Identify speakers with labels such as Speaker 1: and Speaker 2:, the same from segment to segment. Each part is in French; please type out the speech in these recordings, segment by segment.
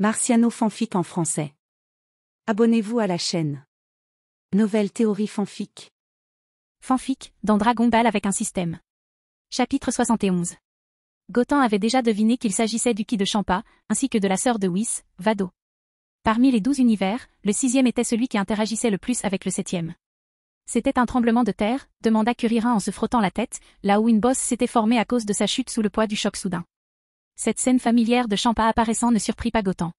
Speaker 1: Marciano fanfic en français. Abonnez-vous à la chaîne. Nouvelle théorie fanfic.
Speaker 2: Fanfic, dans Dragon Ball avec un système. Chapitre 71. Goten avait déjà deviné qu'il s'agissait du Ki de Champa, ainsi que de la sœur de Whis, Vado. Parmi les 12 univers, le 6e était celui qui interagissait le plus avec le 7e. C'était un tremblement de terre, demanda Kuririn en se frottant la tête, là où une bosse s'était formée à cause de sa chute sous le poids du choc soudain. Cette scène familière de Champa apparaissant ne surprit pas Goten.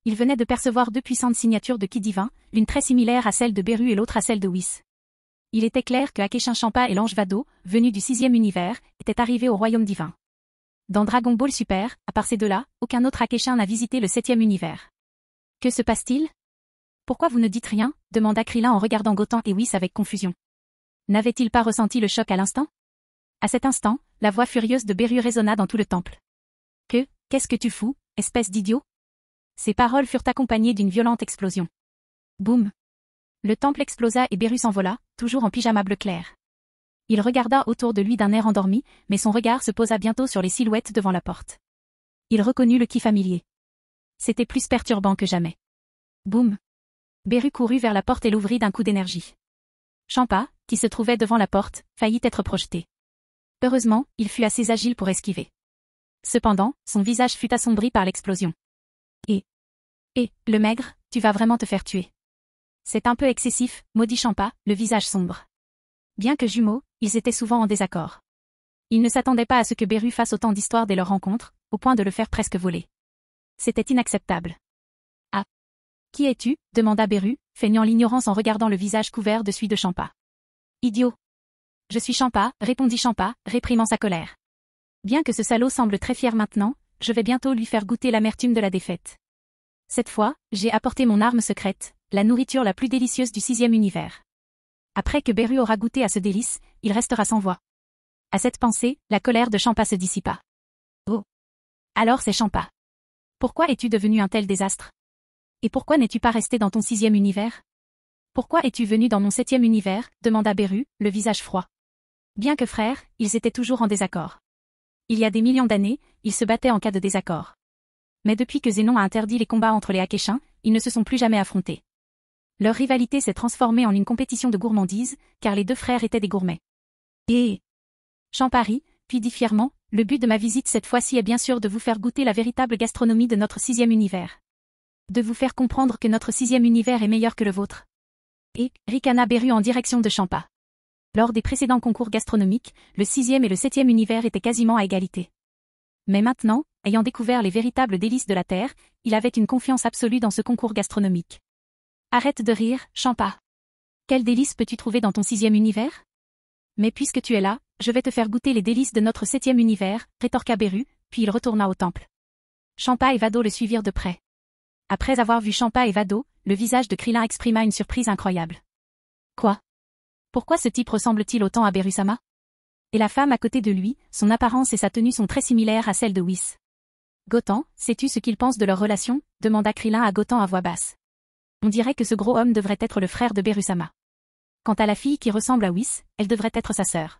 Speaker 2: Il venait de percevoir deux puissantes signatures de Ki divin, l'une très similaire à celle de Beru et l'autre à celle de Whis. Il était clair que Akeshin Champa et l'ange Vado, venus du 6e univers, étaient arrivés au royaume divin. Dans Dragon Ball Super, à part ces deux-là, aucun autre Akeshin n'a visité le 7e univers. Que se passe-t-il? Pourquoi vous ne dites rien? Demanda Krillin en regardant Goten et Whis avec confusion. N'avait-il pas ressenti le choc à l'instant? À cet instant, la voix furieuse de Beru résonna dans tout le temple. Qu'est-ce que tu fous, espèce d'idiot? Ces paroles furent accompagnées d'une violente explosion. Boum! Le temple explosa et Beru s'envola, toujours en pyjama bleu clair. Il regarda autour de lui d'un air endormi, mais son regard se posa bientôt sur les silhouettes devant la porte. Il reconnut le Ki familier. C'était plus perturbant que jamais. Boum! Beru courut vers la porte et l'ouvrit d'un coup d'énergie. Champa, qui se trouvait devant la porte, faillit être projeté. Heureusement, il fut assez agile pour esquiver. Cependant, son visage fut assombri par l'explosion. Le maigre, tu vas vraiment te faire tuer. C'est un peu excessif, maudit Champa, le visage sombre. Bien que jumeaux, ils étaient souvent en désaccord. Ils ne s'attendaient pas à ce que Beru fasse autant d'histoires dès leur rencontre, au point de le faire presque voler. C'était inacceptable. Ah! Qui es-tu? Demanda Beru, feignant l'ignorance en regardant le visage couvert de suie de Champa. Idiot! Je suis Champa, répondit Champa, réprimant sa colère. Bien que ce salaud semble très fier maintenant, je vais bientôt lui faire goûter l'amertume de la défaite. Cette fois, j'ai apporté mon arme secrète, la nourriture la plus délicieuse du 6e univers. Après que Beru aura goûté à ce délice, il restera sans voix. À cette pensée, la colère de Champa se dissipa. Oh! Alors c'est Champa. Pourquoi es-tu devenu un tel désastre? Et pourquoi n'es-tu pas resté dans ton 6e univers? Pourquoi es-tu venu dans mon 7e univers? Demanda Beru, le visage froid. Bien que frères, ils étaient toujours en désaccord. Il y a des millions d'années, ils se battaient en cas de désaccord. Mais depuis que Zénon a interdit les combats entre les Akeshins, ils ne se sont plus jamais affrontés. Leur rivalité s'est transformée en une compétition de gourmandise, car les deux frères étaient des gourmets. Et Champa rit, puis dit fièrement, le but de ma visite cette fois-ci est bien sûr de vous faire goûter la véritable gastronomie de notre 6e univers. De vous faire comprendre que notre 6e univers est meilleur que le vôtre. Et ricana Beru en direction de Champa. Lors des précédents concours gastronomiques, le 6e et le 7e univers étaient quasiment à égalité. Mais maintenant, ayant découvert les véritables délices de la Terre, il avait une confiance absolue dans ce concours gastronomique. Arrête de rire, Champa. Quels délices peux-tu trouver dans ton 6e univers? Mais puisque tu es là, je vais te faire goûter les délices de notre 7e univers, rétorqua Beru, puis il retourna au temple. Champa et Vado le suivirent de près. Après avoir vu Champa et Vado, le visage de Krillin exprima une surprise incroyable. Quoi? Pourquoi ce type ressemble-t-il autant à Beru-sama? Et la femme à côté de lui, son apparence et sa tenue sont très similaires à celles de Whis. Goten, sais-tu ce qu'il pense de leur relation? Demanda Krillin à Goten à voix basse. On dirait que ce gros homme devrait être le frère de Beru-sama. Quant à la fille qui ressemble à Whis, elle devrait être sa sœur.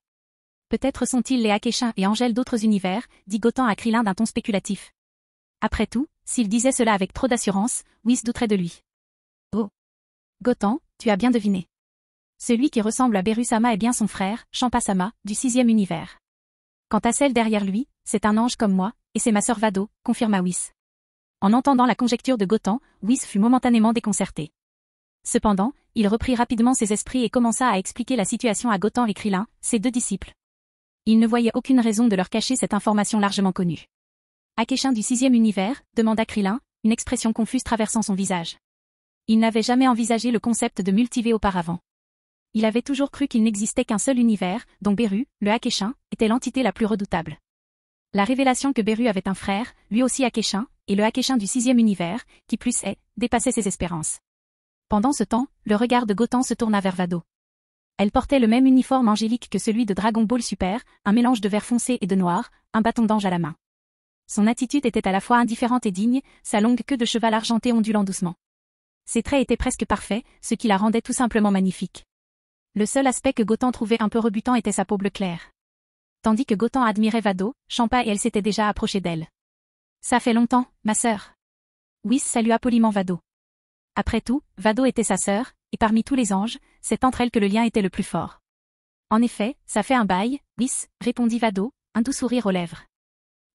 Speaker 2: Peut-être sont-ils les Akeshins et Angèle d'autres univers, dit Goten à Krillin d'un ton spéculatif. Après tout, s'il disait cela avec trop d'assurance, Whis douterait de lui. Oh! Goten, tu as bien deviné. Celui qui ressemble à Beru-sama est bien son frère, Champa-sama, du 6e univers. Quant à celle derrière lui, c'est un ange comme moi, et c'est ma sœur Vado, confirma Whis. En entendant la conjecture de Goten, Whis fut momentanément déconcerté. Cependant, il reprit rapidement ses esprits et commença à expliquer la situation à Goten et Krillin, ses deux disciples. Il ne voyait aucune raison de leur cacher cette information largement connue. Akeshin du 6e univers, demanda Krillin, une expression confuse traversant son visage. Il n'avait jamais envisagé le concept de multivé auparavant. Il avait toujours cru qu'il n'existait qu'un seul univers, dont Beru, le Akeshin, était l'entité la plus redoutable. La révélation que Beru avait un frère, lui aussi Akeshin, et le Akeshin du 6e univers, qui plus est, dépassait ses espérances. Pendant ce temps, le regard de Goten se tourna vers Vado. Elle portait le même uniforme angélique que celui de Dragon Ball Super, un mélange de vert foncé et de noir, un bâton d'ange à la main. Son attitude était à la fois indifférente et digne, sa longue queue de cheval argenté ondulant doucement. Ses traits étaient presque parfaits, ce qui la rendait tout simplement magnifique. Le seul aspect que Goten trouvait un peu rebutant était sa peau bleu clair. Tandis que Goten admirait Vado, Champa et elle s'étaient déjà approchés d'elle. Ça fait longtemps, ma sœur. Whis salua poliment Vado. Après tout, Vado était sa sœur, et parmi tous les anges, c'est entre elles que le lien était le plus fort. En effet, ça fait un bail, Whis, répondit Vado, un doux sourire aux lèvres.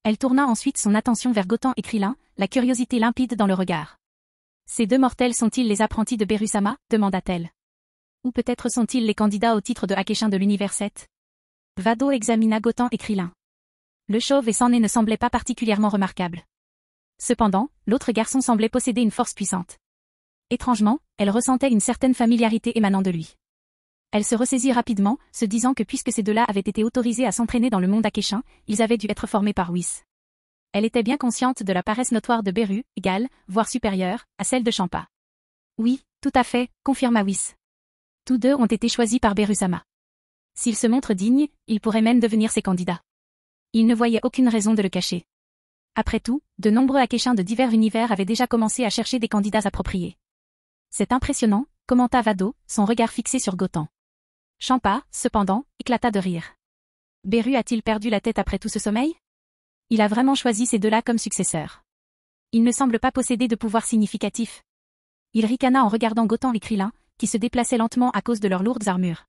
Speaker 2: Elle tourna ensuite son attention vers Gotan et Krillin, la curiosité limpide dans le regard. Ces deux mortels sont-ils les apprentis de Beru-sama, demanda-t-elle. Ou peut-être sont-ils les candidats au titre de Akeshin de l'univers 7 ? Vado examina Gotan et Krillin. Le chauve et sans nez ne semblait pas particulièrement remarquable. Cependant, l'autre garçon semblait posséder une force puissante. Étrangement, elle ressentait une certaine familiarité émanant de lui. Elle se ressaisit rapidement, se disant que puisque ces deux-là avaient été autorisés à s'entraîner dans le monde Akeshin, ils avaient dû être formés par Whis. Elle était bien consciente de la paresse notoire de Beru, égale, voire supérieure, à celle de Champa. Oui, tout à fait, confirma Whis. Tous deux ont été choisis par Beru-sama. S'ils se montrent dignes, ils pourraient même devenir ses candidats. Il ne voyait aucune raison de le cacher. Après tout, de nombreux Akeshins de divers univers avaient déjà commencé à chercher des candidats appropriés. C'est impressionnant, commenta Vado, son regard fixé sur Gotan. Champa, cependant, éclata de rire. Beru a-t-il perdu la tête après tout ce sommeil ? Il a vraiment choisi ces deux-là comme successeurs. Il ne semble pas posséder de pouvoir significatif. Il ricana en regardant Gotan et Krillin, qui se déplaçaient lentement à cause de leurs lourdes armures.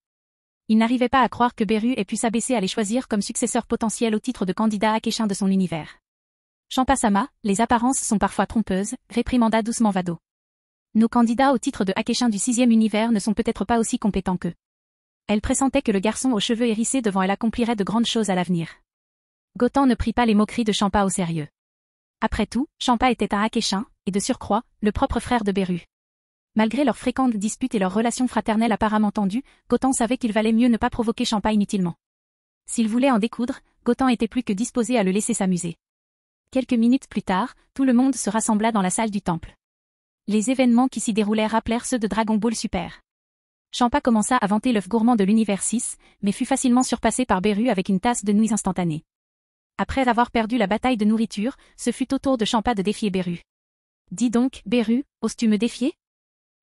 Speaker 2: Il n'arrivait pas à croire que Beru ait pu s'abaisser à les choisir comme successeurs potentiels au titre de candidat Akeshin de son univers. Champa-sama, les apparences sont parfois trompeuses, réprimanda doucement Vado. Nos candidats au titre de Akeshin du 6e univers ne sont peut-être pas aussi compétents qu'eux. Elle pressentait que le garçon aux cheveux hérissés devant elle accomplirait de grandes choses à l'avenir. Gotan ne prit pas les moqueries de Champa au sérieux. Après tout, Champa était un Akeshin, et de surcroît, le propre frère de Beru. Malgré leurs fréquentes disputes et leurs relations fraternelles apparemment tendues, Gotan savait qu'il valait mieux ne pas provoquer Champa inutilement. S'il voulait en découdre, Gotan était plus que disposé à le laisser s'amuser. Quelques minutes plus tard, tout le monde se rassembla dans la salle du temple. Les événements qui s'y déroulèrent rappelèrent ceux de Dragon Ball Super. Champa commença à vanter l'œuf gourmand de l'univers 6, mais fut facilement surpassé par Beru avec une tasse de nouilles instantanée. Après avoir perdu la bataille de nourriture, ce fut au tour de Champa de défier Beru. Dis donc, Beru, oses-tu me défier ?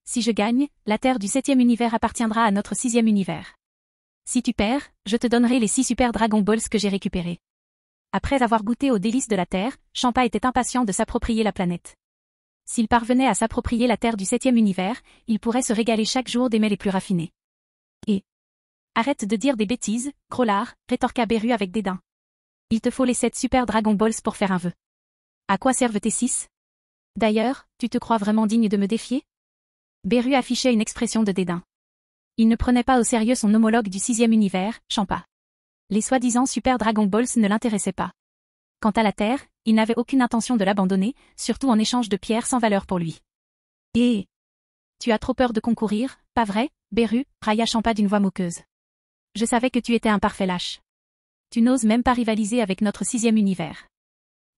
Speaker 2: Si je gagne, la Terre du 7e univers appartiendra à notre 6e univers. Si tu perds, je te donnerai les 6 super Dragon Balls que j'ai récupérés. Après avoir goûté aux délices de la Terre, Champa était impatient de s'approprier la planète. S'il parvenait à s'approprier la Terre du 7e univers, il pourrait se régaler chaque jour des mets les plus raffinés. Et arrête de dire des bêtises, gros lard, rétorqua Beru avec dédain. Il te faut les 7 super Dragon Balls pour faire un vœu. À quoi servent tes 6 ? D'ailleurs, tu te crois vraiment digne de me défier ? Beru affichait une expression de dédain. Il ne prenait pas au sérieux son homologue du 6e univers, Champa. Les soi-disant super Dragon Balls ne l'intéressaient pas. Quant à la Terre, il n'avait aucune intention de l'abandonner, surtout en échange de pierres sans valeur pour lui. Et tu as trop peur de concourir, pas vrai, Beru, railla Champa d'une voix moqueuse. Je savais que tu étais un parfait lâche. Tu n'oses même pas rivaliser avec notre 6e univers.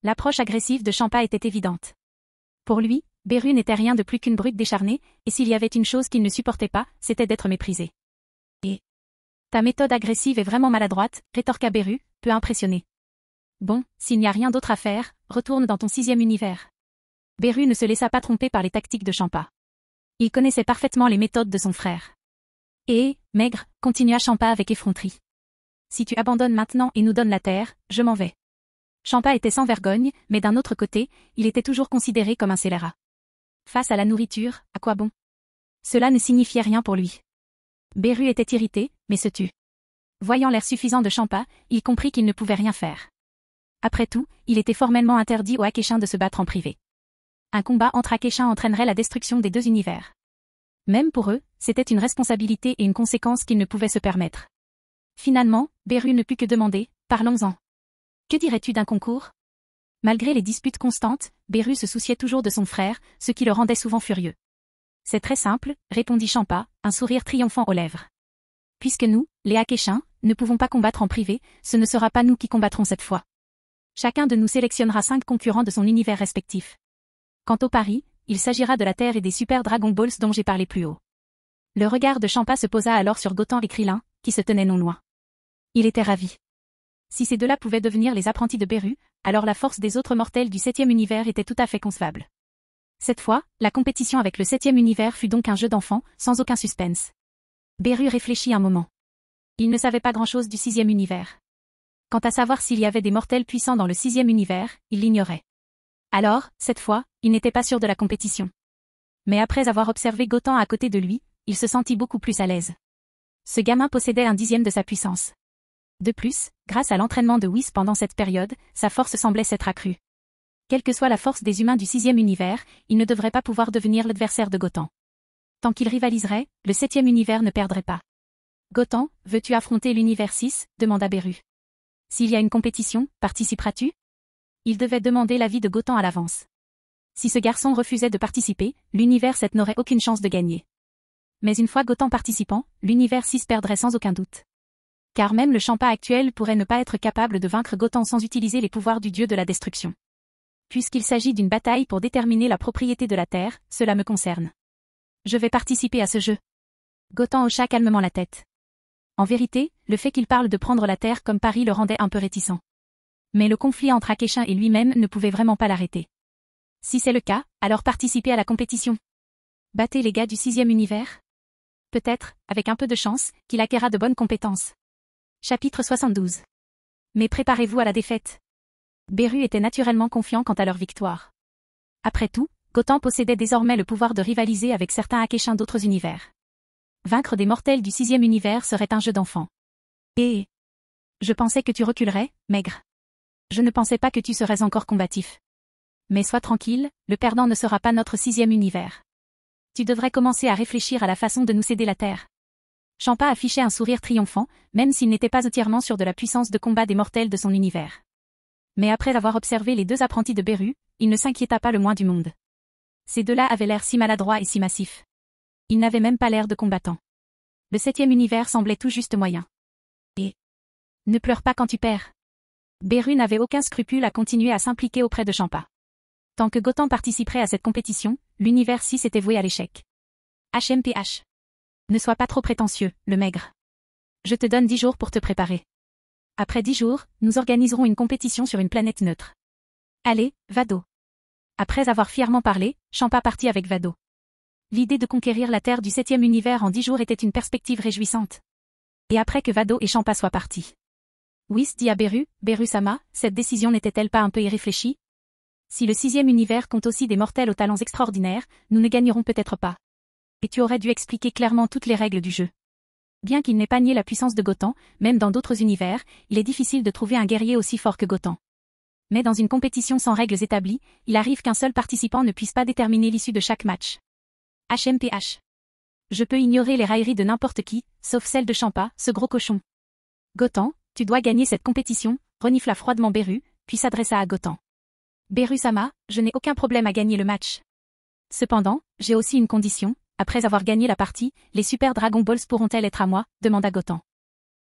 Speaker 2: L'approche agressive de Champa était évidente. Pour lui, Beru n'était rien de plus qu'une brute décharnée, et s'il y avait une chose qu'il ne supportait pas, c'était d'être méprisé. Et ta méthode agressive est vraiment maladroite, rétorqua Beru, peu impressionné. Bon, s'il n'y a rien d'autre à faire, retourne dans ton 6e univers. Beru ne se laissa pas tromper par les tactiques de Champa. Il connaissait parfaitement les méthodes de son frère. Et, maigre, continua Champa avec effronterie. Si tu abandonnes maintenant et nous donnes la terre, je m'en vais. Champa était sans vergogne, mais d'un autre côté, il était toujours considéré comme un scélérat. Face à la nourriture, à quoi bon ? Cela ne signifiait rien pour lui. Beru était irrité, mais se tut. Voyant l'air suffisant de Champa, il comprit qu'il ne pouvait rien faire. Après tout, il était formellement interdit aux Akeshins de se battre en privé. Un combat entre Akeshins entraînerait la destruction des deux univers. Même pour eux, c'était une responsabilité et une conséquence qu'ils ne pouvaient se permettre. Finalement, Beru ne put que demander, parlons-en. Que dirais-tu d'un concours ? Malgré les disputes constantes, Beru se souciait toujours de son frère, ce qui le rendait souvent furieux. C'est très simple, répondit Champa, un sourire triomphant aux lèvres. Puisque nous, les Akeshins, ne pouvons pas combattre en privé, ce ne sera pas nous qui combattrons cette fois. Chacun de nous sélectionnera 5 concurrents de son univers respectif. Quant au pari, il s'agira de la Terre et des super Dragon Balls dont j'ai parlé plus haut. Le regard de Champa se posa alors sur Gotan et Krillin, qui se tenaient non loin. Il était ravi. Si ces deux-là pouvaient devenir les apprentis de Beru, alors la force des autres mortels du 7e univers était tout à fait concevable. Cette fois, la compétition avec le 7e univers fut donc un jeu d'enfant, sans aucun suspense. Beru réfléchit un moment. Il ne savait pas grand-chose du 6e univers. Quant à savoir s'il y avait des mortels puissants dans le 6e univers, il l'ignorait. Alors, cette fois, il n'était pas sûr de la compétition. Mais après avoir observé Gotham à côté de lui, il se sentit beaucoup plus à l'aise. Ce gamin possédait un dixième de sa puissance. De plus, grâce à l'entraînement de Whis pendant cette période, sa force semblait s'être accrue. Quelle que soit la force des humains du 6e univers, il ne devrait pas pouvoir devenir l'adversaire de Gotham. Tant qu'il rivaliserait, le 7e univers ne perdrait pas. Gotham, veux-tu affronter l'univers 6 demanda Beru. S'il y a une compétition, participeras-tu? Il devait demander l'avis de Gotham à l'avance. Si ce garçon refusait de participer, l'univers 7 n'aurait aucune chance de gagner. Mais une fois Gotham participant, l'univers 6 perdrait sans aucun doute. Car même le Champa actuel pourrait ne pas être capable de vaincre Gotham sans utiliser les pouvoirs du dieu de la destruction. Puisqu'il s'agit d'une bataille pour déterminer la propriété de la Terre, cela me concerne. Je vais participer à ce jeu. Gotham hocha calmement la tête. En vérité, le fait qu'il parle de prendre la Terre comme pari le rendait un peu réticent. Mais le conflit entre Akeshin et lui-même ne pouvait vraiment pas l'arrêter. Si c'est le cas, alors participez à la compétition. Battez les gars du 6e univers. Peut-être, avec un peu de chance, qu'il acquérera de bonnes compétences. Chapitre 72. Mais préparez-vous à la défaite. Beru était naturellement confiant quant à leur victoire. Après tout, Gotham possédait désormais le pouvoir de rivaliser avec certains Akeshins d'autres univers. Vaincre des mortels du 6e univers serait un jeu d'enfant. Et je pensais que tu reculerais, maigre. Je ne pensais pas que tu serais encore combatif. Mais sois tranquille, le perdant ne sera pas notre 6e univers. Tu devrais commencer à réfléchir à la façon de nous céder la Terre. Champa affichait un sourire triomphant, même s'il n'était pas entièrement sûr de la puissance de combat des mortels de son univers. Mais après avoir observé les deux apprentis de Beru, il ne s'inquiéta pas le moins du monde. Ces deux-là avaient l'air si maladroits et si massifs. Ils n'avaient même pas l'air de combattants. Le 7e univers semblait tout juste moyen. Et ne pleure pas quand tu perds. Beru n'avait aucun scrupule à continuer à s'impliquer auprès de Champa. Tant que Gotham participerait à cette compétition, l'univers 6 était voué à l'échec. HMPH. Ne sois pas trop prétentieux, le maigre. Je te donne 10 jours pour te préparer. Après 10 jours, nous organiserons une compétition sur une planète neutre. Allez, Vado. Après avoir fièrement parlé, Champa partit avec Vado. L'idée de conquérir la Terre du 7e univers en 10 jours était une perspective réjouissante. Et après que Vado et Champa soient partis. Whis dit à Beru, Beru-sama, cette décision n'était-elle pas un peu irréfléchie? Si le 6e univers compte aussi des mortels aux talents extraordinaires, nous ne gagnerons peut-être pas. Et tu aurais dû expliquer clairement toutes les règles du jeu. Bien qu'il n'ait pas nié la puissance de Gotham, même dans d'autres univers, il est difficile de trouver un guerrier aussi fort que Gotham. Mais dans une compétition sans règles établies, il arrive qu'un seul participant ne puisse pas déterminer l'issue de chaque match. HMPH. Je peux ignorer les railleries de n'importe qui, sauf celle de Champa, ce gros cochon. Gotham, tu dois gagner cette compétition, renifla froidement Beru, puis s'adressa à Gotham. Beru-sama, je n'ai aucun problème à gagner le match. Cependant, j'ai aussi une condition. Après avoir gagné la partie, les Super Dragon Balls pourront-elles être à moi? Demanda Gotham.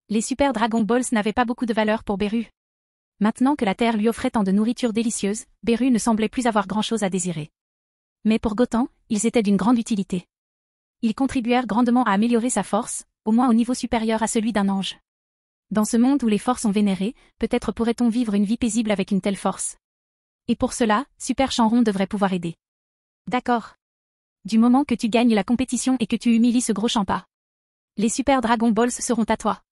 Speaker 2: Les Super Dragon Balls n'avaient pas beaucoup de valeur pour Beru. Maintenant que la Terre lui offrait tant de nourriture délicieuse, Beru ne semblait plus avoir grand-chose à désirer. Mais pour Gotham, ils étaient d'une grande utilité. Ils contribuèrent grandement à améliorer sa force, au moins au niveau supérieur à celui d'un ange. Dans ce monde où les forces sont vénérées, peut-être pourrait-on vivre une vie paisible avec une telle force. Et pour cela, Super Chanron devrait pouvoir aider. D'accord. Du moment que tu gagnes la compétition et que tu humilies ce gros Champa. Les Super Dragon Balls seront à toi.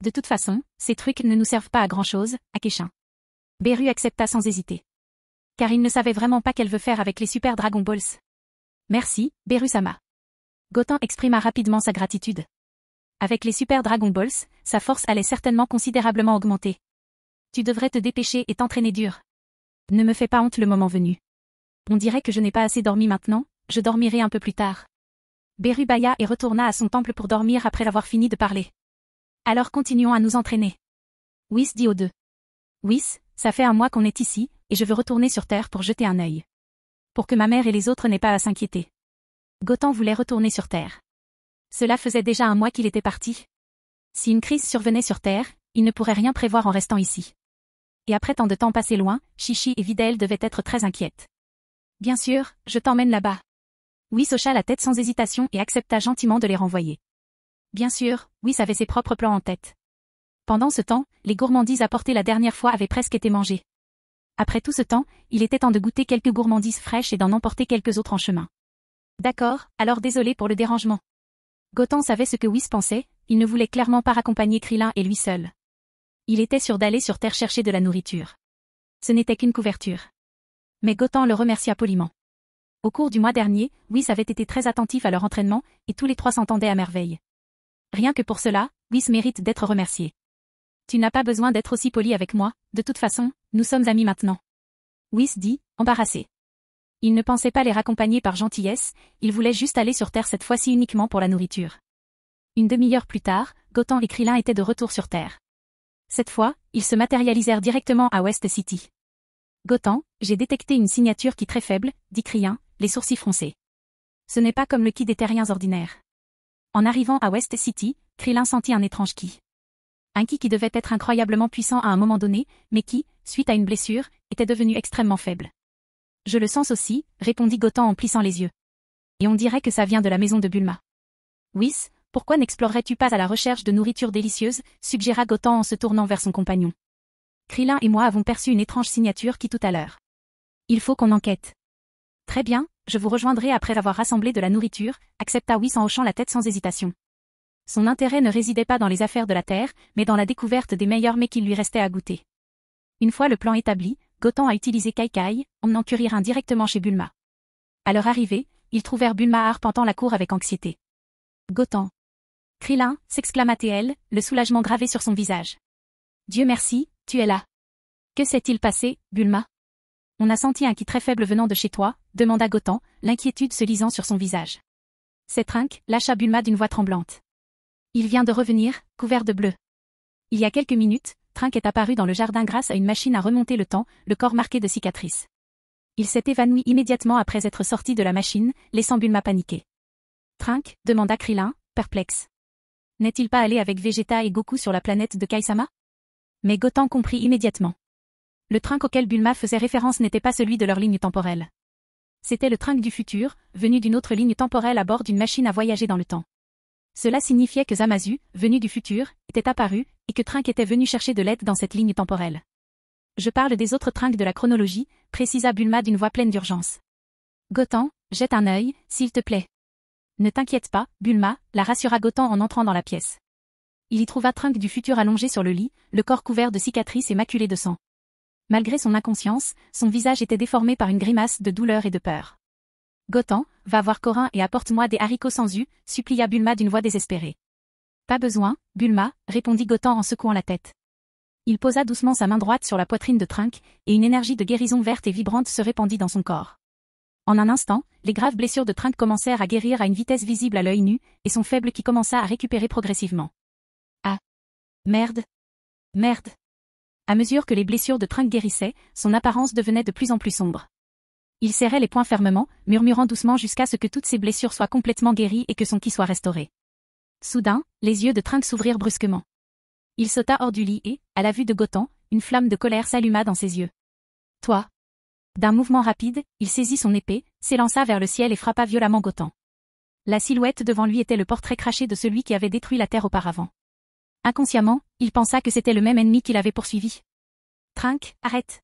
Speaker 2: De toute façon, ces trucs ne nous servent pas à grand-chose, Akeshin. Beru accepta sans hésiter. Car il ne savait vraiment pas qu'elle veut faire avec les Super Dragon Balls. Merci, Beru-sama. Gotham exprima rapidement sa gratitude. Avec les Super Dragon Balls, sa force allait certainement considérablement augmenter. Tu devrais te dépêcher et t'entraîner dur. Ne me fais pas honte le moment venu. On dirait que je n'ai pas assez dormi maintenant. Je dormirai un peu plus tard. Beru bâilla et retourna à son temple pour dormir après avoir fini de parler. Alors continuons à nous entraîner. Whis dit aux deux. Whis, ça fait un mois qu'on est ici, et je veux retourner sur Terre pour jeter un œil. Pour que ma mère et les autres n'aient pas à s'inquiéter. Gotham voulait retourner sur Terre. Cela faisait déjà un mois qu'il était parti. Si une crise survenait sur Terre, il ne pourrait rien prévoir en restant ici. Et après tant de temps passé loin, Chichi et Videl devaient être très inquiètes. Bien sûr, je t'emmène là-bas. Whis hocha la tête sans hésitation et accepta gentiment de les renvoyer. Bien sûr, Whis avait ses propres plans en tête. Pendant ce temps, les gourmandises apportées la dernière fois avaient presque été mangées. Après tout ce temps, il était temps de goûter quelques gourmandises fraîches et d'en emporter quelques autres en chemin. D'accord, alors désolé pour le dérangement. Gotham savait ce que Whis pensait, il ne voulait clairement pas raccompagner Krillin et lui seul. Il était sûr d'aller sur Terre chercher de la nourriture. Ce n'était qu'une couverture. Mais Gotan le remercia poliment. Au cours du mois dernier, Whis avait été très attentif à leur entraînement, et tous les trois s'entendaient à merveille. Rien que pour cela, Whis mérite d'être remercié. Tu n'as pas besoin d'être aussi poli avec moi, de toute façon, nous sommes amis maintenant. Whis dit, embarrassé. Il ne pensait pas les raccompagner par gentillesse, il voulait juste aller sur Terre cette fois-ci uniquement pour la nourriture. Une demi-heure plus tard, Gotan et Krillin étaient de retour sur Terre. Cette fois, ils se matérialisèrent directement à West City. Gotan, j'ai détecté une signature qui très faible, dit Krillin, les sourcils froncés. Ce n'est pas comme le ki des terriens ordinaires. En arrivant à West City, Krillin sentit un étrange ki. Un ki qui devait être incroyablement puissant à un moment donné, mais qui, suite à une blessure, était devenu extrêmement faible. Je le sens aussi, répondit Gotan en plissant les yeux. Et on dirait que ça vient de la maison de Bulma. Whis, pourquoi n'explorerais-tu pas à la recherche de nourriture délicieuse, suggéra Gotan en se tournant vers son compagnon. Krillin et moi avons perçu une étrange signature qui tout à l'heure. Il faut qu'on enquête. Très bien, je vous rejoindrai après avoir rassemblé de la nourriture, accepta Whis en hochant la tête sans hésitation. Son intérêt ne résidait pas dans les affaires de la terre, mais dans la découverte des meilleurs mets qu'il lui restait à goûter. Une fois le plan établi, Gotan a utilisé Kai, emmenant Kuririn directement chez Bulma. À leur arrivée, ils trouvèrent Bulma arpentant la cour avec anxiété. Gotan. Krillin, s'exclama-t-elle, le soulagement gravé sur son visage. Dieu merci, tu es là. Que s'est-il passé, Bulma? On a senti un ki très faible venant de chez toi, demanda Gotan, l'inquiétude se lisant sur son visage. C'est Trunk, lâcha Bulma d'une voix tremblante. Il vient de revenir, couvert de bleu. Il y a quelques minutes, Trunk est apparu dans le jardin grâce à une machine à remonter le temps, le corps marqué de cicatrices. Il s'est évanoui immédiatement après être sorti de la machine, laissant Bulma paniquer. Trunk, demanda Krillin, perplexe. N'est-il pas allé avec Vegeta et Goku sur la planète de Kaisama? Mais Gotan comprit immédiatement. Le Trunk auquel Bulma faisait référence n'était pas celui de leur ligne temporelle. C'était le Trunk du futur, venu d'une autre ligne temporelle à bord d'une machine à voyager dans le temps. Cela signifiait que Zamasu, venu du futur, était apparu, et que Trunk était venu chercher de l'aide dans cette ligne temporelle. Je parle des autres Trunks de la chronologie, précisa Bulma d'une voix pleine d'urgence. Gotan, jette un œil, s'il te plaît. Ne t'inquiète pas, Bulma, la rassura Gotan en entrant dans la pièce. Il y trouva Trunk du futur allongé sur le lit, le corps couvert de cicatrices et maculé de sang. Malgré son inconscience, son visage était déformé par une grimace de douleur et de peur. Gotan, va voir Korin et apporte-moi des haricots sans jus, supplia Bulma d'une voix désespérée. Pas besoin, Bulma, répondit Gotan en secouant la tête. Il posa doucement sa main droite sur la poitrine de Trunk, et une énergie de guérison verte et vibrante se répandit dans son corps. En un instant, les graves blessures de Trunk commencèrent à guérir à une vitesse visible à l'œil nu, et son faible qui commença à récupérer progressivement. Ah. Merde. Merde. À mesure que les blessures de Trunk guérissaient, son apparence devenait de plus en plus sombre. Il serrait les poings fermement, murmurant doucement jusqu'à ce que toutes ses blessures soient complètement guéries et que son ki soit restauré. Soudain, les yeux de Trunk s'ouvrirent brusquement. Il sauta hors du lit et, à la vue de Gotan, une flamme de colère s'alluma dans ses yeux. Toi. D'un mouvement rapide, il saisit son épée, s'élança vers le ciel et frappa violemment Gotan. La silhouette devant lui était le portrait craché de celui qui avait détruit la Terre auparavant. Inconsciemment, il pensa que c'était le même ennemi qui l'avait poursuivi. Trunk, arrête.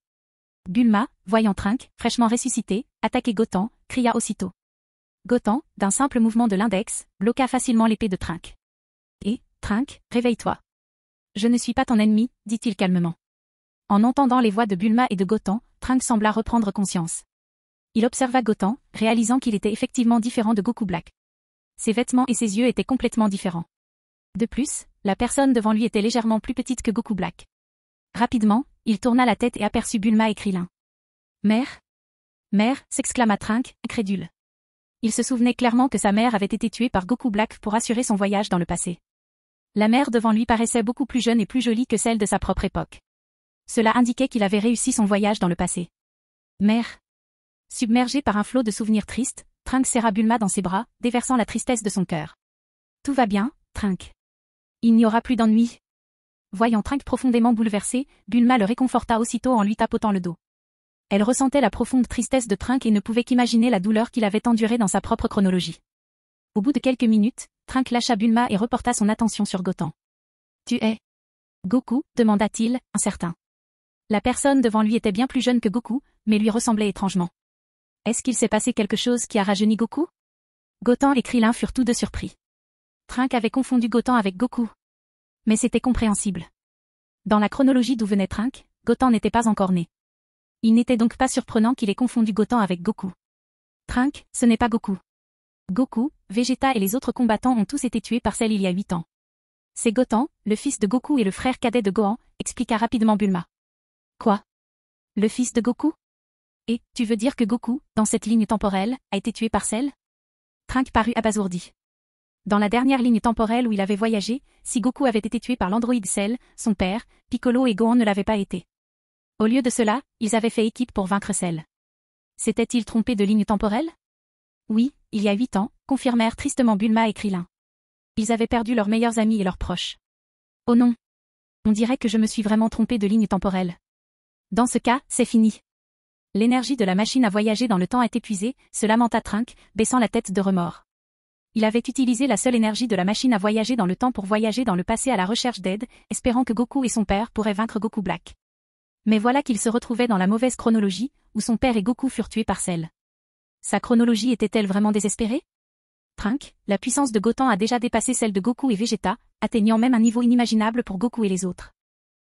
Speaker 2: Bulma, voyant Trunk, fraîchement ressuscité, attaquer Gotan, cria aussitôt. Gotan, d'un simple mouvement de l'index, bloqua facilement l'épée de Trunk. Et, Trunk, réveille-toi. Je ne suis pas ton ennemi, dit-il calmement. En entendant les voix de Bulma et de Gotan, Trunk sembla reprendre conscience. Il observa Gotan, réalisant qu'il était effectivement différent de Goku Black. Ses vêtements et ses yeux étaient complètement différents. De plus, la personne devant lui était légèrement plus petite que Goku Black. Rapidement, il tourna la tête et aperçut Bulma et Krillin. Mère? Mère, s'exclama Trunk, incrédule. Il se souvenait clairement que sa mère avait été tuée par Goku Black pour assurer son voyage dans le passé. La mère devant lui paraissait beaucoup plus jeune et plus jolie que celle de sa propre époque. Cela indiquait qu'il avait réussi son voyage dans le passé. Mère. Submergé par un flot de souvenirs tristes, Trunk serra Bulma dans ses bras, déversant la tristesse de son cœur. Tout va bien, Trunk. Il n'y aura plus d'ennui. Voyant Trunk profondément bouleversé, Bulma le réconforta aussitôt en lui tapotant le dos. Elle ressentait la profonde tristesse de Trunk et ne pouvait qu'imaginer la douleur qu'il avait endurée dans sa propre chronologie. Au bout de quelques minutes, Trunk lâcha Bulma et reporta son attention sur Gotan. Tu es Goku, demanda-t-il, incertain. La personne devant lui était bien plus jeune que Goku, mais lui ressemblait étrangement. Est-ce qu'il s'est passé quelque chose qui a rajeuni Goku? Gotan et Krillin furent tous deux surpris. Trunk avait confondu Gotan avec Goku. Mais c'était compréhensible. Dans la chronologie d'où venait Trunk, Gotan n'était pas encore né. Il n'était donc pas surprenant qu'il ait confondu Goten avec Goku. Trunks, ce n'est pas Goku. Goku, Vegeta et les autres combattants ont tous été tués par Cell il y a 8 ans. C'est Goten, le fils de Goku et le frère cadet de Gohan, expliqua rapidement Bulma. Quoi? Le fils de Goku? Et, tu veux dire que Goku, dans cette ligne temporelle, a été tué par Cell? Trunks parut abasourdi. Dans la dernière ligne temporelle où il avait voyagé, si Goku avait été tué par l'androïde Cell, son père, Piccolo et Gohan ne l'avaient pas été. Au lieu de cela, ils avaient fait équipe pour vaincre Cell. S'étaient-ils trompés de ligne temporelle? Oui, il y a 8 ans, confirmèrent tristement Bulma et Krillin. Ils avaient perdu leurs meilleurs amis et leurs proches. Oh non! On dirait que je me suis vraiment trompé de ligne temporelle. Dans ce cas, c'est fini. L'énergie de la machine à voyager dans le temps est épuisée, se lamenta Trunks, baissant la tête de remords. Il avait utilisé la seule énergie de la machine à voyager dans le temps pour voyager dans le passé à la recherche d'aide, espérant que Goku et son père pourraient vaincre Goku Black. Mais voilà qu'il se retrouvait dans la mauvaise chronologie, où son père et Goku furent tués par Cell. Sa chronologie était-elle vraiment désespérée? Trunks, la puissance de Goten a déjà dépassé celle de Goku et Vegeta, atteignant même un niveau inimaginable pour Goku et les autres.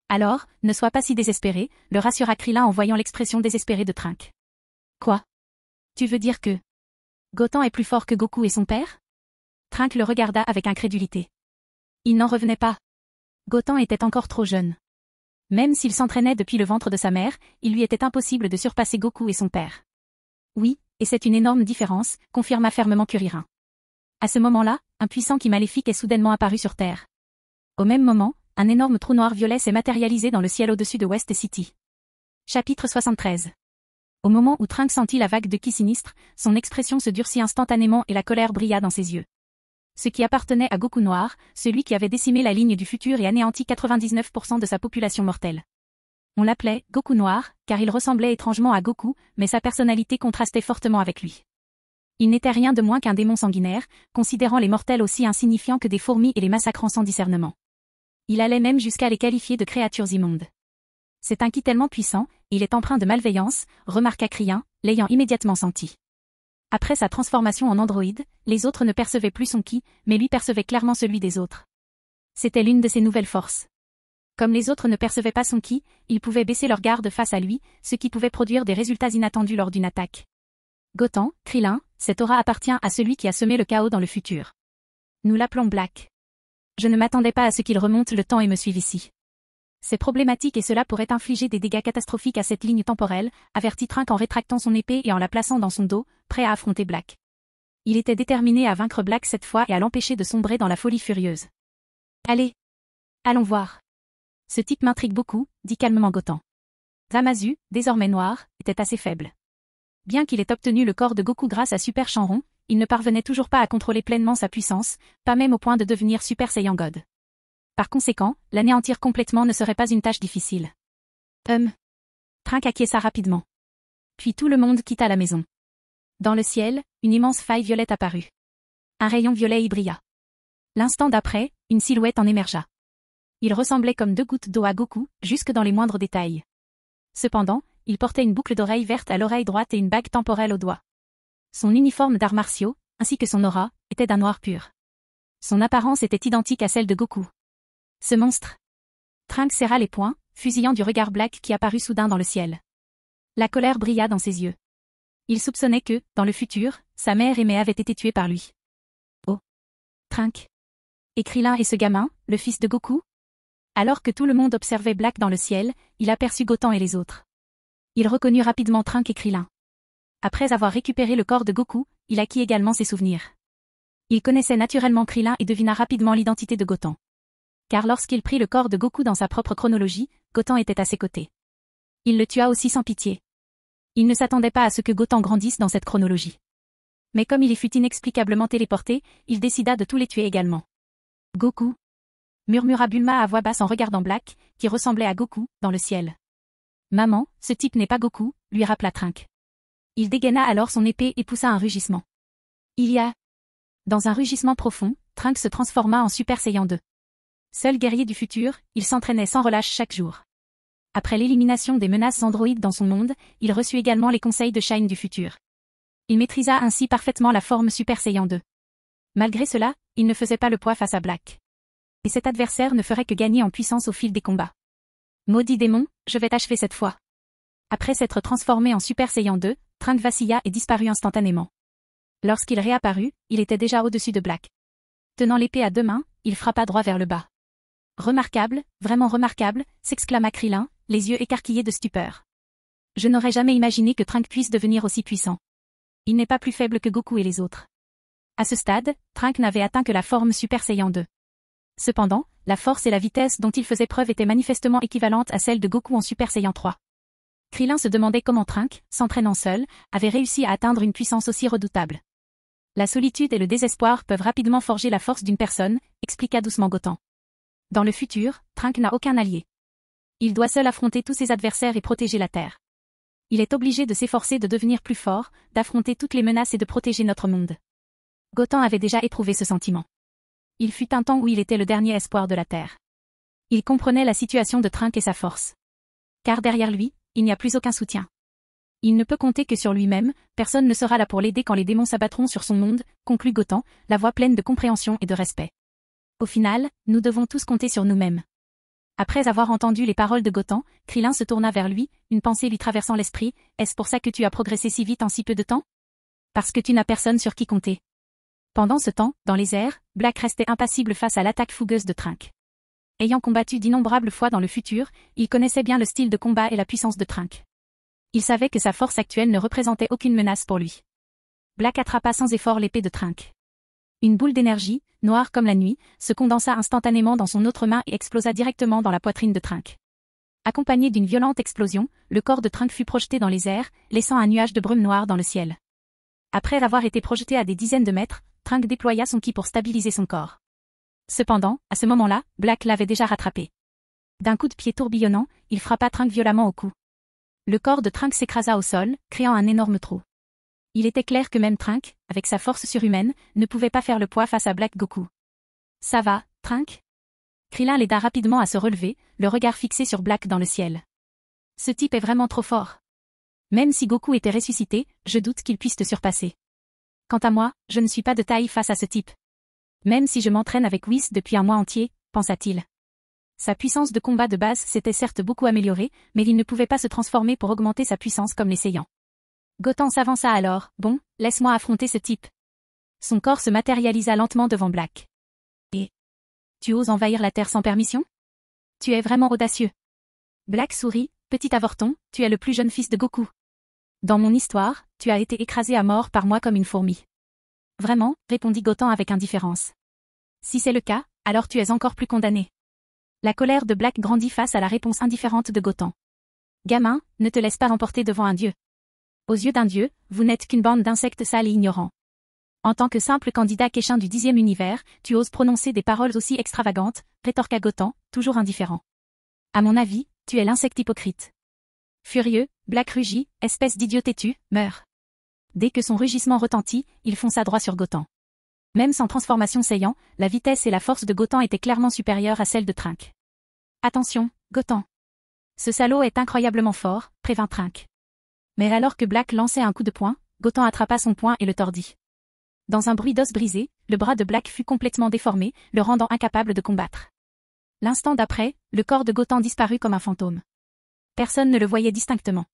Speaker 2: Alors, ne sois pas si désespéré, le rassura Krillin en voyant l'expression désespérée de Trunks. Quoi? Tu veux dire que Goten est plus fort que Goku et son père? Trunks le regarda avec incrédulité. Il n'en revenait pas. Goten était encore trop jeune. Même s'il s'entraînait depuis le ventre de sa mère, il lui était impossible de surpasser Goku et son père. Oui, et c'est une énorme différence, confirma fermement Kuririn. À ce moment-là, un puissant qui maléfique est soudainement apparu sur Terre. Au même moment, un énorme trou noir violet s'est matérialisé dans le ciel au-dessus de West City. Chapitre 73. Au moment où Trunks sentit la vague de ki sinistre, son expression se durcit instantanément et la colère brilla dans ses yeux. Ce qui appartenait à Goku Noir, celui qui avait décimé la ligne du futur et anéanti 99% de sa population mortelle. On l'appelait Goku Noir, car il ressemblait étrangement à Goku, mais sa personnalité contrastait fortement avec lui. Il n'était rien de moins qu'un démon sanguinaire, considérant les mortels aussi insignifiants que des fourmis et les massacrant sans discernement. Il allait même jusqu'à les qualifier de créatures immondes. C'est un ki tellement puissant, il est empreint de malveillance, remarqua Krillin, l'ayant immédiatement senti. Après sa transformation en androïde, les autres ne percevaient plus son ki, mais lui percevait clairement celui des autres. C'était l'une de ses nouvelles forces. Comme les autres ne percevaient pas son ki, ils pouvaient baisser leur garde face à lui, ce qui pouvait produire des résultats inattendus lors d'une attaque. Goten, Krillin, cette aura appartient à celui qui a semé le chaos dans le futur. Nous l'appelons Black. Je ne m'attendais pas à ce qu'il remonte le temps et me suive ici. C'est problématique et cela pourrait infliger des dégâts catastrophiques à cette ligne temporelle, avertit Trunks en rétractant son épée et en la plaçant dans son dos, prêt à affronter Black. Il était déterminé à vaincre Black cette fois et à l'empêcher de sombrer dans la folie furieuse. Allez. Allons voir. Ce type m'intrigue beaucoup, dit calmement Goten. Zamasu, désormais noir, était assez faible. Bien qu'il ait obtenu le corps de Goku grâce à Super Shenron, il ne parvenait toujours pas à contrôler pleinement sa puissance, pas même au point de devenir Super Saiyan God. Par conséquent, l'anéantir complètement ne serait pas une tâche difficile. Trunks acquiesça rapidement. Puis tout le monde quitta la maison. Dans le ciel, une immense faille violette apparut. Un rayon violet y brilla. L'instant d'après, une silhouette en émergea. Il ressemblait comme 2 gouttes d'eau à Goku, jusque dans les moindres détails. Cependant, il portait une boucle d'oreille verte à l'oreille droite et une bague temporelle au doigt. Son uniforme d'arts martiaux, ainsi que son aura, était d'un noir pur. Son apparence était identique à celle de Goku. Ce monstre. Trunks serra les poings, fusillant du regard Black qui apparut soudain dans le ciel. La colère brilla dans ses yeux. Il soupçonnait que, dans le futur, sa mère et Mai avaient été tuées par lui. Oh. Trunks. Et Krillin et ce gamin, le fils de Goku? Alors que tout le monde observait Black dans le ciel, il aperçut Goten et les autres. Il reconnut rapidement Trunks et Krillin. Après avoir récupéré le corps de Goku, il acquit également ses souvenirs. Il connaissait naturellement Krillin et devina rapidement l'identité de Goten. Car lorsqu'il prit le corps de Goku dans sa propre chronologie, Goten était à ses côtés. Il le tua aussi sans pitié. Il ne s'attendait pas à ce que Goten grandisse dans cette chronologie. Mais comme il y fut inexplicablement téléporté, il décida de tous les tuer également. Goku, murmura Bulma à voix basse en regardant Black, qui ressemblait à Goku, dans le ciel. Maman, ce type n'est pas Goku, lui rappela Trunks. Il dégaina alors son épée et poussa un rugissement. Il y a... Dans un rugissement profond, Trunks se transforma en Super Saiyan 2. Seul guerrier du futur, il s'entraînait sans relâche chaque jour. Après l'élimination des menaces androïdes dans son monde, il reçut également les conseils de Shine du futur. Il maîtrisa ainsi parfaitement la forme Super Saiyan 2. Malgré cela, il ne faisait pas le poids face à Black. Et cet adversaire ne ferait que gagner en puissance au fil des combats. Maudit démon, je vais t'achever cette fois. Après s'être transformé en Super Saiyan 2, Trunks vacilla et disparut instantanément. Lorsqu'il réapparut, il était déjà au-dessus de Black. Tenant l'épée à deux mains, il frappa droit vers le bas. Remarquable, vraiment remarquable, s'exclama Krillin, les yeux écarquillés de stupeur. Je n'aurais jamais imaginé que Trunks puisse devenir aussi puissant. Il n'est pas plus faible que Goku et les autres. À ce stade, Trunks n'avait atteint que la forme Super Saiyan 2. Cependant, la force et la vitesse dont il faisait preuve étaient manifestement équivalentes à celles de Goku en Super Saiyan 3. Krillin se demandait comment Trunks, s'entraînant seul, avait réussi à atteindre une puissance aussi redoutable. La solitude et le désespoir peuvent rapidement forger la force d'une personne, expliqua doucement Goten. Dans le futur, Trunks n'a aucun allié. Il doit seul affronter tous ses adversaires et protéger la Terre. Il est obligé de s'efforcer de devenir plus fort, d'affronter toutes les menaces et de protéger notre monde. Goten avait déjà éprouvé ce sentiment. Il fut un temps où il était le dernier espoir de la Terre. Il comprenait la situation de Trunks et sa force. Car derrière lui, il n'y a plus aucun soutien. Il ne peut compter que sur lui-même, personne ne sera là pour l'aider quand les démons s'abattront sur son monde, conclut Goten, la voix pleine de compréhension et de respect. Au final, nous devons tous compter sur nous-mêmes. Après avoir entendu les paroles de Goten, Krillin se tourna vers lui, une pensée lui traversant l'esprit, est-ce pour ça que tu as progressé si vite en si peu de temps? Parce que tu n'as personne sur qui compter. Pendant ce temps, dans les airs, Black restait impassible face à l'attaque fougueuse de Trunks. Ayant combattu d'innombrables fois dans le futur, il connaissait bien le style de combat et la puissance de Trunks. Il savait que sa force actuelle ne représentait aucune menace pour lui. Black attrapa sans effort l'épée de Trunks. Une boule d'énergie, noire comme la nuit, se condensa instantanément dans son autre main et explosa directement dans la poitrine de Trunks. Accompagné d'une violente explosion, le corps de Trunks fut projeté dans les airs, laissant un nuage de brume noire dans le ciel. Après avoir été projeté à des dizaines de mètres, Trunks déploya son ki pour stabiliser son corps. Cependant, à ce moment-là, Black l'avait déjà rattrapé. D'un coup de pied tourbillonnant, il frappa Trunks violemment au cou. Le corps de Trunks s'écrasa au sol, créant un énorme trou. Il était clair que même Trunks, avec sa force surhumaine, ne pouvait pas faire le poids face à Black Goku. Ça va, Trunks? Krillin l'aida rapidement à se relever, le regard fixé sur Black dans le ciel. Ce type est vraiment trop fort. Même si Goku était ressuscité, je doute qu'il puisse te surpasser. Quant à moi, je ne suis pas de taille face à ce type. Même si je m'entraîne avec Whis depuis un mois entier, pensa-t-il. Sa puissance de combat de base s'était certes beaucoup améliorée, mais il ne pouvait pas se transformer pour augmenter sa puissance comme les Saiyans. Goten s'avança alors, bon, laisse-moi affronter ce type. Son corps se matérialisa lentement devant Black. Et tu oses envahir la Terre sans permission? Tu es vraiment audacieux. Black sourit, petit avorton, tu es le plus jeune fils de Goku. Dans mon histoire, tu as été écrasé à mort par moi comme une fourmi. Vraiment, répondit Goten avec indifférence. Si c'est le cas, alors tu es encore plus condamné. La colère de Black grandit face à la réponse indifférente de Goten. Gamin, ne te laisse pas emporter devant un dieu. Aux yeux d'un dieu, vous n'êtes qu'une bande d'insectes sales et ignorants. En tant que simple candidat Keshin du 10e univers, tu oses prononcer des paroles aussi extravagantes, rétorqua Goten, toujours indifférent. À mon avis, tu es l'insecte hypocrite. Furieux, Black rugit, espèce d'idiot têtu, meurs. Dès que son rugissement retentit, il fonça droit sur Goten. Même sans transformation Saiyan, la vitesse et la force de Goten étaient clairement supérieures à celles de Trunks. Attention, Goten. Ce salaud est incroyablement fort, prévint Trunks. Mais alors que Black lançait un coup de poing, Goten attrapa son poing et le tordit. Dans un bruit d'os brisé, le bras de Black fut complètement déformé, le rendant incapable de combattre. L'instant d'après, le corps de Goten disparut comme un fantôme. Personne ne le voyait distinctement.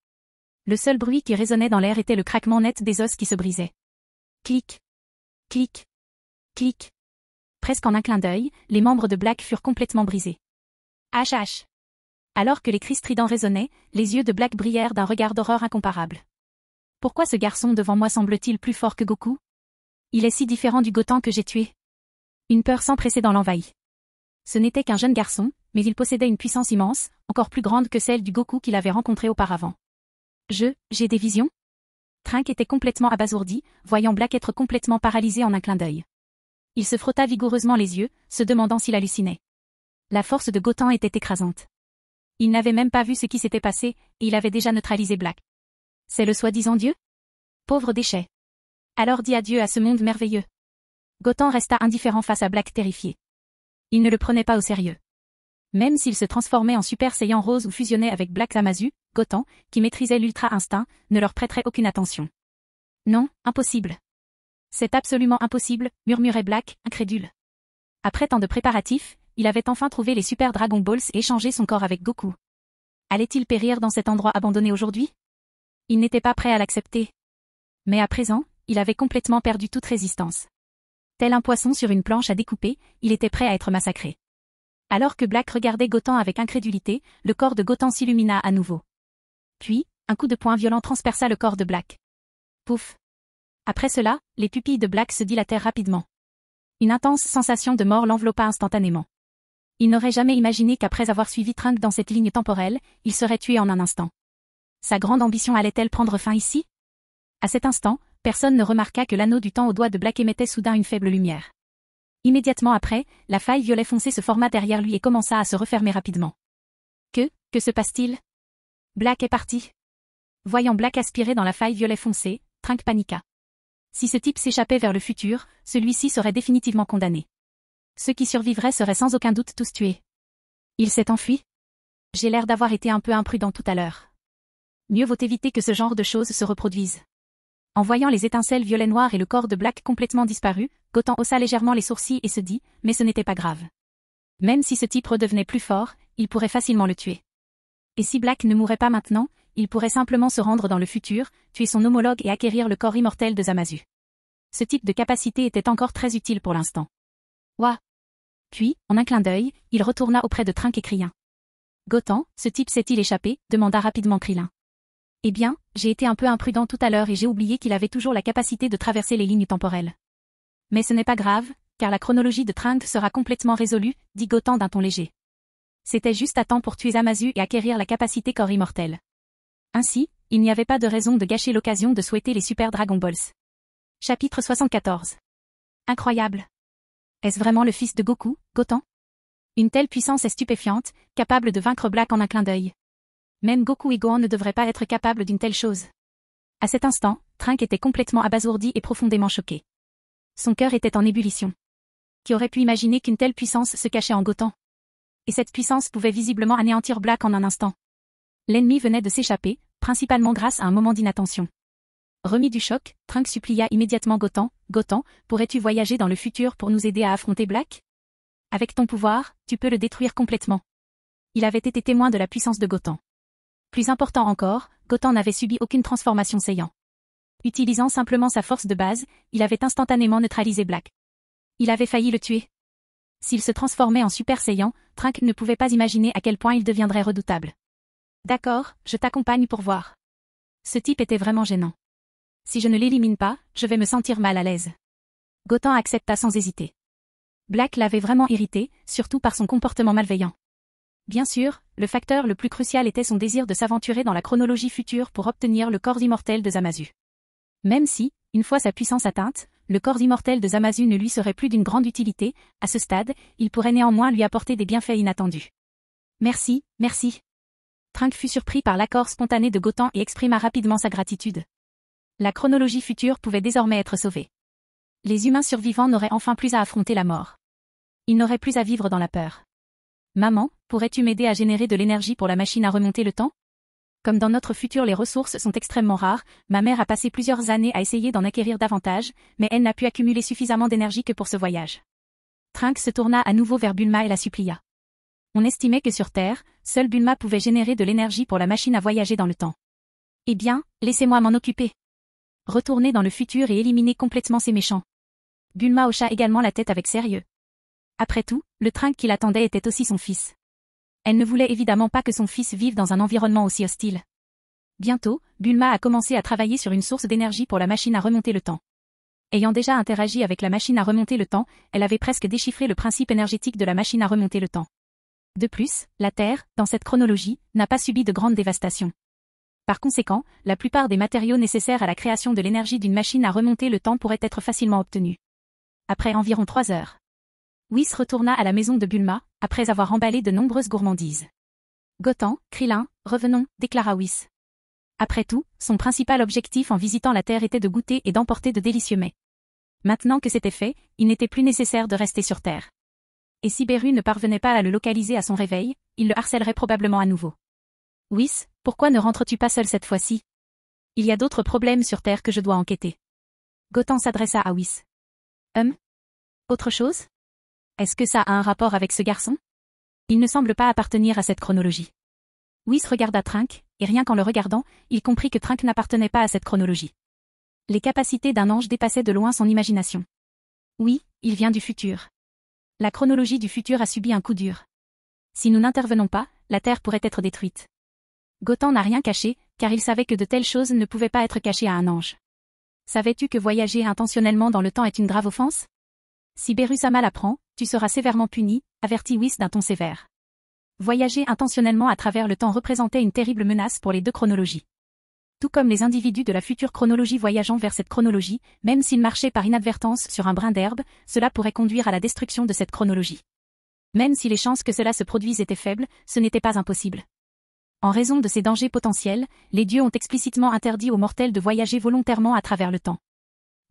Speaker 2: Le seul bruit qui résonnait dans l'air était le craquement net des os qui se brisaient. Clic. Clic. Clic. Presque en un clin d'œil, les membres de Black furent complètement brisés. H. Alors que les cris stridents résonnaient, les yeux de Black brillèrent d'un regard d'horreur incomparable. Pourquoi ce garçon devant moi semble-t-il plus fort que Goku? Il est si différent du Goten que j'ai tué. Une peur sans précédent l'envahit. Ce n'était qu'un jeune garçon, mais il possédait une puissance immense, encore plus grande que celle du Goku qu'il avait rencontré auparavant. J'ai des visions? Trunks était complètement abasourdi, voyant Black être complètement paralysé en un clin d'œil. Il se frotta vigoureusement les yeux, se demandant s'il hallucinait. La force de Goten était écrasante. Il n'avait même pas vu ce qui s'était passé, et il avait déjà neutralisé Black. C'est le soi-disant Dieu? Pauvre déchet. Alors dis adieu à ce monde merveilleux. Goten resta indifférent face à Black terrifié. Il ne le prenait pas au sérieux. Même s'il se transformait en Super Saiyan rose ou fusionnait avec Black Zamasu, Goten, qui maîtrisait l'Ultra Instinct, ne leur prêterait aucune attention. Non, impossible. C'est absolument impossible, murmurait Black, incrédule. Après tant de préparatifs, il avait enfin trouvé les Super Dragon Balls et échangé son corps avec Goku. Allait-il périr dans cet endroit abandonné aujourd'hui? Il n'était pas prêt à l'accepter. Mais à présent, il avait complètement perdu toute résistance. Tel un poisson sur une planche à découper, il était prêt à être massacré. Alors que Black regardait Gotham avec incrédulité, le corps de Gotham s'illumina à nouveau. Puis, un coup de poing violent transperça le corps de Black. Pouf! Après cela, les pupilles de Black se dilatèrent rapidement. Une intense sensation de mort l'enveloppa instantanément. Il n'aurait jamais imaginé qu'après avoir suivi Trunk dans cette ligne temporelle, il serait tué en un instant. Sa grande ambition allait-elle prendre fin ici? À cet instant, personne ne remarqua que l'anneau du temps au doigt de Black émettait soudain une faible lumière. Immédiatement après, la faille violet foncé se forma derrière lui et commença à se refermer rapidement. Que se passe-t-il? Black est parti. Voyant Black aspirer dans la faille violet foncé, Trunk paniqua. Si ce type s'échappait vers le futur, celui-ci serait définitivement condamné. Ceux qui survivraient seraient sans aucun doute tous tués. Il s'est enfui? J'ai l'air d'avoir été un peu imprudent tout à l'heure. Mieux vaut éviter que ce genre de choses se reproduisent. En voyant les étincelles violet-noires et le corps de Black complètement disparu, Gotham haussa légèrement les sourcils et se dit, mais ce n'était pas grave. Même si ce type redevenait plus fort, il pourrait facilement le tuer. Et si Black ne mourait pas maintenant, il pourrait simplement se rendre dans le futur, tuer son homologue et acquérir le corps immortel de Zamasu. Ce type de capacité était encore très utile pour l'instant. Ouah! Puis, en un clin d'œil, il retourna auprès de Trunk et Krillin. Gotham, ce type s'est-il échappé? Demanda rapidement Krillin. Eh bien, j'ai été un peu imprudent tout à l'heure et j'ai oublié qu'il avait toujours la capacité de traverser les lignes temporelles. Mais ce n'est pas grave, car la chronologie de Trunk sera complètement résolue, dit Gotham d'un ton léger. C'était juste à temps pour tuer Zamasu et acquérir la capacité corps immortel. Ainsi, il n'y avait pas de raison de gâcher l'occasion de souhaiter les Super Dragon Balls. Chapitre 74. Incroyable. Est-ce vraiment le fils de Goku, Gotham? Une telle puissance est stupéfiante, capable de vaincre Black en un clin d'œil. Même Goku et Gohan ne devraient pas être capables d'une telle chose. À cet instant, Trunk était complètement abasourdi et profondément choqué. Son cœur était en ébullition. Qui aurait pu imaginer qu'une telle puissance se cachait en Gotham? Et cette puissance pouvait visiblement anéantir Black en un instant. L'ennemi venait de s'échapper, principalement grâce à un moment d'inattention. Remis du choc, Trunk supplia immédiatement Gotham, « Gotham, pourrais-tu voyager dans le futur pour nous aider à affronter Black? Avec ton pouvoir, tu peux le détruire complètement. » Il avait été témoin de la puissance de Gotham. Plus important encore, Gotham n'avait subi aucune transformation Saiyan. Utilisant simplement sa force de base, il avait instantanément neutralisé Black. Il avait failli le tuer. S'il se transformait en Super Saiyan, Trunk ne pouvait pas imaginer à quel point il deviendrait redoutable. D'accord, je t'accompagne pour voir. Ce type était vraiment gênant. Si je ne l'élimine pas, je vais me sentir mal à l'aise. Gotham accepta sans hésiter. Black l'avait vraiment irrité, surtout par son comportement malveillant. Bien sûr, le facteur le plus crucial était son désir de s'aventurer dans la chronologie future pour obtenir le corps immortel de Zamasu. Même si, une fois sa puissance atteinte, le corps immortel de Zamasu ne lui serait plus d'une grande utilité, à ce stade, il pourrait néanmoins lui apporter des bienfaits inattendus. Merci, merci. Trunk fut surpris par l'accord spontané de Gotham et exprima rapidement sa gratitude. La chronologie future pouvait désormais être sauvée. Les humains survivants n'auraient enfin plus à affronter la mort. Ils n'auraient plus à vivre dans la peur. Maman, pourrais-tu m'aider à générer de l'énergie pour la machine à remonter le temps? Comme dans notre futur les ressources sont extrêmement rares, ma mère a passé plusieurs années à essayer d'en acquérir davantage, mais elle n'a pu accumuler suffisamment d'énergie que pour ce voyage. Trunk se tourna à nouveau vers Bulma et la supplia. On estimait que sur Terre, seule Bulma pouvait générer de l'énergie pour la machine à voyager dans le temps. Eh bien, laissez-moi m'en occuper. Retourner dans le futur et éliminer complètement ces méchants. Bulma hocha également la tête avec sérieux. Après tout, le Trunk qui l'attendait était aussi son fils. Elle ne voulait évidemment pas que son fils vive dans un environnement aussi hostile. Bientôt, Bulma a commencé à travailler sur une source d'énergie pour la machine à remonter le temps. Ayant déjà interagi avec la machine à remonter le temps, elle avait presque déchiffré le principe énergétique de la machine à remonter le temps. De plus, la Terre, dans cette chronologie, n'a pas subi de grandes dévastations. Par conséquent, la plupart des matériaux nécessaires à la création de l'énergie d'une machine à remonter le temps pourraient être facilement obtenus. Après environ 3 heures, Whis retourna à la maison de Bulma, après avoir emballé de nombreuses gourmandises. Gotham, Krillin, revenons, déclara Whis. Après tout, son principal objectif en visitant la Terre était de goûter et d'emporter de délicieux mets. Maintenant que c'était fait, il n'était plus nécessaire de rester sur Terre. Et si Beru ne parvenait pas à le localiser à son réveil, il le harcèlerait probablement à nouveau. Whis, pourquoi ne rentres-tu pas seul cette fois-ci? Il y a d'autres problèmes sur Terre que je dois enquêter. Gotham s'adressa à Whis. Autre chose? Est-ce que ça a un rapport avec ce garçon? Il ne semble pas appartenir à cette chronologie. Whis regarda Trunk, et rien qu'en le regardant, il comprit que Trunk n'appartenait pas à cette chronologie. Les capacités d'un ange dépassaient de loin son imagination. Oui, il vient du futur. La chronologie du futur a subi un coup dur. Si nous n'intervenons pas, la Terre pourrait être détruite. Gotham n'a rien caché, car il savait que de telles choses ne pouvaient pas être cachées à un ange. Savais-tu que voyager intentionnellement dans le temps est une grave offense? Si Beru-sama l'apprend, tu seras sévèrement puni, avertit Whis d'un ton sévère. Voyager intentionnellement à travers le temps représentait une terrible menace pour les deux chronologies. Tout comme les individus de la future chronologie voyageant vers cette chronologie, même s'ils marchaient par inadvertance sur un brin d'herbe, cela pourrait conduire à la destruction de cette chronologie. Même si les chances que cela se produise étaient faibles, ce n'était pas impossible. En raison de ces dangers potentiels, les dieux ont explicitement interdit aux mortels de voyager volontairement à travers le temps.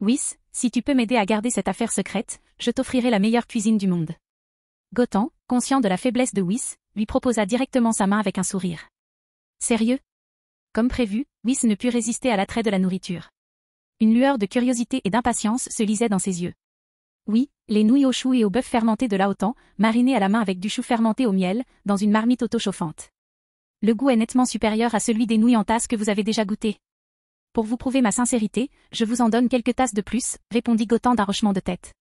Speaker 2: Whis, si tu peux m'aider à garder cette affaire secrète, je t'offrirai la meilleure cuisine du monde. Gotham, conscient de la faiblesse de Whis, lui proposa directement sa main avec un sourire. Sérieux? Comme prévu, Whis ne put résister à l'attrait de la nourriture. Une lueur de curiosité et d'impatience se lisait dans ses yeux. Oui, les nouilles au chou et au bœuf fermenté de Laotan, marinées à la main avec du chou fermenté au miel, dans une marmite auto-chauffante. Le goût est nettement supérieur à celui des nouilles en tasse que vous avez déjà goûté. Pour vous prouver ma sincérité, je vous en donne quelques tasses de plus, répondit Gotham d'un hochement de tête.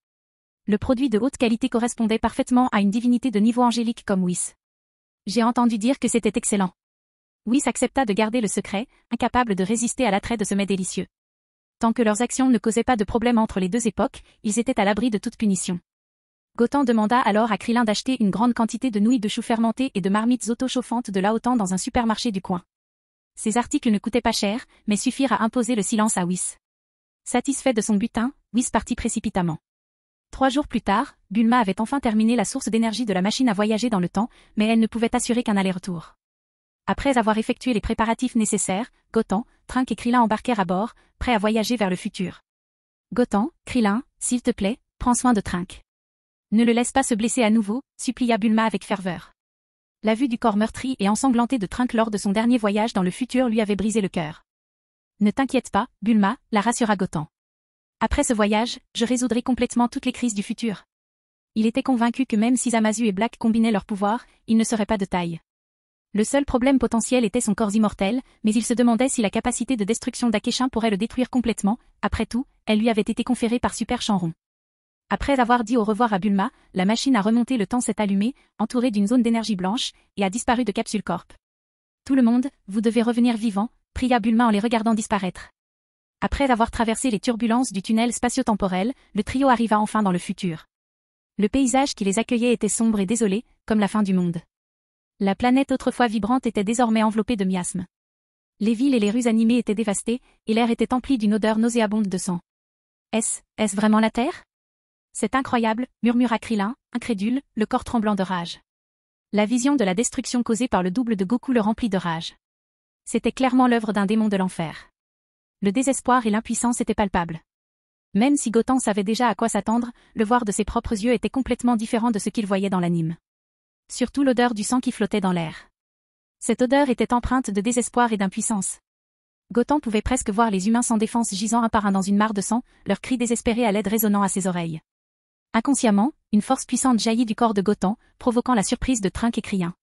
Speaker 2: Le produit de haute qualité correspondait parfaitement à une divinité de niveau angélique comme Whis. J'ai entendu dire que c'était excellent. Whis accepta de garder le secret, incapable de résister à l'attrait de ce mets délicieux. Tant que leurs actions ne causaient pas de problème entre les deux époques, ils étaient à l'abri de toute punition. Gotham demanda alors à Krillin d'acheter une grande quantité de nouilles de chou fermentées et de marmites auto-chauffantes de Laotan dans un supermarché du coin. Ces articles ne coûtaient pas cher, mais suffirent à imposer le silence à Whis. Satisfait de son butin, Whis partit précipitamment. 3 jours plus tard, Bulma avait enfin terminé la source d'énergie de la machine à voyager dans le temps, mais elle ne pouvait assurer qu'un aller-retour. Après avoir effectué les préparatifs nécessaires, Gotham, Trunk et Krillin embarquèrent à bord, prêts à voyager vers le futur. Gotham, Krillin, s'il te plaît, prends soin de Trunk. Ne le laisse pas se blesser à nouveau, supplia Bulma avec ferveur. La vue du corps meurtri et ensanglanté de Trunk lors de son dernier voyage dans le futur lui avait brisé le cœur. Ne t'inquiète pas, Bulma, la rassura Gotham. Après ce voyage, je résoudrai complètement toutes les crises du futur. Il était convaincu que même si Zamasu et Black combinaient leurs pouvoirs, ils ne seraient pas de taille. Le seul problème potentiel était son corps immortel, mais il se demandait si la capacité de destruction d'Akeshin pourrait le détruire complètement. Après tout, elle lui avait été conférée par Super Chanron. Après avoir dit au revoir à Bulma, la machine à remonter le temps s'est allumée, entourée d'une zone d'énergie blanche, et a disparu de Capsule Corp. Tout le monde, vous devez revenir vivant, pria Bulma en les regardant disparaître. Après avoir traversé les turbulences du tunnel spatio-temporel, le trio arriva enfin dans le futur. Le paysage qui les accueillait était sombre et désolé, comme la fin du monde. La planète autrefois vibrante était désormais enveloppée de miasmes. Les villes et les rues animées étaient dévastées, et l'air était empli d'une odeur nauséabonde de sang. Est-ce vraiment la Terre? C'est incroyable, murmura Krillin, incrédule, le corps tremblant de rage. La vision de la destruction causée par le double de Goku le remplit de rage. C'était clairement l'œuvre d'un démon de l'enfer. Le désespoir et l'impuissance étaient palpables. Même si Gotham savait déjà à quoi s'attendre, le voir de ses propres yeux était complètement différent de ce qu'il voyait dans l'anime. Surtout l'odeur du sang qui flottait dans l'air. Cette odeur était empreinte de désespoir et d'impuissance. Gotham pouvait presque voir les humains sans défense gisant un par un dans une mare de sang, leurs cris désespérés à l'aide résonnant à ses oreilles. Inconsciemment, une force puissante jaillit du corps de Gotham, provoquant la surprise de Trunk et Krillin.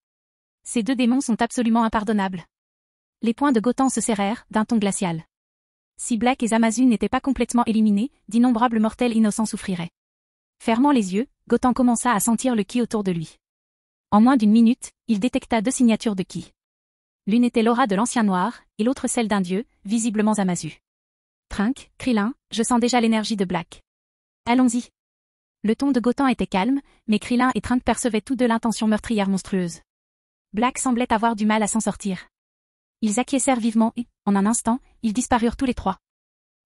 Speaker 2: Ces deux démons sont absolument impardonnables. Les poings de Gotham se serrèrent, d'un ton glacial. Si Black et Zamasu n'étaient pas complètement éliminés, d'innombrables mortels innocents souffriraient. Fermant les yeux, Gotham commença à sentir le ki autour de lui. En moins d'une minute, il détecta 2 signatures de ki. L'une était l'aura de l'ancien noir, et l'autre celle d'un dieu, visiblement Zamasu. Trunk, Krillin, je sens déjà l'énergie de Black. Allons-y. Le ton de Gotham était calme, mais Krillin et Trunk percevaient tous deux l'intention meurtrière monstrueuse. Black semblait avoir du mal à s'en sortir. Ils acquiescèrent vivement et, en un instant, ils disparurent tous les 3.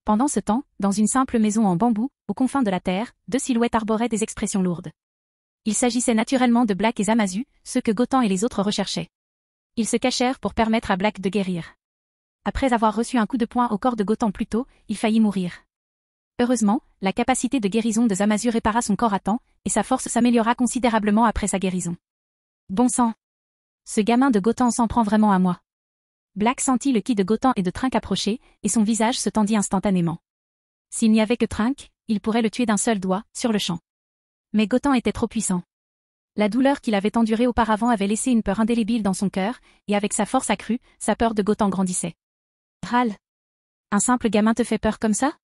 Speaker 2: Pendant ce temps, dans une simple maison en bambou, aux confins de la terre, 2 silhouettes arboraient des expressions lourdes. Il s'agissait naturellement de Black et Zamasu, ceux que Gotham et les autres recherchaient. Ils se cachèrent pour permettre à Black de guérir. Après avoir reçu un coup de poing au corps de Gotham plus tôt, il faillit mourir. Heureusement, la capacité de guérison de Zamasu répara son corps à temps, et sa force s'améliora considérablement après sa guérison. Bon sang! Ce gamin de Gotham s'en prend vraiment à moi. Black sentit le ki de Gotham et de Trunk approcher, et son visage se tendit instantanément. S'il n'y avait que Trunk, il pourrait le tuer d'un seul doigt, sur le champ. Mais Gotham était trop puissant. La douleur qu'il avait endurée auparavant avait laissé une peur indélébile dans son cœur, et avec sa force accrue, sa peur de Gotham grandissait. Râle. Un simple gamin te fait peur comme ça?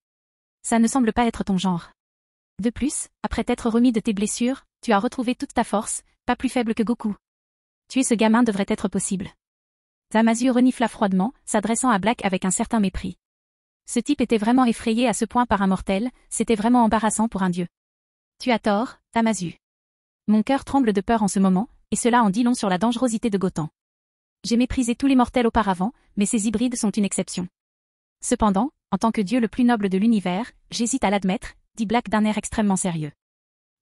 Speaker 2: Ça ne semble pas être ton genre. De plus, après t'être remis de tes blessures, tu as retrouvé toute ta force, pas plus faible que Goku. Tuer ce gamin devrait être possible. Zamasu renifla froidement, s'adressant à Black avec un certain mépris. Ce type était vraiment effrayé à ce point par un mortel, c'était vraiment embarrassant pour un dieu. Tu as tort, Zamasu. Mon cœur tremble de peur en ce moment, et cela en dit long sur la dangerosité de Gotham. J'ai méprisé tous les mortels auparavant, mais ces hybrides sont une exception. Cependant, en tant que dieu le plus noble de l'univers, j'hésite à l'admettre, dit Black d'un air extrêmement sérieux.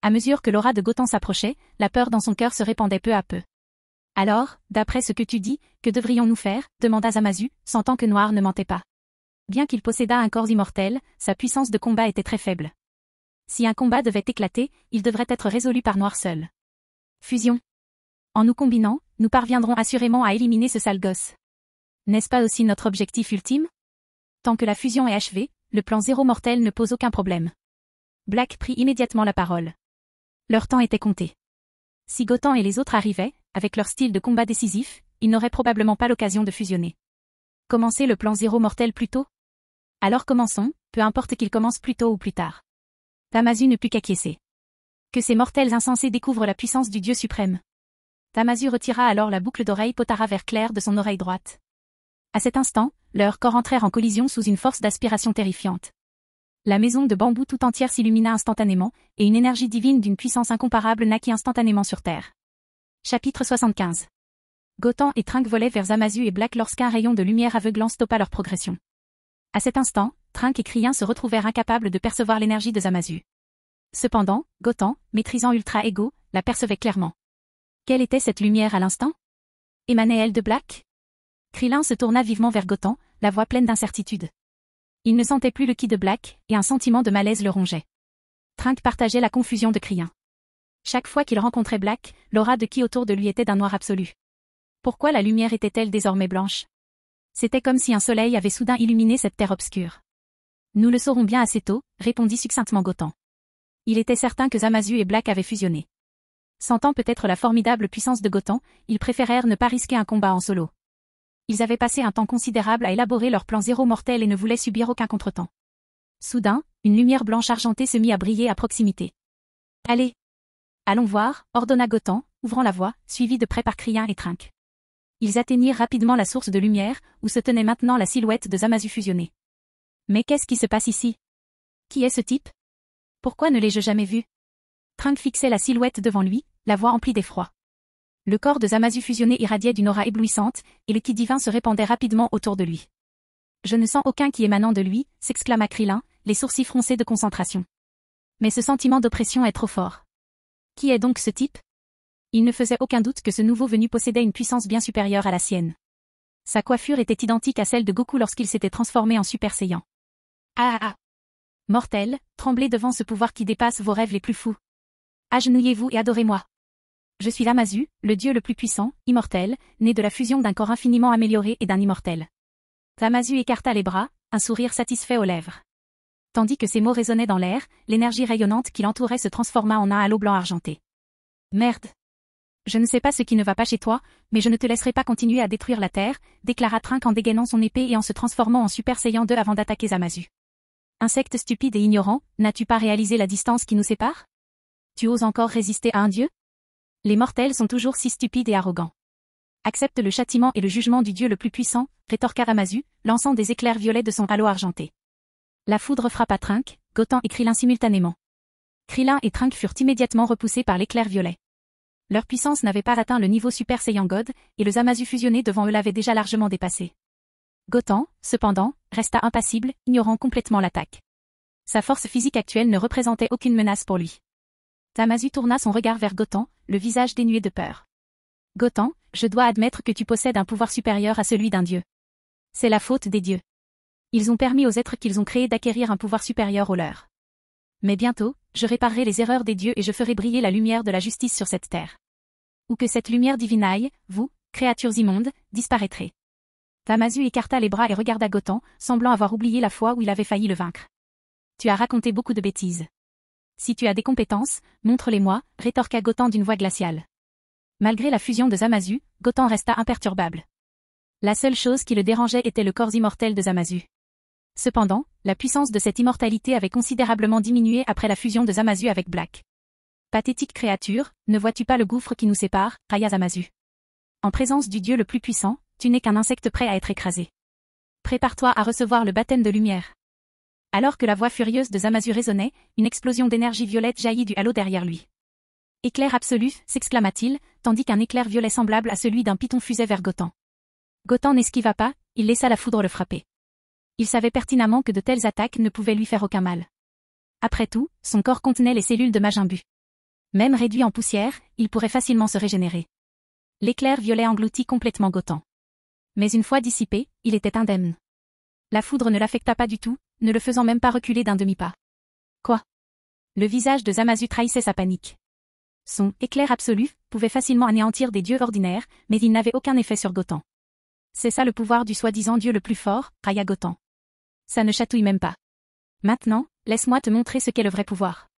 Speaker 2: À mesure que l'aura de Gotham s'approchait, la peur dans son cœur se répandait peu à peu. Alors, d'après ce que tu dis, que devrions-nous faire? Demanda Zamasu, sentant que Noir ne mentait pas. Bien qu'il possédât un corps immortel, sa puissance de combat était très faible. Si un combat devait éclater, il devrait être résolu par Noir seul. Fusion. En nous combinant, nous parviendrons assurément à éliminer ce sale gosse. N'est-ce pas aussi notre objectif ultime? Tant que la fusion est achevée, le plan zéro mortel ne pose aucun problème. Black prit immédiatement la parole. Leur temps était compté. Si Gotham et les autres arrivaient, avec leur style de combat décisif, ils n'auraient probablement pas l'occasion de fusionner. Commencer le plan zéro mortel plus tôt? Alors commençons, peu importe qu'il commence plus tôt ou plus tard. Zamasu ne put qu'acquiescer. Que ces mortels insensés découvrent la puissance du Dieu suprême. Zamasu retira alors la boucle d'oreille potara vert clair de son oreille droite. À cet instant, leurs corps entrèrent en collision sous une force d'aspiration terrifiante. La maison de bambou tout entière s'illumina instantanément, et une énergie divine d'une puissance incomparable naquit instantanément sur Terre. Chapitre 75. Gotham et Trunk volaient vers Zamasu et Black lorsqu'un rayon de lumière aveuglant stoppa leur progression. À cet instant, Trunk et Krillin se retrouvèrent incapables de percevoir l'énergie de Zamasu. Cependant, Gotham, maîtrisant Ultra Ego, la percevait clairement. Quelle était cette lumière à l'instant? Émanait-elle de Black? Krillin se tourna vivement vers Gotham, la voix pleine d'incertitude. Il ne sentait plus le ki de Black, et un sentiment de malaise le rongeait. Trunk partageait la confusion de Krillin. Chaque fois qu'il rencontrait Black, l'aura de ki autour de lui était d'un noir absolu. Pourquoi la lumière était-elle désormais blanche? C'était comme si un soleil avait soudain illuminé cette terre obscure. Nous le saurons bien assez tôt, répondit succinctement Gotham. Il était certain que Zamasu et Black avaient fusionné. Sentant peut-être la formidable puissance de Gotham, ils préférèrent ne pas risquer un combat en solo. Ils avaient passé un temps considérable à élaborer leur plan zéro mortel et ne voulaient subir aucun contretemps. Soudain, une lumière blanche argentée se mit à briller à proximité. Allez! Allons voir, ordonna Gotham, ouvrant la voie, suivi de près par Krillin et Trunk. Ils atteignirent rapidement la source de lumière, où se tenait maintenant la silhouette de Zamasu fusionné. Mais qu'est-ce qui se passe ici? Qui est ce type? Pourquoi ne l'ai-je jamais vu? Trunk fixait la silhouette devant lui, la voix emplie d'effroi. Le corps de Zamasu fusionné irradiait d'une aura éblouissante, et le ki divin se répandait rapidement autour de lui. Je ne sens aucun ki émanant de lui, s'exclama Krillin, les sourcils froncés de concentration. Mais ce sentiment d'oppression est trop fort. Qui est donc ce type? Il ne faisait aucun doute que ce nouveau venu possédait une puissance bien supérieure à la sienne. Sa coiffure était identique à celle de Goku lorsqu'il s'était transformé en Super Saiyan. Ah ah ah! Mortel, tremblez devant ce pouvoir qui dépasse vos rêves les plus fous. Agenouillez-vous et adorez-moi. Je suis Zamasu, le dieu le plus puissant, immortel, né de la fusion d'un corps infiniment amélioré et d'un immortel. Zamasu écarta les bras, un sourire satisfait aux lèvres. Tandis que ces mots résonnaient dans l'air, l'énergie rayonnante qui l'entourait se transforma en un halo blanc argenté. Merde! Je ne sais pas ce qui ne va pas chez toi, mais je ne te laisserai pas continuer à détruire la Terre, déclara Trunk en dégainant son épée et en se transformant en Super Saiyan 2 avant d'attaquer Zamasu. Insecte stupide et ignorant, n'as-tu pas réalisé la distance qui nous sépare? Tu oses encore résister à un dieu? Les mortels sont toujours si stupides et arrogants. Accepte le châtiment et le jugement du dieu le plus puissant, rétorqua Zamasu, lançant des éclairs violets de son halo argenté. La foudre frappa Trunk, Gotham et Krillin simultanément. Krillin et Trunk furent immédiatement repoussés par l'éclair violet. Leur puissance n'avait pas atteint le niveau Super Saiyan God, et le Zamasu fusionné devant eux l'avait déjà largement dépassé. Gotham, cependant, resta impassible, ignorant complètement l'attaque. Sa force physique actuelle ne représentait aucune menace pour lui. Zamasu tourna son regard vers Gotham, le visage dénué de peur. Gotham, je dois admettre que tu possèdes un pouvoir supérieur à celui d'un dieu. C'est la faute des dieux. Ils ont permis aux êtres qu'ils ont créés d'acquérir un pouvoir supérieur au leur. Mais bientôt, je réparerai les erreurs des dieux et je ferai briller la lumière de la justice sur cette terre. Ou que cette lumière divine aille, vous, créatures immondes, disparaîtrez. Zamasu écarta les bras et regarda Gotham, semblant avoir oublié la fois où il avait failli le vaincre. Tu as raconté beaucoup de bêtises. Si tu as des compétences, montre-les-moi, rétorqua Gotan d'une voix glaciale. Malgré la fusion de Zamasu, Gotan resta imperturbable. La seule chose qui le dérangeait était le corps immortel de Zamasu. Cependant, la puissance de cette immortalité avait considérablement diminué après la fusion de Zamasu avec Black. Pathétique créature, ne vois-tu pas le gouffre qui nous sépare, railla Zamasu. En présence du dieu le plus puissant, tu n'es qu'un insecte prêt à être écrasé. Prépare-toi à recevoir le baptême de lumière. Alors que la voix furieuse de Zamasu résonnait, une explosion d'énergie violette jaillit du halo derrière lui. Éclair absolu, s'exclama-t-il, tandis qu'un éclair violet semblable à celui d'un python fusait vers Gotan. Gotan n'esquiva pas, il laissa la foudre le frapper. Il savait pertinemment que de telles attaques ne pouvaient lui faire aucun mal. Après tout, son corps contenait les cellules de Majin-Buu. Même réduit en poussière, il pourrait facilement se régénérer. L'éclair violet engloutit complètement Gotan. Mais une fois dissipé, il était indemne. La foudre ne l'affecta pas du tout, ne le faisant même pas reculer d'un demi-pas. Quoi? Le visage de Zamasu trahissait sa panique. Son « éclair absolu » pouvait facilement anéantir des dieux ordinaires, mais il n'avait aucun effet sur Gotan. C'est ça le pouvoir du soi-disant dieu le plus fort, railla Gotan. Ça ne chatouille même pas. Maintenant, laisse-moi te montrer ce qu'est le vrai pouvoir.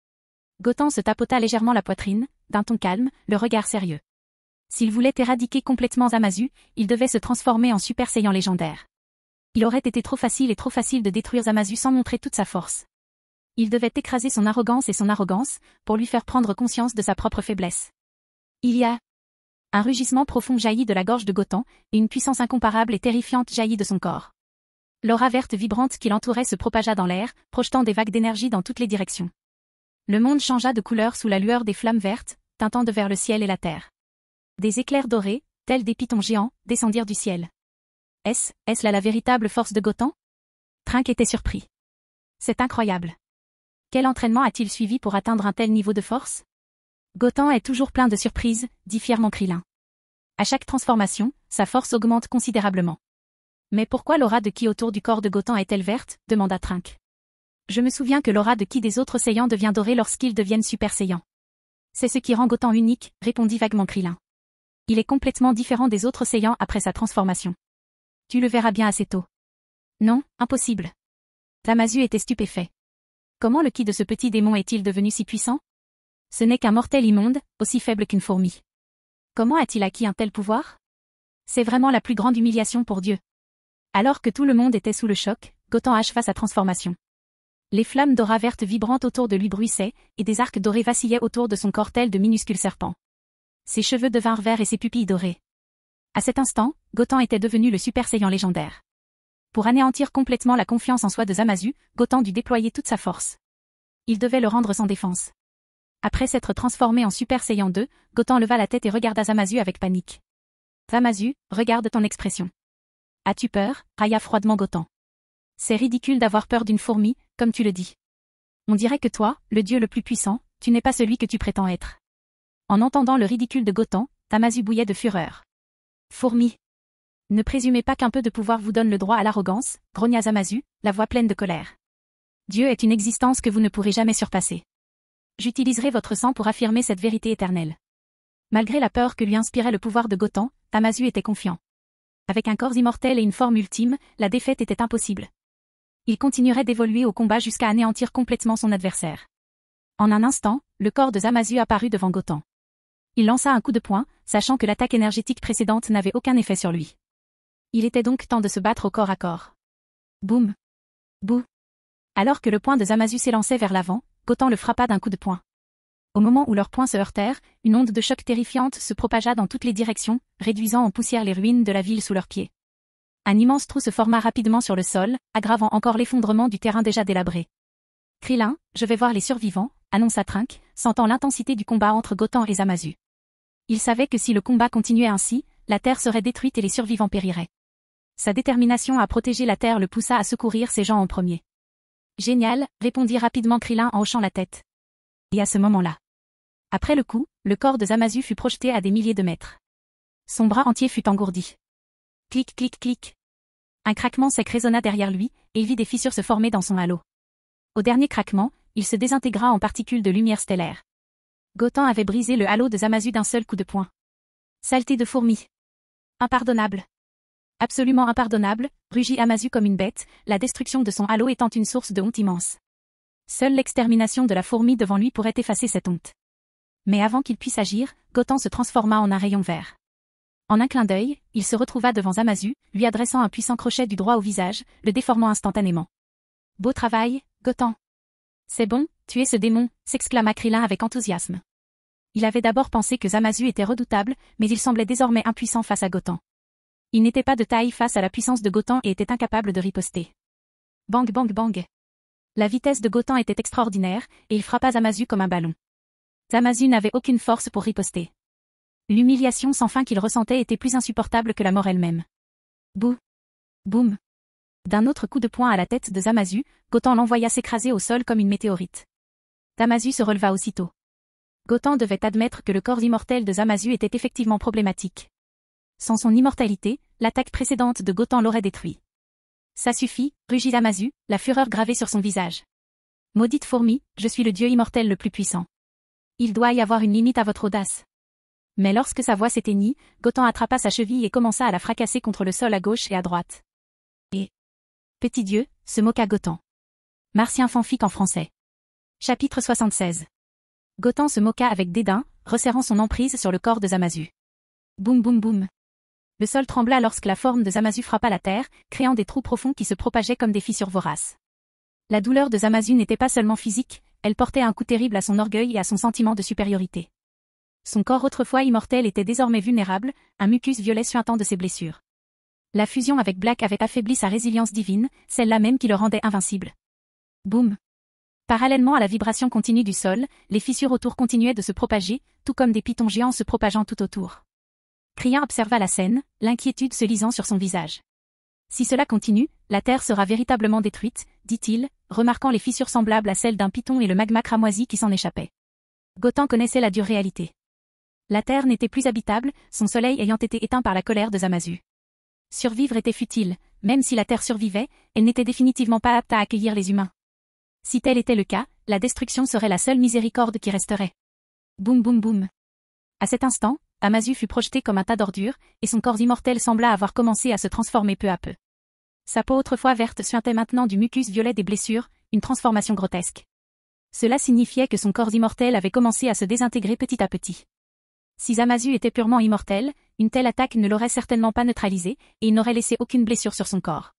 Speaker 2: Gotan se tapota légèrement la poitrine, d'un ton calme, le regard sérieux. S'il voulait éradiquer complètement Zamasu, il devait se transformer en Super Saiyan légendaire. Il aurait été trop facile de détruire Zamasu sans montrer toute sa force. Il devait écraser son arrogance, pour lui faire prendre conscience de sa propre faiblesse. Il y a... Un rugissement profond jaillit de la gorge de Gotan, et une puissance incomparable et terrifiante jaillit de son corps. L'aura verte vibrante qui l'entourait se propagea dans l'air, projetant des vagues d'énergie dans toutes les directions. Le monde changea de couleur sous la lueur des flammes vertes, teintant de vert le ciel et la terre. Des éclairs dorés, tels des pythons géants, descendirent du ciel. Est-ce là la véritable force de Gotan? Trunks était surpris. C'est incroyable. Quel entraînement a-t-il suivi pour atteindre un tel niveau de force? Gotan est toujours plein de surprises, dit fièrement Krillin. À chaque transformation, sa force augmente considérablement. Mais pourquoi l'aura de ki autour du corps de Gotan est-elle verte? Demanda Trunks. Je me souviens que l'aura de ki des autres Saiyans devient dorée lorsqu'ils deviennent Super Saiyans. C'est ce qui rend Gotan unique, répondit vaguement Krillin. Il est complètement différent des autres Saiyans après sa transformation. Tu le verras bien assez tôt. Non, impossible. Zamasu était stupéfait. Comment le ki de ce petit démon est-il devenu si puissant? Ce n'est qu'un mortel immonde, aussi faible qu'une fourmi. Comment a-t-il acquis un tel pouvoir? C'est vraiment la plus grande humiliation pour Dieu. Alors que tout le monde était sous le choc, Gotan acheva sa transformation. Les flammes d'aura verte vibrantes autour de lui bruissaient, et des arcs dorés vacillaient autour de son corps tel de minuscules serpents. Ses cheveux devinrent verts et ses pupilles dorées. À cet instant, Gotan était devenu le Super Saiyan légendaire. Pour anéantir complètement la confiance en soi de Zamasu, Gotan dut déployer toute sa force. Il devait le rendre sans défense. Après s'être transformé en Super Saiyan 2, Gotan leva la tête et regarda Zamasu avec panique. Zamasu, regarde ton expression. As-tu peur? Railla froidement Gotan. C'est ridicule d'avoir peur d'une fourmi, comme tu le dis. On dirait que toi, le dieu le plus puissant, tu n'es pas celui que tu prétends être. En entendant le ridicule de Gotan, Zamasu bouillait de fureur. Fourmi. Ne présumez pas qu'un peu de pouvoir vous donne le droit à l'arrogance, grogna Zamasu, la voix pleine de colère. Dieu est une existence que vous ne pourrez jamais surpasser. J'utiliserai votre sang pour affirmer cette vérité éternelle. Malgré la peur que lui inspirait le pouvoir de Gotan, Zamasu était confiant. Avec un corps immortel et une forme ultime, la défaite était impossible. Il continuerait d'évoluer au combat jusqu'à anéantir complètement son adversaire. En un instant, le corps de Zamasu apparut devant Gotan. Il lança un coup de poing, sachant que l'attaque énergétique précédente n'avait aucun effet sur lui. Il était donc temps de se battre au corps à corps. Boum. Bouh. Alors que le poing de Zamasu s'élançait vers l'avant, Gotan le frappa d'un coup de poing. Au moment où leurs poings se heurtèrent, une onde de choc terrifiante se propagea dans toutes les directions, réduisant en poussière les ruines de la ville sous leurs pieds. Un immense trou se forma rapidement sur le sol, aggravant encore l'effondrement du terrain déjà délabré. Krillin, je vais voir les survivants, annonça Trunks, sentant l'intensité du combat entre Gotan et Zamasu. Il savait que si le combat continuait ainsi, la Terre serait détruite et les survivants périraient. Sa détermination à protéger la Terre le poussa à secourir ses gens en premier. Génial, répondit rapidement Krillin en hochant la tête. Et à ce moment-là. Après le coup, le corps de Zamasu fut projeté à des milliers de mètres. Son bras entier fut engourdi. Clic, clic, clic. Un craquement sec résonna derrière lui, et il vit des fissures se former dans son halo. Au dernier craquement, il se désintégra en particules de lumière stellaire. Gotan avait brisé le halo de Zamasu d'un seul coup de poing. Saleté de fourmi. Impardonnable. Absolument impardonnable, rugit Zamasu comme une bête, la destruction de son halo étant une source de honte immense. Seule l'extermination de la fourmi devant lui pourrait effacer cette honte. Mais avant qu'il puisse agir, Gotham se transforma en un rayon vert. En un clin d'œil, il se retrouva devant Zamasu, lui adressant un puissant crochet du droit au visage, le déformant instantanément. « Beau travail, Gotham. C'est bon, tuer ce démon », s'exclama Krillin avec enthousiasme. Il avait d'abord pensé que Zamasu était redoutable, mais il semblait désormais impuissant face à Gotham. Il n'était pas de taille face à la puissance de Gotham et était incapable de riposter. Bang bang bang. La vitesse de Gotham était extraordinaire, et il frappa Zamasu comme un ballon. Zamasu n'avait aucune force pour riposter. L'humiliation sans fin qu'il ressentait était plus insupportable que la mort elle-même. Bouh. Boum. D'un autre coup de poing à la tête de Zamasu, Gotham l'envoya s'écraser au sol comme une météorite. Zamasu se releva aussitôt. Gotham devait admettre que le corps immortel de Zamasu était effectivement problématique. Sans son immortalité, l'attaque précédente de Gotham l'aurait détruit. Ça suffit, rugit Zamasu, la fureur gravée sur son visage. Maudite fourmi, je suis le dieu immortel le plus puissant. Il doit y avoir une limite à votre audace. Mais lorsque sa voix s'éteignit, Gotham attrapa sa cheville et commença à la fracasser contre le sol à gauche et à droite. Et petit dieu, se moqua Gotham. Martien fanfic en français. Chapitre 76. Gotham se moqua avec dédain, resserrant son emprise sur le corps de Zamasu. Boum boum boum. Le sol trembla lorsque la forme de Zamasu frappa la terre, créant des trous profonds qui se propageaient comme des fissures voraces. La douleur de Zamasu n'était pas seulement physique, elle portait un coup terrible à son orgueil et à son sentiment de supériorité. Son corps autrefois immortel était désormais vulnérable, un mucus violet suintant de ses blessures. La fusion avec Black avait affaibli sa résilience divine, celle-là même qui le rendait invincible. Boum. Parallèlement à la vibration continue du sol, les fissures autour continuaient de se propager, tout comme des pitons géants se propageant tout autour. Krillin observa la scène, l'inquiétude se lisant sur son visage. Si cela continue, la Terre sera véritablement détruite, dit-il, remarquant les fissures semblables à celles d'un python et le magma cramoisi qui s'en échappait. Gotham connaissait la dure réalité. La Terre n'était plus habitable, son soleil ayant été éteint par la colère de Zamasu. Survivre était futile, même si la Terre survivait, elle n'était définitivement pas apte à accueillir les humains. Si tel était le cas, la destruction serait la seule miséricorde qui resterait. Boum boum boum. À cet instant, Zamasu fut projeté comme un tas d'ordures, et son corps immortel sembla avoir commencé à se transformer peu à peu. Sa peau autrefois verte suintait maintenant du mucus violet des blessures, une transformation grotesque. Cela signifiait que son corps immortel avait commencé à se désintégrer petit à petit. Si Zamasu était purement immortel, une telle attaque ne l'aurait certainement pas neutralisé, et il n'aurait laissé aucune blessure sur son corps.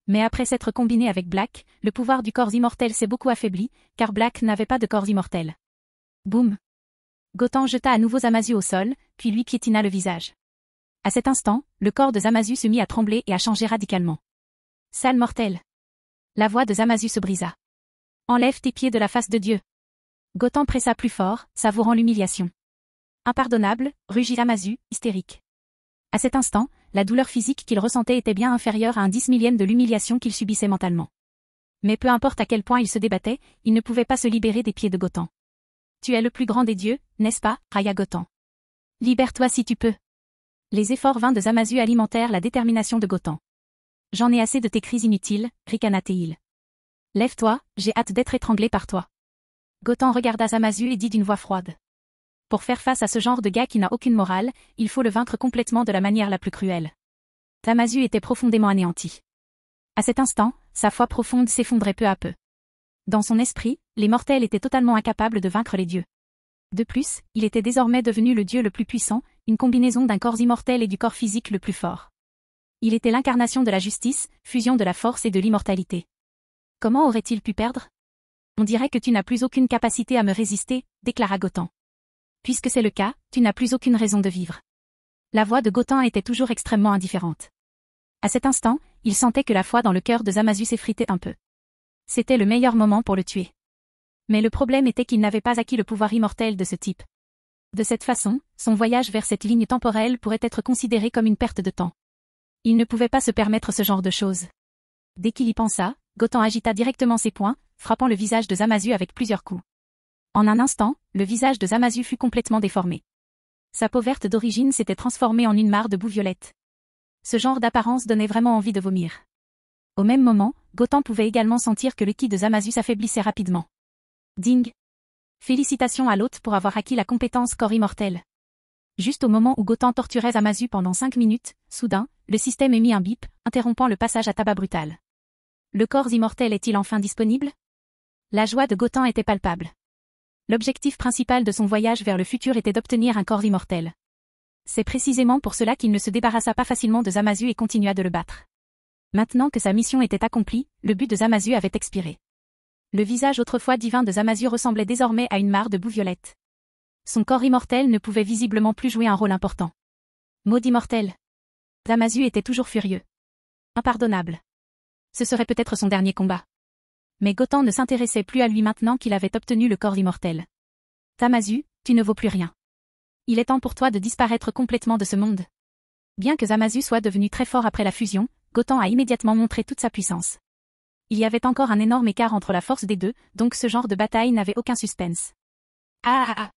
Speaker 2: Mais après s'être combiné avec Black, le pouvoir du corps immortel s'est beaucoup affaibli, car Black n'avait pas de corps immortel. Boum. Gotham jeta à nouveau Zamasu au sol, puis lui piétina le visage. À cet instant, le corps de Zamasu se mit à trembler et à changer radicalement. Sale mortel. La voix de Zamasu se brisa. Enlève tes pieds de la face de Dieu. Gotham pressa plus fort, savourant l'humiliation. Impardonnable, rugit Zamasu, hystérique. À cet instant, la douleur physique qu'il ressentait était bien inférieure à un 10 millième de l'humiliation qu'il subissait mentalement. Mais peu importe à quel point il se débattait, il ne pouvait pas se libérer des pieds de Gotham. Tu es le plus grand des dieux, n'est-ce pas, railla Gotham. Libère-toi si tu peux. Les efforts vains de Zamasu alimentèrent la détermination de Gotham. J'en ai assez de tes cris inutiles, ricana Teil. Lève-toi, j'ai hâte d'être étranglé par toi. Gotham regarda Zamasu et dit d'une voix froide. Pour faire face à ce genre de gars qui n'a aucune morale, il faut le vaincre complètement de la manière la plus cruelle. Zamasu était profondément anéanti. À cet instant, sa foi profonde s'effondrait peu à peu. Dans son esprit, les mortels étaient totalement incapables de vaincre les dieux. De plus, il était désormais devenu le dieu le plus puissant, une combinaison d'un corps immortel et du corps physique le plus fort. Il était l'incarnation de la justice, fusion de la force et de l'immortalité. Comment aurait-il pu perdre? On dirait que tu n'as plus aucune capacité à me résister, déclara Gotham. Puisque c'est le cas, tu n'as plus aucune raison de vivre. La voix de Gotham était toujours extrêmement indifférente. À cet instant, il sentait que la foi dans le cœur de Zamasu s'effritait un peu. C'était le meilleur moment pour le tuer. Mais le problème était qu'il n'avait pas acquis le pouvoir immortel de ce type. De cette façon, son voyage vers cette ligne temporelle pourrait être considéré comme une perte de temps. Il ne pouvait pas se permettre ce genre de choses. Dès qu'il y pensa, Gotham agita directement ses poings, frappant le visage de Zamasu avec plusieurs coups. En un instant, le visage de Zamasu fut complètement déformé. Sa peau verte d'origine s'était transformée en une mare de boue violette. Ce genre d'apparence donnait vraiment envie de vomir. Au même moment, Gotham pouvait également sentir que le ki de Zamasu s'affaiblissait rapidement. Ding! Félicitations à l'hôte pour avoir acquis la compétence corps immortel. Juste au moment où Gotham torturait Zamasu pendant 5 minutes, soudain, le système émit un bip, interrompant le passage à tabac brutal. Le corps immortel est-il enfin disponible? La joie de Gotham était palpable. L'objectif principal de son voyage vers le futur était d'obtenir un corps immortel. C'est précisément pour cela qu'il ne se débarrassa pas facilement de Zamasu et continua de le battre. Maintenant que sa mission était accomplie, le but de Zamasu avait expiré. Le visage autrefois divin de Zamasu ressemblait désormais à une mare de boue violette. Son corps immortel ne pouvait visiblement plus jouer un rôle important. Maudit mortel. Zamasu était toujours furieux. Impardonnable. Ce serait peut-être son dernier combat. Mais Gotham ne s'intéressait plus à lui maintenant qu'il avait obtenu le corps immortel. Zamasu, tu ne vaux plus rien. Il est temps pour toi de disparaître complètement de ce monde. Bien que Zamasu soit devenu très fort après la fusion, Gotham a immédiatement montré toute sa puissance. Il y avait encore un énorme écart entre la force des deux, donc ce genre de bataille n'avait aucun suspense. Ah.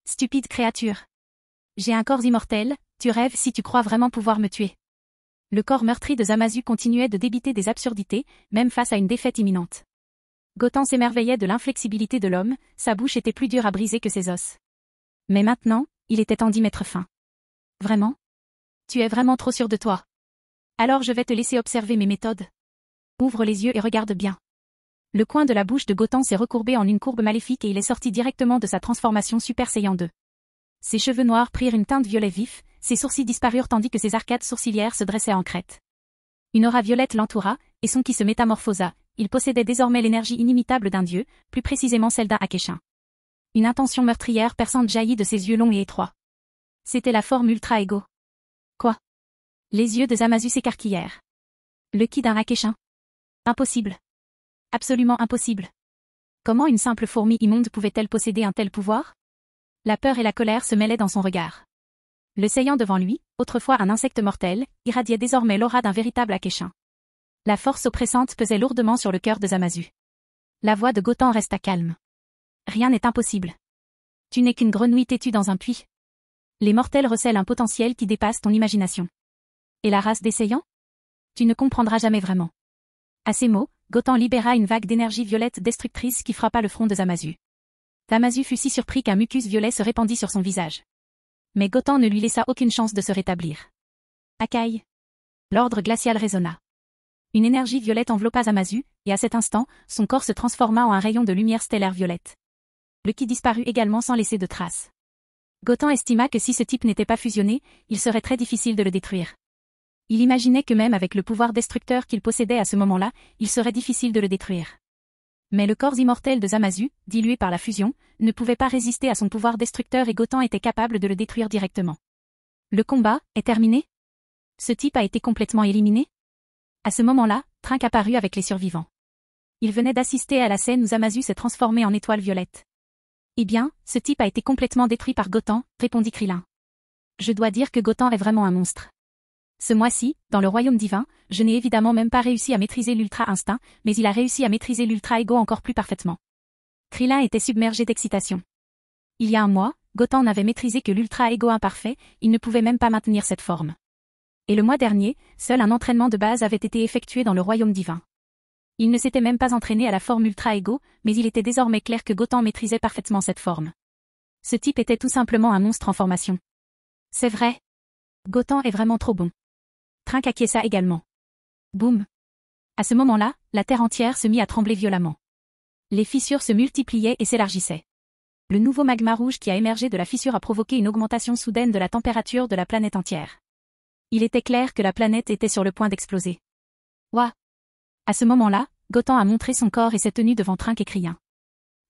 Speaker 2: Stupide créature. J'ai un corps immortel, tu rêves si tu crois vraiment pouvoir me tuer. Le corps meurtri de Zamasu continuait de débiter des absurdités, même face à une défaite imminente. Gotham s'émerveillait de l'inflexibilité de l'homme, sa bouche était plus dure à briser que ses os. Mais maintenant, il était temps d'y mettre fin. Vraiment? Tu es vraiment trop sûr de toi. Alors je vais te laisser observer mes méthodes. Ouvre les yeux et regarde bien. Le coin de la bouche de Gotham s'est recourbé en une courbe maléfique et il est sorti directement de sa transformation Super Saiyan 2. Ses cheveux noirs prirent une teinte violet vif, ses sourcils disparurent tandis que ses arcades sourcilières se dressaient en crête. Une aura violette l'entoura, et son ki se métamorphosa, il possédait désormais l'énergie inimitable d'un dieu, plus précisément celle d'un Akeshin. Une intention meurtrière perçante jaillit de ses yeux longs et étroits. C'était la forme Ultra Ego. Quoi? Les yeux de Zamasu s'écarquillèrent. Le ki d'un Akeshin? Impossible. Absolument impossible. Comment une simple fourmi immonde pouvait-elle posséder un tel pouvoir? La peur et la colère se mêlaient dans son regard. Le Saiyan devant lui, autrefois un insecte mortel, irradiait désormais l'aura d'un véritable Akeshin. La force oppressante pesait lourdement sur le cœur de Zamasu. La voix de Gotham resta calme. Rien n'est impossible. Tu n'es qu'une grenouille têtue dans un puits. Les mortels recèlent un potentiel qui dépasse ton imagination. Et la race des Saiyans? Tu ne comprendras jamais vraiment. À ces mots, Gotham libéra une vague d'énergie violette destructrice qui frappa le front de Zamasu. Zamasu fut si surpris qu'un mucus violet se répandit sur son visage. Mais Gotham ne lui laissa aucune chance de se rétablir. Akai. L'ordre glacial résonna. Une énergie violette enveloppa Zamasu, et à cet instant, son corps se transforma en un rayon de lumière stellaire violette. Le ki disparut également sans laisser de traces. Gotham estima que si ce type n'était pas fusionné, il serait très difficile de le détruire. Il imaginait que même avec le pouvoir destructeur qu'il possédait à ce moment-là, il serait difficile de le détruire. Mais le corps immortel de Zamasu, dilué par la fusion, ne pouvait pas résister à son pouvoir destructeur et Gotham était capable de le détruire directement. Le combat est terminé? Ce type a été complètement éliminé? À ce moment-là, Trunks apparut avec les survivants. Il venait d'assister à la scène où Zamasu s'est transformé en étoile violette. Eh bien, ce type a été complètement détruit par Gotham, répondit Krillin. Je dois dire que Gotham est vraiment un monstre. Ce mois-ci, dans le royaume divin, je n'ai évidemment même pas réussi à maîtriser l'Ultra Instinct, mais il a réussi à maîtriser l'Ultra Ego encore plus parfaitement. Krillin était submergé d'excitation. Il y a un mois, Gotham n'avait maîtrisé que l'Ultra Ego imparfait, il ne pouvait même pas maintenir cette forme. Et le mois dernier, seul un entraînement de base avait été effectué dans le royaume divin. Il ne s'était même pas entraîné à la forme Ultra Ego, mais il était désormais clair que Gotham maîtrisait parfaitement cette forme. Ce type était tout simplement un monstre en formation. C'est vrai. Gotham est vraiment trop bon. Trunks acquiesça également. Boum. À ce moment-là, la terre entière se mit à trembler violemment. Les fissures se multipliaient et s'élargissaient. Le nouveau magma rouge qui a émergé de la fissure a provoqué une augmentation soudaine de la température de la planète entière. Il était clair que la planète était sur le point d'exploser. Ouah. À ce moment-là, Gotham a montré son corps et s'est tenu devant Trunks et Krillin.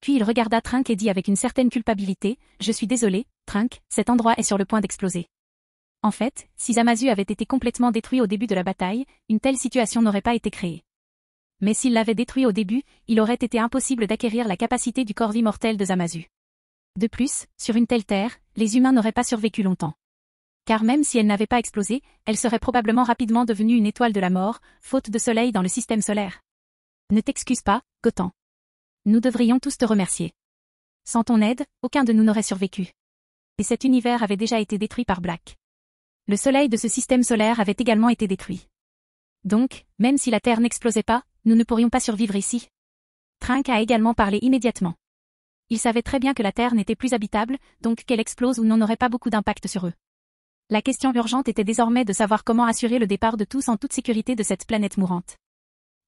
Speaker 2: Puis il regarda Trunks et dit avec une certaine culpabilité, « Je suis désolé, Trunks, cet endroit est sur le point d'exploser. » En fait, si Zamasu avait été complètement détruit au début de la bataille, une telle situation n'aurait pas été créée. Mais s'il l'avait détruit au début, il aurait été impossible d'acquérir la capacité du corps immortel de Zamasu. De plus, sur une telle terre, les humains n'auraient pas survécu longtemps. Car même si elle n'avait pas explosé, elle serait probablement rapidement devenue une étoile de la mort, faute de soleil dans le système solaire. Ne t'excuse pas, Gotham. Nous devrions tous te remercier. Sans ton aide, aucun de nous n'aurait survécu. Et cet univers avait déjà été détruit par Black. Le soleil de ce système solaire avait également été détruit. Donc, même si la Terre n'explosait pas, nous ne pourrions pas survivre ici. Trunks a également parlé immédiatement. Il savait très bien que la Terre n'était plus habitable, donc qu'elle explose ou n'aurait pas beaucoup d'impact sur eux. La question urgente était désormais de savoir comment assurer le départ de tous en toute sécurité de cette planète mourante.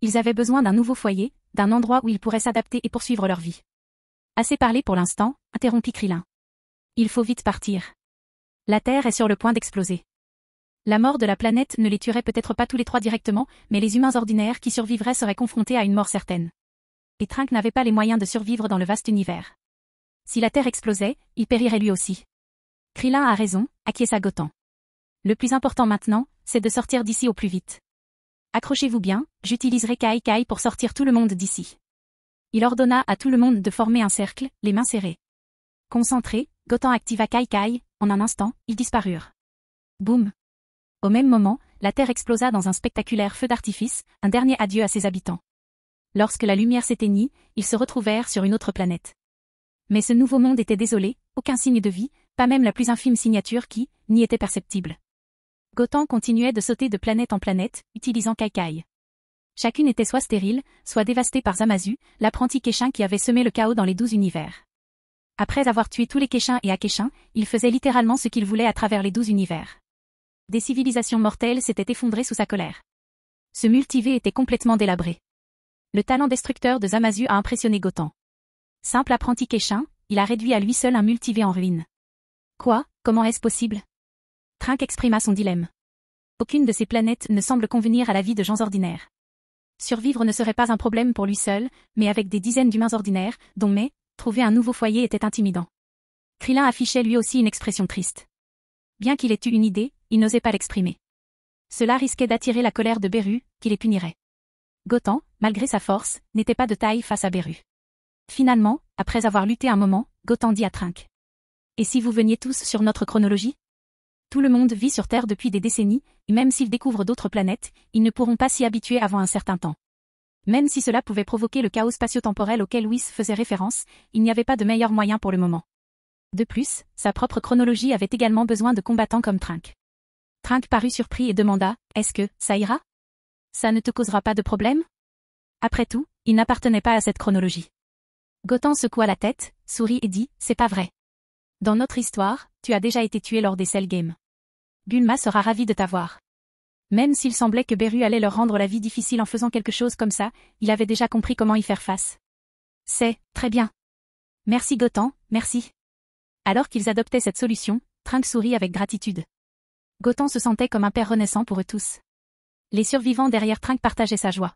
Speaker 2: Ils avaient besoin d'un nouveau foyer, d'un endroit où ils pourraient s'adapter et poursuivre leur vie. Assez parlé pour l'instant, interrompit Krillin. Il faut vite partir. La Terre est sur le point d'exploser. La mort de la planète ne les tuerait peut-être pas tous les trois directement, mais les humains ordinaires qui survivraient seraient confrontés à une mort certaine. Et Trunks n'avait pas les moyens de survivre dans le vaste univers. Si la Terre explosait, il périrait lui aussi. Krillin a raison, acquiesça Goten. Le plus important maintenant, c'est de sortir d'ici au plus vite. Accrochez-vous bien, j'utiliserai Kai Kai pour sortir tout le monde d'ici. Il ordonna à tout le monde de former un cercle, les mains serrées. Concentré, Goten activa Kai Kai, en un instant, ils disparurent. Boum. Au même moment, la Terre explosa dans un spectaculaire feu d'artifice, un dernier adieu à ses habitants. Lorsque la lumière s'éteignit, ils se retrouvèrent sur une autre planète. Mais ce nouveau monde était désolé, aucun signe de vie, pas même la plus infime signature qui, n'y était perceptible. Goten continuait de sauter de planète en planète, utilisant Kai Kai. Chacune était soit stérile, soit dévastée par Zamasu, l'apprenti Keshin qui avait semé le chaos dans les 12 univers. Après avoir tué tous les Keshins et Akeshins, il faisait littéralement ce qu'il voulait à travers les 12 univers. Des civilisations mortelles s'étaient effondrées sous sa colère. Ce multivers était complètement délabré. Le talent destructeur de Zamasu a impressionné Goten. Simple apprenti Keshin, il a réduit à lui seul un multivers en ruine. Quoi, comment est-ce possible? Trunks exprima son dilemme. Aucune de ces planètes ne semble convenir à la vie de gens ordinaires. Survivre ne serait pas un problème pour lui seul, mais avec des dizaines d'humains ordinaires, dont mais, trouver un nouveau foyer était intimidant. Krillin affichait lui aussi une expression triste. Bien qu'il ait eu une idée, il n'osait pas l'exprimer. Cela risquait d'attirer la colère de Beru, qui les punirait. Goten, malgré sa force, n'était pas de taille face à Beru. Finalement, après avoir lutté un moment, Goten dit à Trunks. Et si vous veniez tous sur notre chronologie? Tout le monde vit sur Terre depuis des décennies, et même s'ils découvrent d'autres planètes, ils ne pourront pas s'y habituer avant un certain temps. Même si cela pouvait provoquer le chaos spatio-temporel auquel Whis faisait référence, il n'y avait pas de meilleur moyen pour le moment. De plus, sa propre chronologie avait également besoin de combattants comme Trunks. Trunks parut surpris et demanda, « Est-ce que, ça ira? Ça ne te causera pas de problème ?» Après tout, il n'appartenait pas à cette chronologie. Goten secoua la tête, sourit et dit, « C'est pas vrai. Dans notre histoire, tu as déjà été tué lors des Cell Games. Bulma sera ravie de t'avoir. » Même s'il semblait que Beru allait leur rendre la vie difficile en faisant quelque chose comme ça, il avait déjà compris comment y faire face. C'est, très bien. Merci Goten, merci. Alors qu'ils adoptaient cette solution, Trunks sourit avec gratitude. Goten se sentait comme un père renaissant pour eux tous. Les survivants derrière Trunks partageaient sa joie.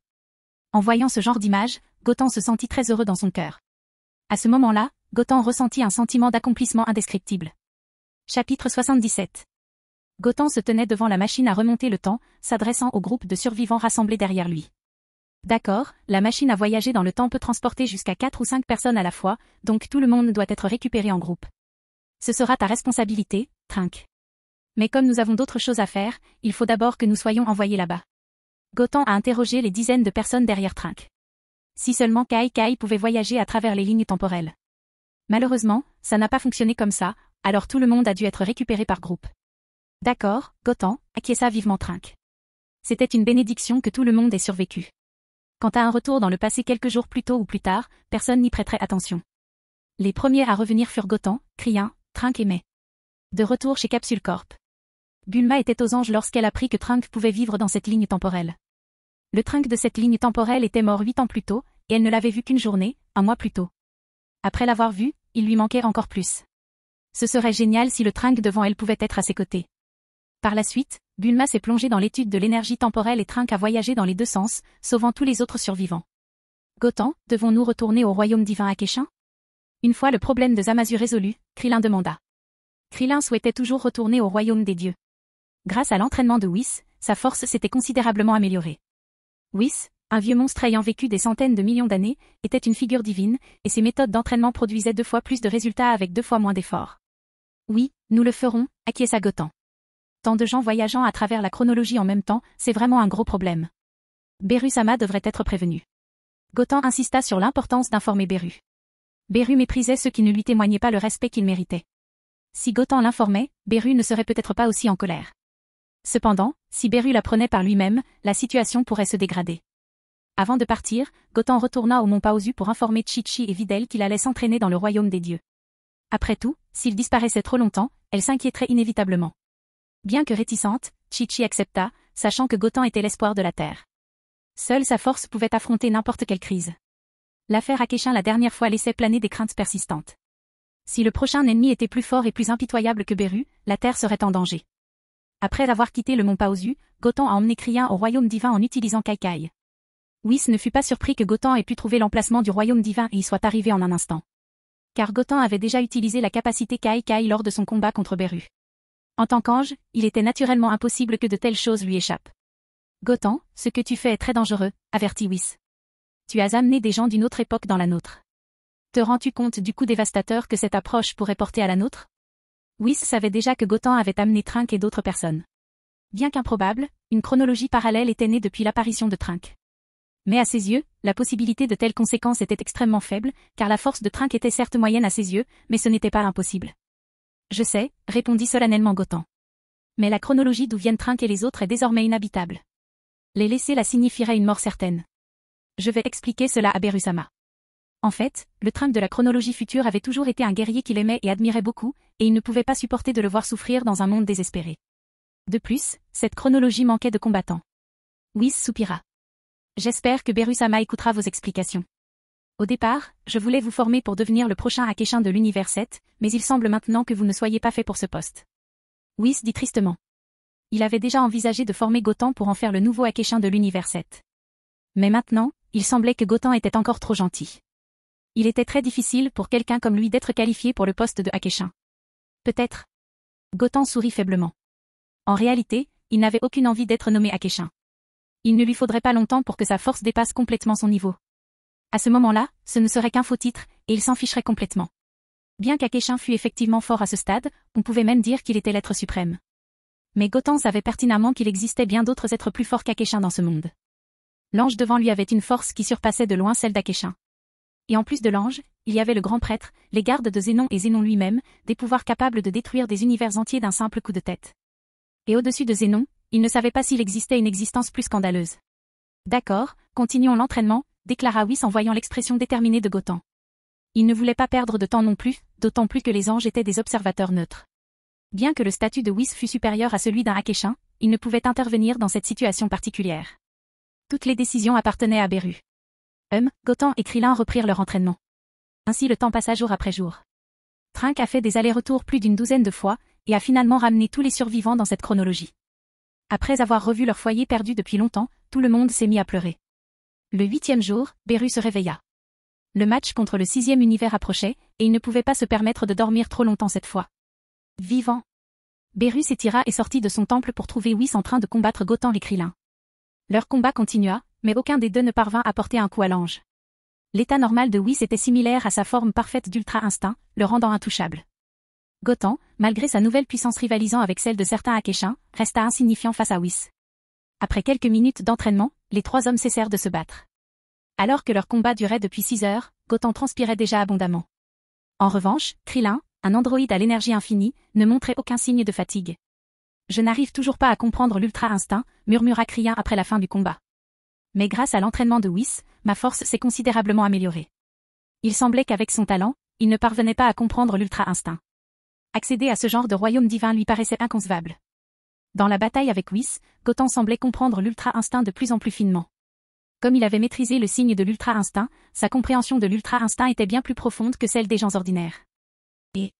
Speaker 2: En voyant ce genre d'image, Goten se sentit très heureux dans son cœur. À ce moment-là, Goten ressentit un sentiment d'accomplissement indescriptible. Chapitre 77. Goten se tenait devant la machine à remonter le temps, s'adressant au groupe de survivants rassemblés derrière lui. D'accord, la machine à voyager dans le temps peut transporter jusqu'à 4 ou 5 personnes à la fois, donc tout le monde doit être récupéré en groupe. Ce sera ta responsabilité, Trunks. Mais comme nous avons d'autres choses à faire, il faut d'abord que nous soyons envoyés là-bas. Goten a interrogé les dizaines de personnes derrière Trunks. Si seulement Kai Kai pouvait voyager à travers les lignes temporelles. Malheureusement, ça n'a pas fonctionné comme ça, alors tout le monde a dû être récupéré par groupe. D'accord, Goten, acquiesça vivement Trunks. C'était une bénédiction que tout le monde ait survécu. Quant à un retour dans le passé quelques jours plus tôt ou plus tard, personne n'y prêterait attention. Les premiers à revenir furent Goten, Krillin, Trunks et Mai. De retour chez Capsule Corp. Bulma était aux anges lorsqu'elle apprit que Trunks pouvait vivre dans cette ligne temporelle. Le Trunks de cette ligne temporelle était mort 8 ans plus tôt, et elle ne l'avait vu qu'une journée, un mois plus tôt. Après l'avoir vu, il lui manquait encore plus. Ce serait génial si le Trunks devant elle pouvait être à ses côtés. Par la suite, Bulma s'est plongée dans l'étude de l'énergie temporelle et Trunks a voyagé dans les deux sens, sauvant tous les autres survivants. Goten, devons-nous retourner au royaume divin Akeshin? Une fois le problème de Zamasu résolu, Krillin demanda. Krillin souhaitait toujours retourner au royaume des dieux. Grâce à l'entraînement de Whis, sa force s'était considérablement améliorée. Whis, un vieux monstre ayant vécu des centaines de millions d'années, était une figure divine, et ses méthodes d'entraînement produisaient 2 fois plus de résultats avec 2 fois moins d'efforts. Oui, nous le ferons, acquiesça Goten. Tant de gens voyageant à travers la chronologie en même temps, c'est vraiment un gros problème. Beru-sama devrait être prévenu. Goten insista sur l'importance d'informer Beru. Beru méprisait ceux qui ne lui témoignaient pas le respect qu'il méritait. Si Goten l'informait, Beru ne serait peut-être pas aussi en colère. Cependant, si Beru l'apprenait par lui-même, la situation pourrait se dégrader. Avant de partir, Goten retourna au mont Paozu pour informer Chi-Chi et Videl qu'il allait s'entraîner dans le royaume des dieux. Après tout, s'il disparaissait trop longtemps, elle s'inquiéterait inévitablement. Bien que réticente, Chi-Chi accepta, sachant que Goten était l'espoir de la Terre. Seule sa force pouvait affronter n'importe quelle crise. L'affaire Akeshin la dernière fois laissait planer des craintes persistantes. Si le prochain ennemi était plus fort et plus impitoyable que Beru, la Terre serait en danger. Après avoir quitté le mont Paozu, Gotan a emmené Krillin au royaume divin en utilisant Kaikai. Whis ne fut pas surpris que Gotan ait pu trouver l'emplacement du royaume divin et y soit arrivé en un instant. Car Gotan avait déjà utilisé la capacité Kaikai lors de son combat contre Beru. En tant qu'ange, il était naturellement impossible que de telles choses lui échappent. Gotan, ce que tu fais est très dangereux, avertit Whis. Tu as amené des gens d'une autre époque dans la nôtre. Te rends-tu compte du coup dévastateur que cette approche pourrait porter à la nôtre? Whis savait déjà que Gotan avait amené Trunks et d'autres personnes. Bien qu'improbable, une chronologie parallèle était née depuis l'apparition de Trunks. Mais à ses yeux, la possibilité de telles conséquences était extrêmement faible, car la force de Trunks était certes moyenne à ses yeux, mais ce n'était pas impossible. Je sais, répondit solennellement Gotan. Mais la chronologie d'où viennent Trunks et les autres est désormais inhabitable. Les laisser la signifierait une mort certaine. Je vais expliquer cela à Beru-sama. En fait, le Trunks de la chronologie future avait toujours été un guerrier qu'il aimait et admirait beaucoup, et il ne pouvait pas supporter de le voir souffrir dans un monde désespéré. De plus, cette chronologie manquait de combattants. Whis soupira. J'espère que Beru-sama écoutera vos explications. Au départ, je voulais vous former pour devenir le prochain Akeshin de l'univers 7, mais il semble maintenant que vous ne soyez pas fait pour ce poste. Whis dit tristement. Il avait déjà envisagé de former Gotan pour en faire le nouveau Akeshin de l'univers 7. Mais maintenant, il semblait que Gotan était encore trop gentil. Il était très difficile pour quelqu'un comme lui d'être qualifié pour le poste de Akeshin. Peut-être. Gotan sourit faiblement. En réalité, il n'avait aucune envie d'être nommé Akeshin. Il ne lui faudrait pas longtemps pour que sa force dépasse complètement son niveau. À ce moment-là, ce ne serait qu'un faux titre, et il s'en ficherait complètement. Bien qu'Akeshin fût effectivement fort à ce stade, on pouvait même dire qu'il était l'être suprême. Mais Gotan savait pertinemment qu'il existait bien d'autres êtres plus forts qu'Akeshin dans ce monde. L'ange devant lui avait une force qui surpassait de loin celle d'Akeshin. Et en plus de l'ange, il y avait le grand prêtre, les gardes de Zénon et Zénon lui-même, des pouvoirs capables de détruire des univers entiers d'un simple coup de tête. Et au-dessus de Zénon, il ne savait pas s'il existait une existence plus scandaleuse. D'accord, continuons l'entraînement, déclara Whis en voyant l'expression déterminée de Gotan. Il ne voulait pas perdre de temps non plus, d'autant plus que les anges étaient des observateurs neutres. Bien que le statut de Whis fût supérieur à celui d'un Akeshin, il ne pouvait intervenir dans cette situation particulière. Toutes les décisions appartenaient à Beru. Gotan et Krillin reprirent leur entraînement. Ainsi le temps passa jour après jour. Trunks a fait des allers-retours plus d'une douzaine de fois, et a finalement ramené tous les survivants dans cette chronologie. Après avoir revu leur foyer perdu depuis longtemps, tout le monde s'est mis à pleurer. Le 8e jour, Beru se réveilla. Le match contre le 6e univers approchait, et il ne pouvait pas se permettre de dormir trop longtemps cette fois. Vivant. Beru s'étira et sortit de son temple pour trouver Whis en train de combattre Gotan et Krillin. Leur combat continua, mais aucun des deux ne parvint à porter un coup à l'ange. L'état normal de Whis était similaire à sa forme parfaite d'Ultra Instinct, le rendant intouchable. Gotan, malgré sa nouvelle puissance rivalisant avec celle de certains Akeshins, resta insignifiant face à Whis. Après quelques minutes d'entraînement, les trois hommes cessèrent de se battre. Alors que leur combat durait depuis 6 heures, Gotan transpirait déjà abondamment. En revanche, Krillin, un androïde à l'énergie infinie, ne montrait aucun signe de fatigue. Je n'arrive toujours pas à comprendre l'Ultra Instinct, murmura Krillin après la fin du combat. Mais grâce à l'entraînement de Whis, ma force s'est considérablement améliorée. Il semblait qu'avec son talent, il ne parvenait pas à comprendre l'Ultra Instinct. Accéder à ce genre de royaume divin lui paraissait inconcevable. Dans la bataille avec Whis, Gotan semblait comprendre l'Ultra Instinct de plus en plus finement. Comme il avait maîtrisé le signe de l'Ultra Instinct, sa compréhension de l'Ultra Instinct était bien plus profonde que celle des gens ordinaires. Et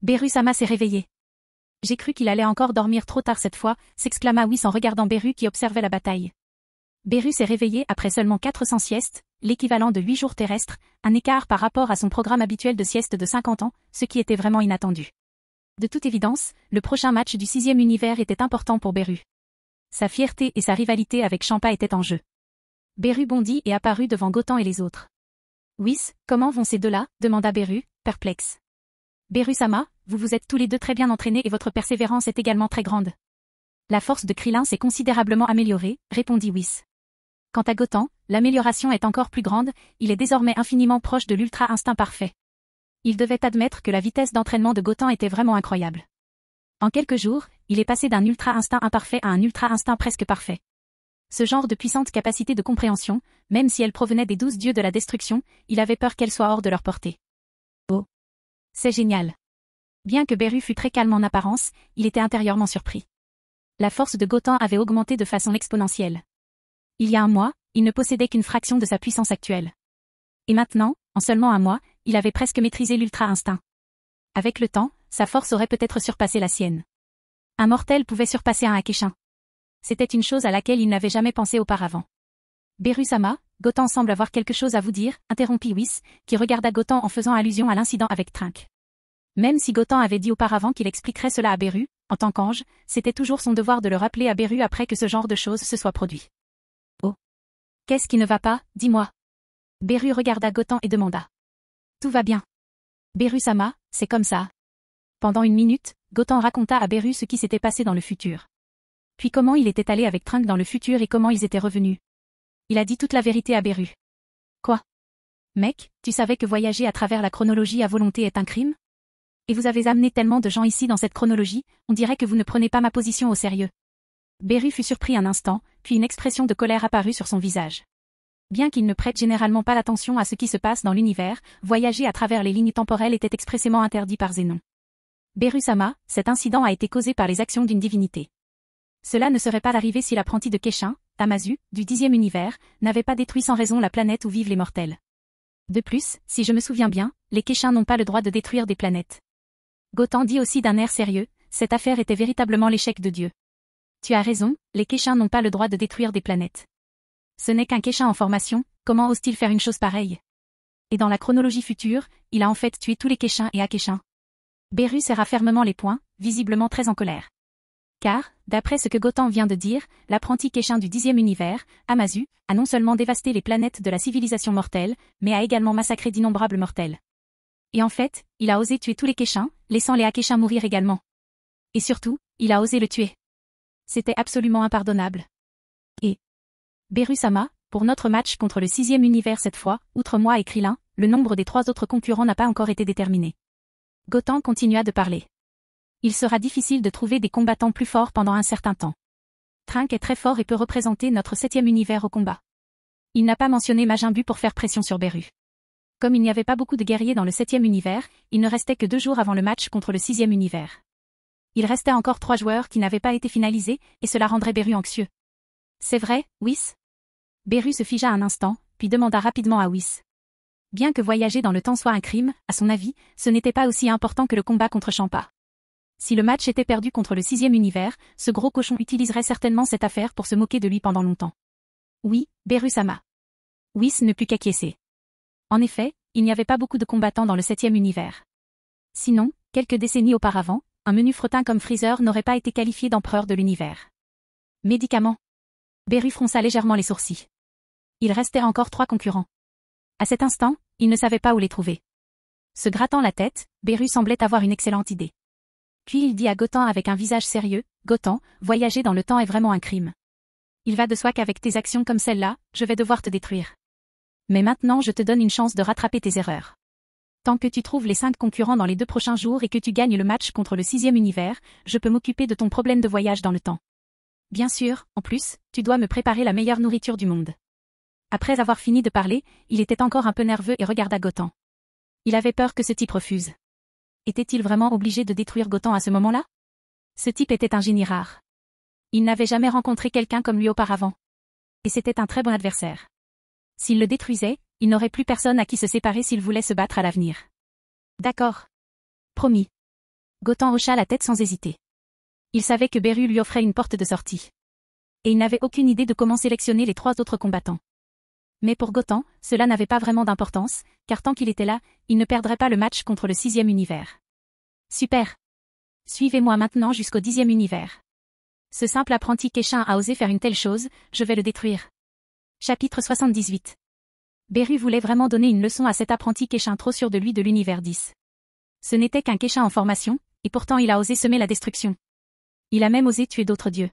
Speaker 2: Beru-sama s'est réveillé. J'ai cru qu'il allait encore dormir trop tard cette fois, s'exclama Whis en regardant Beru qui observait la bataille. Beru s'est réveillé après seulement 400 siestes, l'équivalent de 8 jours terrestres, un écart par rapport à son programme habituel de sieste de 50 ans, ce qui était vraiment inattendu. De toute évidence, le prochain match du 6e univers était important pour Beru. Sa fierté et sa rivalité avec Champa étaient en jeu. Beru bondit et apparut devant Gotan et les autres. Whis, comment vont ces deux-là demanda Beru, perplexe. Beru-sama, vous vous êtes tous les deux très bien entraînés et votre persévérance est également très grande. La force de Krillin s'est considérablement améliorée, répondit Whis. Quant à Gotan, l'amélioration est encore plus grande, il est désormais infiniment proche de l'Ultra Instinct parfait. Il devait admettre que la vitesse d'entraînement de Gotan était vraiment incroyable. En quelques jours, il est passé d'un Ultra Instinct imparfait à un Ultra Instinct presque parfait. Ce genre de puissante capacité de compréhension, même si elle provenait des 12 dieux de la destruction, il avait peur qu'elle soit hors de leur portée. Oh! C'est génial. Bien que Beru fût très calme en apparence, il était intérieurement surpris. La force de Gotan avait augmenté de façon exponentielle. Il y a un mois, il ne possédait qu'une fraction de sa puissance actuelle. Et maintenant, en seulement un mois, il avait presque maîtrisé l'ultra instinct. Avec le temps, sa force aurait peut-être surpassé la sienne. Un mortel pouvait surpasser un Akeshin. C'était une chose à laquelle il n'avait jamais pensé auparavant. Beru-sama, Goten semble avoir quelque chose à vous dire, interrompit Whis, qui regarda Goten en faisant allusion à l'incident avec Trunk. Même si Goten avait dit auparavant qu'il expliquerait cela à Beru, en tant qu'ange, c'était toujours son devoir de le rappeler à Beru après que ce genre de choses se soit produit. Oh. Qu'est-ce qui ne va pas, dis-moi. Beru regarda Goten et demanda. Tout va bien. Beru-sama, c'est comme ça. Pendant une minute, Goten raconta à Beru ce qui s'était passé dans le futur. Puis comment il était allé avec Trunk dans le futur et comment ils étaient revenus. Il a dit toute la vérité à Beru. Quoi? Mec, tu savais que voyager à travers la chronologie à volonté est un crime? Et vous avez amené tellement de gens ici dans cette chronologie, on dirait que vous ne prenez pas ma position au sérieux. Beru fut surpris un instant, puis une expression de colère apparut sur son visage. Bien qu'il ne prête généralement pas l'attention à ce qui se passe dans l'univers, voyager à travers les lignes temporelles était expressément interdit par Zénon. Beru-sama, cet incident a été causé par les actions d'une divinité. Cela ne serait pas arrivé si l'apprenti de Keshin, Tamazu, du 10e univers, n'avait pas détruit sans raison la planète où vivent les mortels. De plus, si je me souviens bien, les Keshins n'ont pas le droit de détruire des planètes. Goten dit aussi d'un air sérieux, cette affaire était véritablement l'échec de Dieu. Tu as raison, les Keshins n'ont pas le droit de détruire des planètes. Ce n'est qu'un Keshin en formation, comment ose-t-il faire une chose pareille? Et dans la chronologie future, il a en fait tué tous les Keshins et Akeshins. Beru serra fermement les poings, visiblement très en colère. Car, d'après ce que Goten vient de dire, l'apprenti Keshin du 10e univers, Amazu, a non seulement dévasté les planètes de la civilisation mortelle, mais a également massacré d'innombrables mortels. Et en fait, il a osé tuer tous les Keshins, laissant les Akeshins mourir également. Et surtout, il a osé le tuer. C'était absolument impardonnable. Et Beru-sama, pour notre match contre le 6e univers cette fois, outre moi et Krillin, le nombre des 3 autres concurrents n'a pas encore été déterminé. Goten continua de parler. Il sera difficile de trouver des combattants plus forts pendant un certain temps. Trunk est très fort et peut représenter notre 7e univers au combat. Il n'a pas mentionné Majin Buu pour faire pression sur Beru. Comme il n'y avait pas beaucoup de guerriers dans le 7e univers, il ne restait que 2 jours avant le match contre le 6e univers. Il restait encore 3 joueurs qui n'avaient pas été finalisés, et cela rendrait Beru anxieux. C'est vrai, Whis? Beru se figea un instant, puis demanda rapidement à Whis. Bien que voyager dans le temps soit un crime, à son avis, ce n'était pas aussi important que le combat contre Champa. Si le match était perdu contre le 6e univers, ce gros cochon utiliserait certainement cette affaire pour se moquer de lui pendant longtemps. Oui, Beru-sama. Whis ne put qu'acquiescer. En effet, il n'y avait pas beaucoup de combattants dans le 7e univers. Sinon, quelques décennies auparavant, un menu fretin comme Freezer n'aurait pas été qualifié d'empereur de l'univers. Médicaments. Beru fronça légèrement les sourcils. Il restait encore 3 concurrents. À cet instant, il ne savait pas où les trouver. Se grattant la tête, Beru semblait avoir une excellente idée. Puis il dit à Goten avec un visage sérieux, « Goten, voyager dans le temps est vraiment un crime. Il va de soi qu'avec tes actions comme celle-là, je vais devoir te détruire. Mais maintenant je te donne une chance de rattraper tes erreurs. Tant que tu trouves les 5 concurrents dans les 2 prochains jours et que tu gagnes le match contre le 6e univers, je peux m'occuper de ton problème de voyage dans le temps. Bien sûr, en plus, tu dois me préparer la meilleure nourriture du monde. » Après avoir fini de parler, il était encore un peu nerveux et regarda Goten. Il avait peur que ce type refuse. Était-il vraiment obligé de détruire Goten à ce moment-là? Ce type était un génie rare. Il n'avait jamais rencontré quelqu'un comme lui auparavant. Et c'était un très bon adversaire. S'il le détruisait, il n'aurait plus personne à qui se séparer s'il voulait se battre à l'avenir. D'accord. Promis. Goten hocha la tête sans hésiter. Il savait que Beru lui offrait une porte de sortie. Et il n'avait aucune idée de comment sélectionner les 3 autres combattants. Mais pour Goten, cela n'avait pas vraiment d'importance, car tant qu'il était là, il ne perdrait pas le match contre le 6e univers. Super. Suivez-moi maintenant jusqu'au 10e univers. Ce simple apprenti Keshin a osé faire une telle chose, je vais le détruire. Chapitre 78. Beru voulait vraiment donner une leçon à cet apprenti Keshin trop sûr de lui de l'univers 10. Ce n'était qu'un Keshin en formation, et pourtant il a osé semer la destruction. Il a même osé tuer d'autres dieux.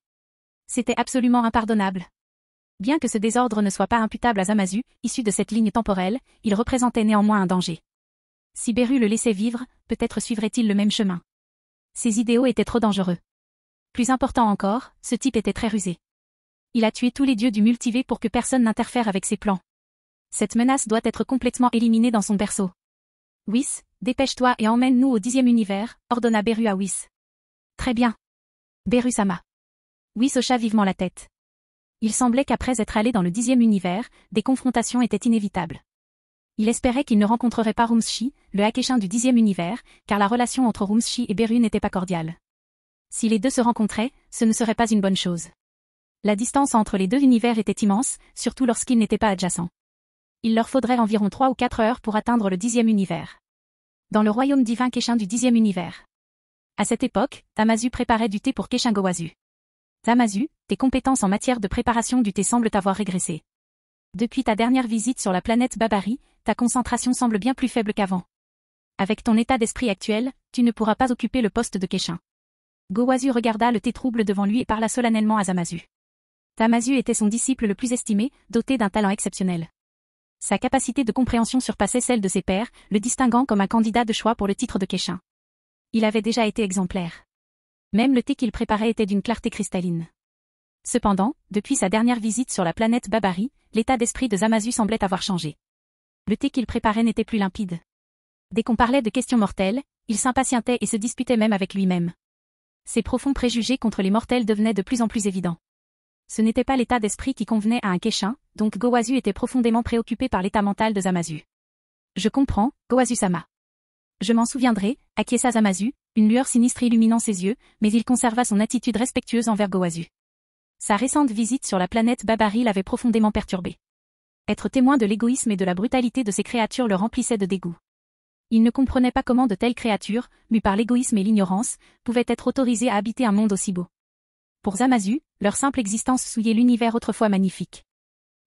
Speaker 2: C'était absolument impardonnable. Bien que ce désordre ne soit pas imputable à Zamasu, issu de cette ligne temporelle, il représentait néanmoins un danger. Si Beru le laissait vivre, peut-être suivrait-il le même chemin. Ses idéaux étaient trop dangereux. Plus important encore, ce type était très rusé. Il a tué tous les dieux du multivers pour que personne n'interfère avec ses plans. Cette menace doit être complètement éliminée dans son berceau. Whis, dépêche-toi et emmène-nous au 10e univers, ordonna Beru à Whis. Très bien. Beru-sama. Whis hocha vivement la tête. Il semblait qu'après être allé dans le 10e univers, des confrontations étaient inévitables. Il espérait qu'il ne rencontrerait pas Rumsshi, le Hakeshin du 10e univers, car la relation entre Rumsshi et Beru n'était pas cordiale. Si les deux se rencontraient, ce ne serait pas une bonne chose. La distance entre les deux univers était immense, surtout lorsqu'ils n'étaient pas adjacents. Il leur faudrait environ 3 ou 4 heures pour atteindre le 10e univers. Dans le royaume divin Keshin du 10e univers. À cette époque, Tamazu préparait du thé pour Keshin Gowazu. Tamazu, tes compétences en matière de préparation du thé semblent avoir régressé. Depuis ta dernière visite sur la planète Babari, ta concentration semble bien plus faible qu'avant. Avec ton état d'esprit actuel, tu ne pourras pas occuper le poste de Keshin. Gowazu regarda le thé trouble devant lui et parla solennellement à Tamazu. Tamazu était son disciple le plus estimé, doté d'un talent exceptionnel. Sa capacité de compréhension surpassait celle de ses pairs, le distinguant comme un candidat de choix pour le titre de Keshin. Il avait déjà été exemplaire. Même le thé qu'il préparait était d'une clarté cristalline. Cependant, depuis sa dernière visite sur la planète Babari, l'état d'esprit de Tamazu semblait avoir changé. Le thé qu'il préparait n'était plus limpide. Dès qu'on parlait de questions mortelles, il s'impatientait et se disputait même avec lui-même. Ses profonds préjugés contre les mortels devenaient de plus en plus évidents. Ce n'était pas l'état d'esprit qui convenait à un Keshin, donc Gowazu était profondément préoccupé par l'état mental de Tamazu. Je comprends, Gowazu-sama. Je m'en souviendrai, acquiesça Tamazu, une lueur sinistre illuminant ses yeux, mais il conserva son attitude respectueuse envers Gowazu. Sa récente visite sur la planète Babari l'avait profondément perturbé. Être témoin de l'égoïsme et de la brutalité de ces créatures le remplissait de dégoût. Il ne comprenait pas comment de telles créatures, mues par l'égoïsme et l'ignorance, pouvaient être autorisées à habiter un monde aussi beau. Pour Tamazu, leur simple existence souillait l'univers autrefois magnifique.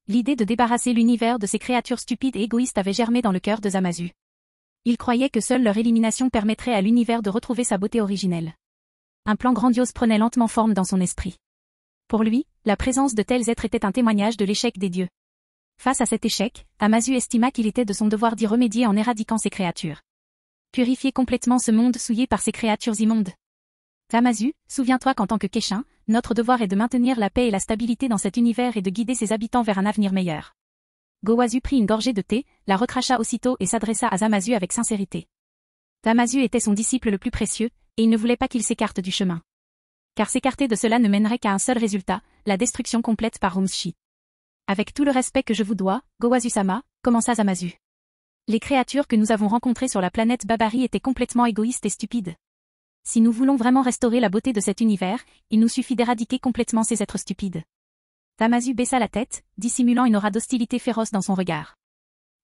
Speaker 2: L'idée de débarrasser l'univers de ces créatures stupides et égoïstes avait germé dans le cœur de Tamazu. Il croyait que seule leur élimination permettrait à l'univers de retrouver sa beauté originelle. Un plan grandiose prenait lentement forme dans son esprit. Pour lui, la présence de tels êtres était un témoignage de l'échec des dieux. Face à cet échec, Tamazu estima qu'il était de son devoir d'y remédier en éradiquant ces créatures. Purifier complètement ce monde souillé par ces créatures immondes. Tamazu, souviens-toi qu'en tant que Keshin, notre devoir est de maintenir la paix et la stabilité dans cet univers et de guider ses habitants vers un avenir meilleur. Gowazu prit une gorgée de thé, la recracha aussitôt et s'adressa à Tamazu avec sincérité. Tamazu était son disciple le plus précieux, et il ne voulait pas qu'il s'écarte du chemin. Car s'écarter de cela ne mènerait qu'à un seul résultat, la destruction complète par Rumsshi. Avec tout le respect que je vous dois, Gowazu-sama, commença Tamazu. Les créatures que nous avons rencontrées sur la planète Babari étaient complètement égoïstes et stupides. Si nous voulons vraiment restaurer la beauté de cet univers, il nous suffit d'éradiquer complètement ces êtres stupides. Tamazu baissa la tête, dissimulant une aura d'hostilité féroce dans son regard.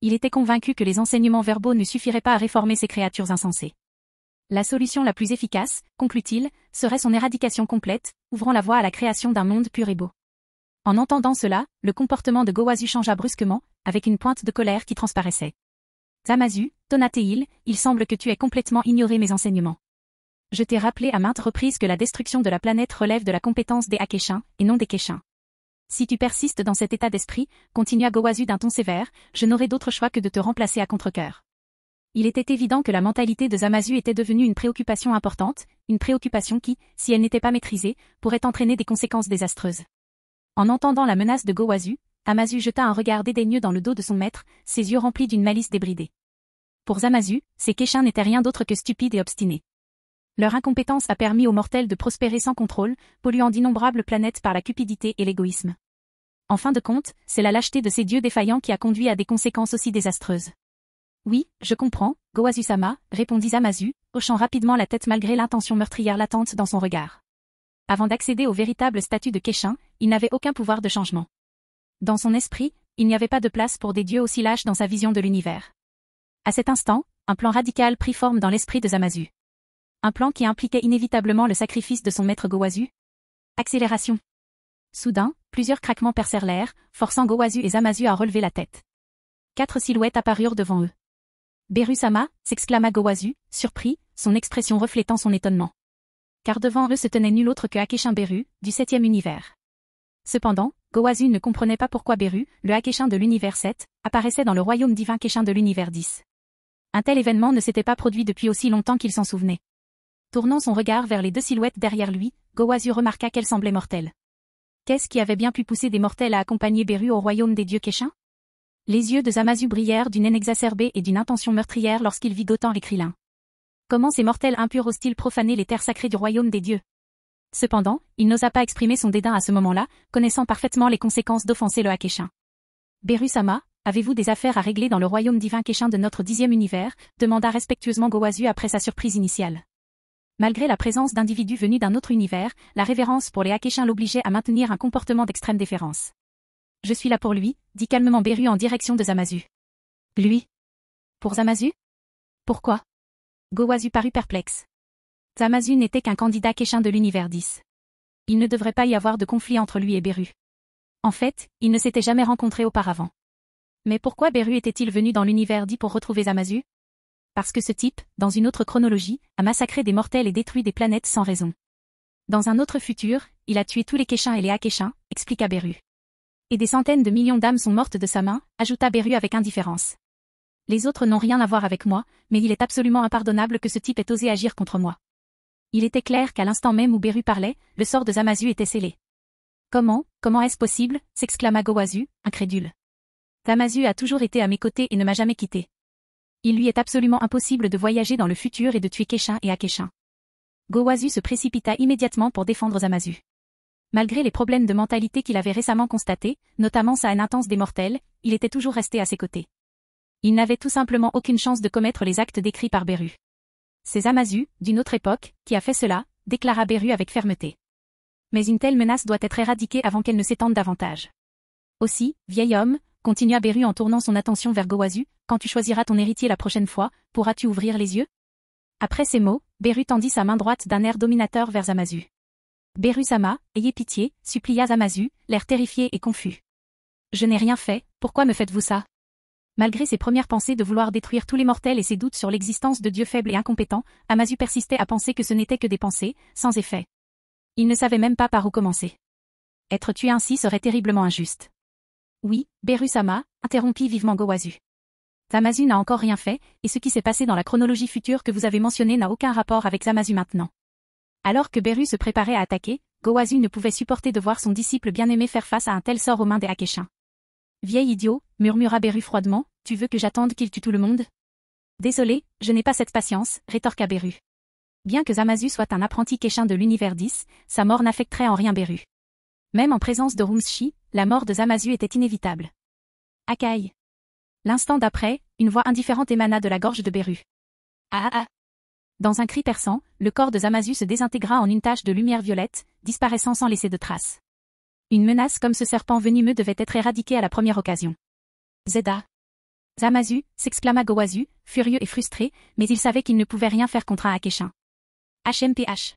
Speaker 2: Il était convaincu que les enseignements verbaux ne suffiraient pas à réformer ces créatures insensées. La solution la plus efficace, conclut-il, serait son éradication complète, ouvrant la voie à la création d'un monde pur et beau. En entendant cela, le comportement de Gowazu changea brusquement, avec une pointe de colère qui transparaissait. Tamazu, Tonate-il, il semble que tu aies complètement ignoré mes enseignements. Je t'ai rappelé à maintes reprises que la destruction de la planète relève de la compétence des Hakeshins, et non des Keshins. Si tu persistes dans cet état d'esprit, continua Gowazu d'un ton sévère, je n'aurai d'autre choix que de te remplacer à contre-cœur. Il était évident que la mentalité de Tamazu était devenue une préoccupation importante, une préoccupation qui, si elle n'était pas maîtrisée, pourrait entraîner des conséquences désastreuses. En entendant la menace de Gowazu, Tamazu jeta un regard dédaigneux dans le dos de son maître, ses yeux remplis d'une malice débridée. Pour Tamazu, ces Keshins n'étaient rien d'autre que stupides et obstinés. Leur incompétence a permis aux mortels de prospérer sans contrôle, polluant d'innombrables planètes par la cupidité et l'égoïsme. En fin de compte, c'est la lâcheté de ces dieux défaillants qui a conduit à des conséquences aussi désastreuses. Oui, je comprends, Gowazu-sama, répondit Tamazu, hochant rapidement la tête malgré l'intention meurtrière latente dans son regard. Avant d'accéder au véritable statut de Keshin, il n'avait aucun pouvoir de changement. Dans son esprit, il n'y avait pas de place pour des dieux aussi lâches dans sa vision de l'univers. À cet instant, un plan radical prit forme dans l'esprit de Tamazu. Un plan qui impliquait inévitablement le sacrifice de son maître Gowazu. Accélération. Soudain, plusieurs craquements percèrent l'air, forçant Gowazu et Tamazu à relever la tête. 4 silhouettes apparurent devant eux. Beru-sama, s'exclama Gowazu, surpris, son expression reflétant son étonnement. Car devant eux se tenait nul autre que Hakeshin Beru, du 7e univers. Cependant, Gowazu ne comprenait pas pourquoi Beru, le Hakeshin de l'univers 7, apparaissait dans le royaume divin Keshin de l'univers 10. Un tel événement ne s'était pas produit depuis aussi longtemps qu'il s'en souvenait. Tournant son regard vers les 2 silhouettes derrière lui, Gowazu remarqua qu'elles semblaient mortelles. Qu'est-ce qui avait bien pu pousser des mortels à accompagner Beru au royaume des dieux Keshin? Les yeux de Tamazu brillèrent d'une haine exacerbée et d'une intention meurtrière lorsqu'il vit Gotan et Krillin. Comment ces mortels impurs osent-ils profaner les terres sacrées du royaume des dieux? Cependant, il n'osa pas exprimer son dédain à ce moment-là, connaissant parfaitement les conséquences d'offenser le Hakeshin. Beru-sama, avez-vous des affaires à régler dans le royaume divin Keshin de notre 10e univers, demanda respectueusement Gowazu après sa surprise initiale. Malgré la présence d'individus venus d'un autre univers, la révérence pour les Akeshin l'obligeait à maintenir un comportement d'extrême déférence. Je suis là pour lui, dit calmement Beru en direction de Zamasu. Lui? Pour Zamasu? Pourquoi? Gowazu parut perplexe. Zamasu n'était qu'un candidat Keshin de l'univers 10. Il ne devrait pas y avoir de conflit entre lui et Beru. En fait, ils ne s'étaient jamais rencontrés auparavant. Mais pourquoi Beru était-il venu dans l'univers 10 pour retrouver Zamasu? Parce que ce type, dans une autre chronologie, a massacré des mortels et détruit des planètes sans raison. Dans un autre futur, il a tué tous les Keshin et les Akeshin, expliqua Beru. Et des centaines de millions d'âmes sont mortes de sa main, ajouta Beru avec indifférence. Les autres n'ont rien à voir avec moi, mais il est absolument impardonnable que ce type ait osé agir contre moi. Il était clair qu'à l'instant même où Beru parlait, le sort de Zamasu était scellé. Comment est-ce possible? S'exclama Gowazu, incrédule. Zamasu a toujours été à mes côtés et ne m'a jamais quitté. Il lui est absolument impossible de voyager dans le futur et de tuer Keshin et Akeshin. Gowazu se précipita immédiatement pour défendre Zamasu. Malgré les problèmes de mentalité qu'il avait récemment constatés, notamment sa haine intense des mortels, il était toujours resté à ses côtés. Il n'avait tout simplement aucune chance de commettre les actes décrits par Beru. C'est Zamasu, d'une autre époque, qui a fait cela, déclara Beru avec fermeté. Mais une telle menace doit être éradiquée avant qu'elle ne s'étende davantage. Aussi, vieil homme, continua Beru en tournant son attention vers Gowazu, quand tu choisiras ton héritier la prochaine fois, pourras-tu ouvrir les yeux? Après ces mots, Beru tendit sa main droite d'un air dominateur vers Zamasu. Beru-sama, ayez pitié, supplia Zamasu, l'air terrifié et confus. Je n'ai rien fait, pourquoi me faites-vous ça? Malgré ses premières pensées de vouloir détruire tous les mortels et ses doutes sur l'existence de dieux faibles et incompétents, Zamasu persistait à penser que ce n'était que des pensées, sans effet. Il ne savait même pas par où commencer. Être tué ainsi serait terriblement injuste. Oui, Beru-sama, interrompit vivement Gowazu. Zamasu n'a encore rien fait, et ce qui s'est passé dans la chronologie future que vous avez mentionnée n'a aucun rapport avec Zamasu maintenant. Alors que Beru se préparait à attaquer, Gowazu ne pouvait supporter de voir son disciple bien-aimé faire face à un tel sort aux mains des Akeshin. Vieil idiot, murmura Beru froidement, tu veux que j'attende qu'il tue tout le monde? Désolé, je n'ai pas cette patience, rétorqua Beru. Bien que Zamasu soit un apprenti Keshin de l'univers 10, sa mort n'affecterait en rien Beru. Même en présence de Rumshi, la mort de Zamasu était inévitable. Akai. L'instant d'après, une voix indifférente émana de la gorge de Beru. Ah ah ah. Dans un cri perçant, le corps de Zamasu se désintégra en une tache de lumière violette, disparaissant sans laisser de traces. Une menace comme ce serpent venimeux devait être éradiquée à la première occasion. Zeda. Zamasu, s'exclama Gowazu, furieux et frustré, mais il savait qu'il ne pouvait rien faire contre un Akeshin. HMPH.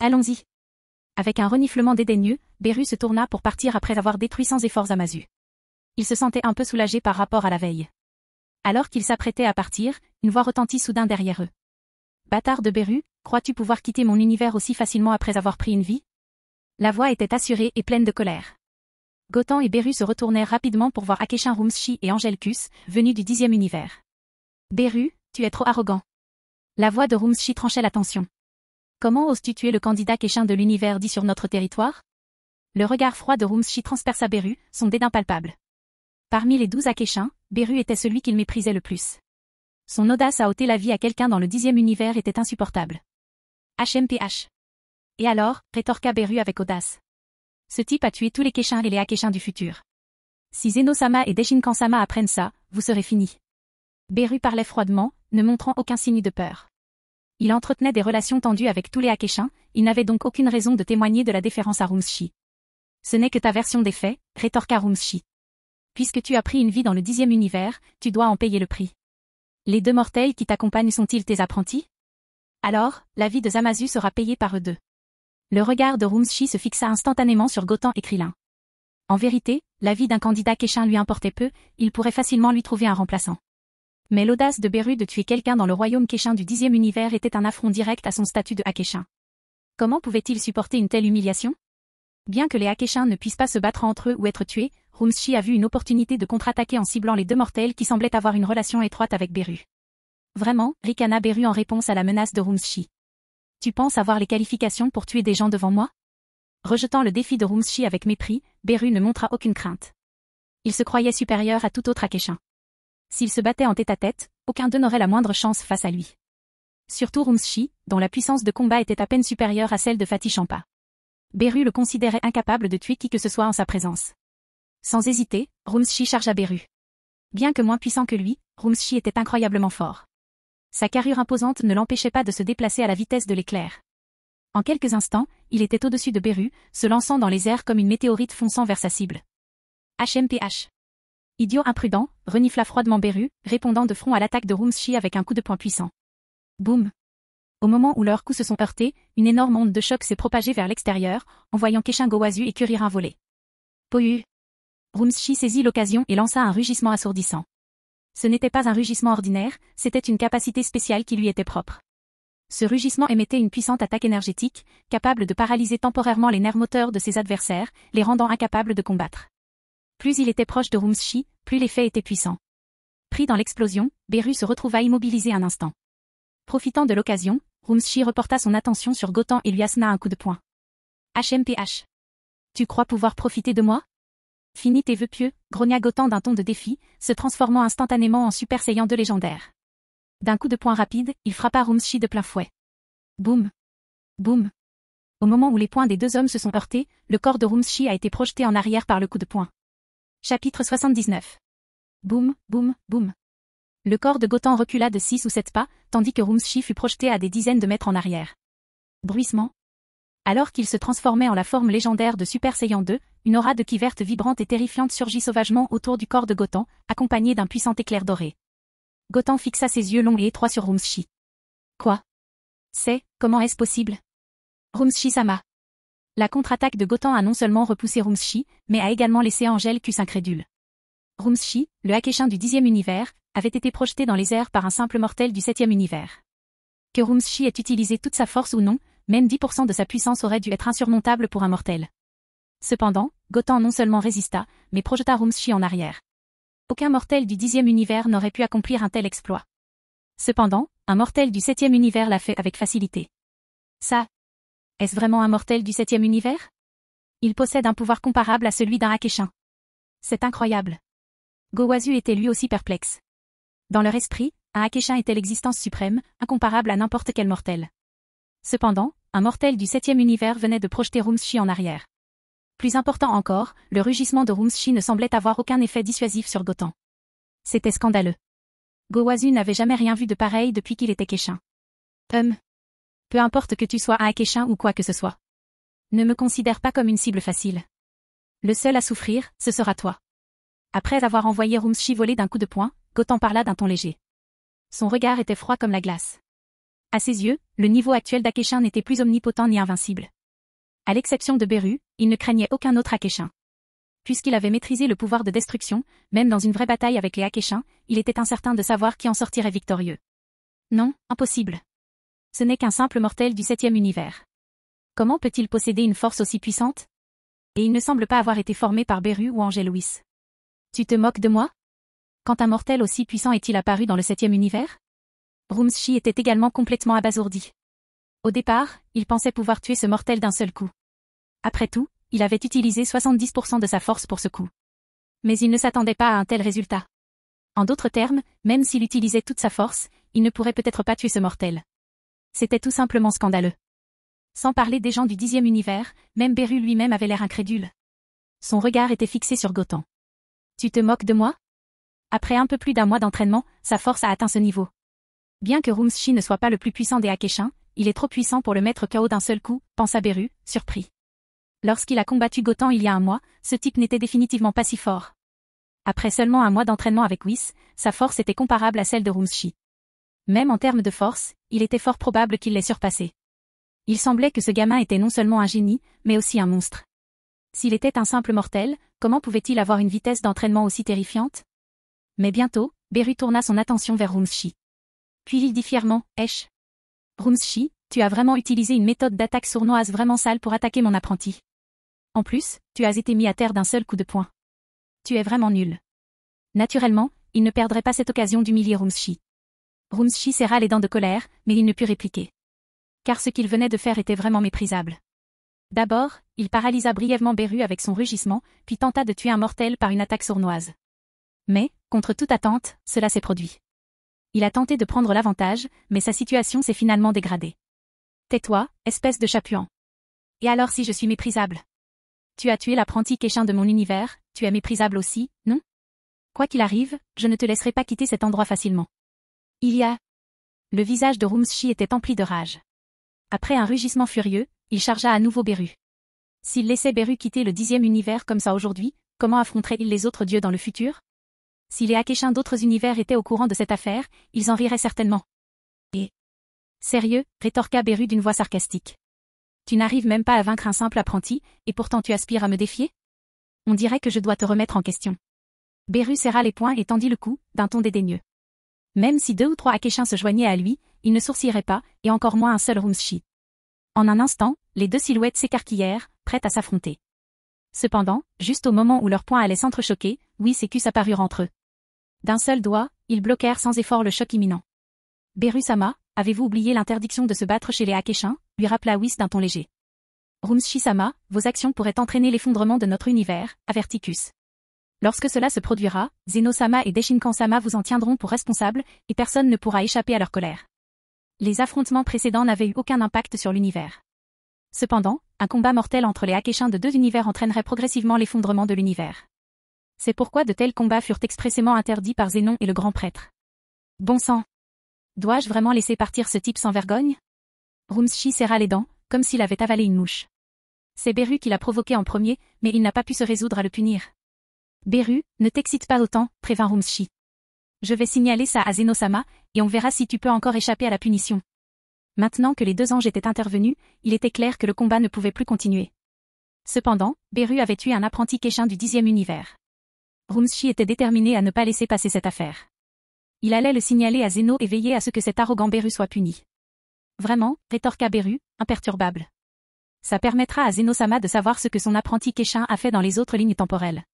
Speaker 2: Allons-y. Avec un reniflement dédaigneux, Beru se tourna pour partir après avoir détruit sans effort Zamasu. Il se sentait un peu soulagé par rapport à la veille. Alors qu'il s'apprêtait à partir, une voix retentit soudain derrière eux. Bâtard de Beru, crois-tu pouvoir quitter mon univers aussi facilement après avoir pris une vie? La voix était assurée et pleine de colère. Gotan et Beru se retournèrent rapidement pour voir Akeshin Rumshi et Angelkus, venus du 10e univers. Beru, tu es trop arrogant. La voix de Rumshi tranchait la tension. Comment oses-tu tuer le candidat Keshin de l'univers 10 sur notre territoire? Le regard froid de Rumshi transperça Beru, son dédain palpable. Parmi les 12 Akeshin, Beru était celui qu'il méprisait le plus. Son audace à ôter la vie à quelqu'un dans le 10e univers était insupportable. HMPH. Et alors, rétorqua Beru avec audace. Ce type a tué tous les Keshin et les Akeshin du futur. Si Zeno-sama et Deshinkan-sama apprennent ça, vous serez finis. Beru parlait froidement, ne montrant aucun signe de peur. Il entretenait des relations tendues avec tous les Akeshin, il n'avait donc aucune raison de témoigner de la déférence à Rumshi. Ce n'est que ta version des faits, rétorqua Rumshi. Puisque tu as pris une vie dans le 10e univers, tu dois en payer le prix. Les deux mortels qui t'accompagnent sont-ils tes apprentis? Alors, la vie de Zamasu sera payée par eux deux. Le regard de Rumshi se fixa instantanément sur Gotan et Krillin. En vérité, la vie d'un candidat Keshin lui importait peu, il pourrait facilement lui trouver un remplaçant. Mais l'audace de Beru de tuer quelqu'un dans le royaume Keshin du 10e univers était un affront direct à son statut de Akeshin. Comment pouvait-il supporter une telle humiliation? Bien que les Akeshin ne puissent pas se battre entre eux ou être tués, Rumshi a vu une opportunité de contre-attaquer en ciblant les deux mortels qui semblaient avoir une relation étroite avec Beru. Vraiment, ricana Beru en réponse à la menace de Rumshi. Tu penses avoir les qualifications pour tuer des gens devant moi? Rejetant le défi de Rumshi avec mépris, Beru ne montra aucune crainte. Il se croyait supérieur à tout autre Akeshin. S'il se battait en tête-à-tête, aucun d'eux n'aurait la moindre chance face à lui. Surtout Rumshi, dont la puissance de combat était à peine supérieure à celle de Fatih Champa. Beru le considérait incapable de tuer qui que ce soit en sa présence. Sans hésiter, Rumshi chargea Beru. Bien que moins puissant que lui, Rumsshi était incroyablement fort. Sa carrure imposante ne l'empêchait pas de se déplacer à la vitesse de l'éclair. En quelques instants, il était au-dessus de Beru, se lançant dans les airs comme une météorite fonçant vers sa cible. HMPH. Idiot imprudent, renifla froidement Beru, répondant de front à l'attaque de Rumsshi avec un coup de poing puissant. Boum. Au moment où leurs coups se sont heurtés, une énorme onde de choc s'est propagée vers l'extérieur, envoyant Kenshin Gowazu et Kuririn voler. Pohu. Rumsshi saisit l'occasion et lança un rugissement assourdissant. Ce n'était pas un rugissement ordinaire, c'était une capacité spéciale qui lui était propre. Ce rugissement émettait une puissante attaque énergétique, capable de paralyser temporairement les nerfs moteurs de ses adversaires, les rendant incapables de combattre. Plus il était proche de Rumsshi, plus l'effet était puissant. Pris dans l'explosion, Beru se retrouva immobilisé un instant. Profitant de l'occasion, Rumsshi reporta son attention sur Goten et lui assena un coup de poing. HMPH. Tu crois pouvoir profiter de moi? Finis tes vœux pieux, grogna Goten d'un ton de défi, se transformant instantanément en Super Saiyan 2 légendaire. D'un coup de poing rapide, il frappa Rumsshi de plein fouet. Boum. Boum. Au moment où les poings des deux hommes se sont heurtés, le corps de Rumsshi a été projeté en arrière par le coup de poing. Chapitre 79. Boum, boum, boum. Le corps de Goten recula de 6 ou 7 pas, tandis que Rumsshi fut projeté à des dizaines de mètres en arrière. Bruissement. Alors qu'il se transformait en la forme légendaire de Super Saiyan 2, une aura de ki verte vibrante et terrifiante surgit sauvagement autour du corps de Goten, accompagnée d'un puissant éclair doré. Goten fixa ses yeux longs et étroits sur Rumsshi. Quoi? Comment est-ce possible? Rumsshi-sama. La contre-attaque de Goten a non seulement repoussé Rumsshi, mais a également laissé Angel Cus incrédule. Rumsshi, le Hakeshin du 10e univers, avait été projeté dans les airs par un simple mortel du 7e univers. Que Rumsshi ait utilisé toute sa force ou non, même 10% de sa puissance aurait dû être insurmontable pour un mortel. Cependant, Goten non seulement résista, mais projeta Rumsshi en arrière. Aucun mortel du 10e univers n'aurait pu accomplir un tel exploit. Cependant, un mortel du 7e univers l'a fait avec facilité. Ça, est-ce vraiment un mortel du 7e univers? Il possède un pouvoir comparable à celui d'un Hakeshin. C'est incroyable. Gowazu était lui aussi perplexe. Dans leur esprit, un Hakeshin était l'existence suprême, incomparable à n'importe quel mortel. Cependant, un mortel du 7e univers venait de projeter Rumsshi en arrière. Plus important encore, le rugissement de Rumsshi ne semblait avoir aucun effet dissuasif sur Goten. C'était scandaleux. Gowazu n'avait jamais rien vu de pareil depuis qu'il était Hakeshin. Peu importe que tu sois un Hakeshin ou quoi que ce soit. Ne me considère pas comme une cible facile. Le seul à souffrir, ce sera toi. Après avoir envoyé Rumsshi voler d'un coup de poing, Goten parla d'un ton léger. Son regard était froid comme la glace. À ses yeux, le niveau actuel d'Hakeshin n'était plus omnipotent ni invincible. À l'exception de Beru, il ne craignait aucun autre Hakeshin. Puisqu'il avait maîtrisé le pouvoir de destruction, même dans une vraie bataille avec les Hakeshins, il était incertain de savoir qui en sortirait victorieux. Non, impossible. Ce n'est qu'un simple mortel du 7e univers. Comment peut-il posséder une force aussi puissante? Et il ne semble pas avoir été formé par Beru ou Angel Whis. Tu te moques de moi? Quand un mortel aussi puissant est-il apparu dans le 7e univers? Rumsshi était également complètement abasourdi. Au départ, il pensait pouvoir tuer ce mortel d'un seul coup. Après tout, il avait utilisé 70% de sa force pour ce coup. Mais il ne s'attendait pas à un tel résultat. En d'autres termes, même s'il utilisait toute sa force, il ne pourrait peut-être pas tuer ce mortel. C'était tout simplement scandaleux. Sans parler des gens du 10e univers, même Beru lui-même avait l'air incrédule. Son regard était fixé sur Goten. Tu te moques de moi? Après un peu plus d'un mois d'entraînement, sa force a atteint ce niveau. Bien que Rumsshi ne soit pas le plus puissant des Hakeshins, il est trop puissant pour le mettre KO d'un seul coup, pensa Beru, surpris. Lorsqu'il a combattu Goten il y a un mois, ce type n'était définitivement pas si fort. Après seulement un mois d'entraînement avec Whis, sa force était comparable à celle de Rumsshi. Même en termes de force, il était fort probable qu'il l'ait surpassé. Il semblait que ce gamin était non seulement un génie, mais aussi un monstre. S'il était un simple mortel, comment pouvait-il avoir une vitesse d'entraînement aussi terrifiante? Mais bientôt, Beru tourna son attention vers Rumsshi. Puis il dit fièrement, Esh. Rumsshi, tu as vraiment utilisé une méthode d'attaque sournoise vraiment sale pour attaquer mon apprenti. En plus, tu as été mis à terre d'un seul coup de poing. Tu es vraiment nul. Naturellement, il ne perdrait pas cette occasion d'humilier Rumsshi. Rumsshi serra les dents de colère, mais il ne put répliquer. Car ce qu'il venait de faire était vraiment méprisable. D'abord, il paralysa brièvement Beru avec son rugissement, puis tenta de tuer un mortel par une attaque sournoise. Mais, contre toute attente, cela s'est produit. Il a tenté de prendre l'avantage, mais sa situation s'est finalement dégradée. Tais-toi, espèce de chat-puant. Et alors si je suis méprisable? Tu as tué l'apprenti Hakeshin de mon univers, tu es méprisable aussi, non? Quoi qu'il arrive, je ne te laisserai pas quitter cet endroit facilement. Il y a... Le visage de Rumsshi était empli de rage. Après un rugissement furieux, il chargea à nouveau Beru. S'il laissait Beru quitter le 10e univers comme ça aujourd'hui, comment affronterait-il les autres dieux dans le futur? Si les Akeshin d'autres univers étaient au courant de cette affaire, ils en riraient certainement. Et... Sérieux, rétorqua Beru d'une voix sarcastique. Tu n'arrives même pas à vaincre un simple apprenti, et pourtant tu aspires à me défier? On dirait que je dois te remettre en question. Beru serra les poings et tendit le cou, d'un ton dédaigneux. Même si 2 ou 3 Akeshin se joignaient à lui, il ne sourcillerait pas, et encore moins un seul Rumsshi. En un instant, les 2 silhouettes s'écarquillèrent, prêtes à s'affronter. Cependant, juste au moment où leurs poings allaient s'entrechoquer, Whis et Kus apparurent entre eux. D'un seul doigt, ils bloquèrent sans effort le choc imminent. Beru-sama, avez-vous oublié l'interdiction de se battre chez les Akeshin? Lui rappela Whis d'un ton léger. Rumsshi-sama, vos actions pourraient entraîner l'effondrement de notre univers, avertit Kus. Lorsque cela se produira, Zeno-sama et Deshinkan-sama vous en tiendront pour responsable, et personne ne pourra échapper à leur colère. Les affrontements précédents n'avaient eu aucun impact sur l'univers. Cependant, un combat mortel entre les Akeshin de 2 univers entraînerait progressivement l'effondrement de l'univers. C'est pourquoi de tels combats furent expressément interdits par Zénon et le grand prêtre. Bon sang! Dois-je vraiment laisser partir ce type sans vergogne? Rumsshi serra les dents, comme s'il avait avalé une mouche. C'est Beru qui l'a provoqué en premier, mais il n'a pas pu se résoudre à le punir. Beru, ne t'excite pas autant, prévint Rumsshi. Je vais signaler ça à Zeno-sama, et on verra si tu peux encore échapper à la punition. Maintenant que les 2 anges étaient intervenus, il était clair que le combat ne pouvait plus continuer. Cependant, Beru avait tué un apprenti Keshin du 10e univers. Rumsshi était déterminé à ne pas laisser passer cette affaire. Il allait le signaler à Zeno et veiller à ce que cet arrogant Beru soit puni. Vraiment, rétorqua Beru, imperturbable. Ça permettra à Zeno-sama de savoir ce que son apprenti Keshin a fait dans les autres lignes temporelles.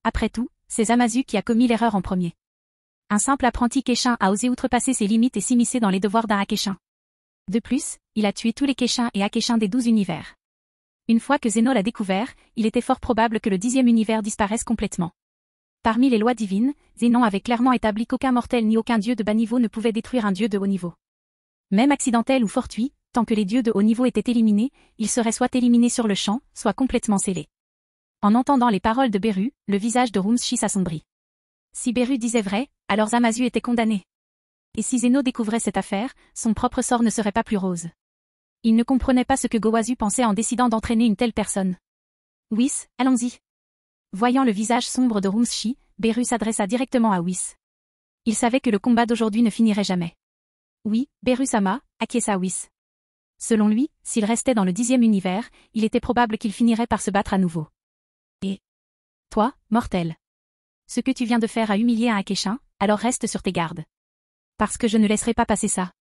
Speaker 2: Après tout, c'est Zamasu qui a commis l'erreur en premier. Un simple apprenti Keshin a osé outrepasser ses limites et s'immiscer dans les devoirs d'un Akeshin. De plus, il a tué tous les Keshin et Akeshin des 12 univers. Une fois que Zeno l'a découvert, il était fort probable que le 10e univers disparaisse complètement. Parmi les lois divines, Zénon avait clairement établi qu'aucun mortel ni aucun dieu de bas niveau ne pouvait détruire un dieu de haut niveau. Même accidentel ou fortuit, tant que les dieux de haut niveau étaient éliminés, ils seraient soit éliminés sur le champ, soit complètement scellés. En entendant les paroles de Beru, le visage de Rumsshi s'assombrit. Si Beru disait vrai, alors Zamasu était condamné. Et si Zeno découvrait cette affaire, son propre sort ne serait pas plus rose. Il ne comprenait pas ce que Gowazu pensait en décidant d'entraîner une telle personne. Whis, allons-y. Voyant le visage sombre de Rumsshi, Beru s'adressa directement à Whis. Il savait que le combat d'aujourd'hui ne finirait jamais. Oui, Beru-sama, acquiesça Whis. Selon lui, s'il restait dans le 10e univers, il était probable qu'il finirait par se battre à nouveau. Et toi, mortel. Ce que tu viens de faire a humilié un Akeshin, alors reste sur tes gardes. Parce que je ne laisserai pas passer ça.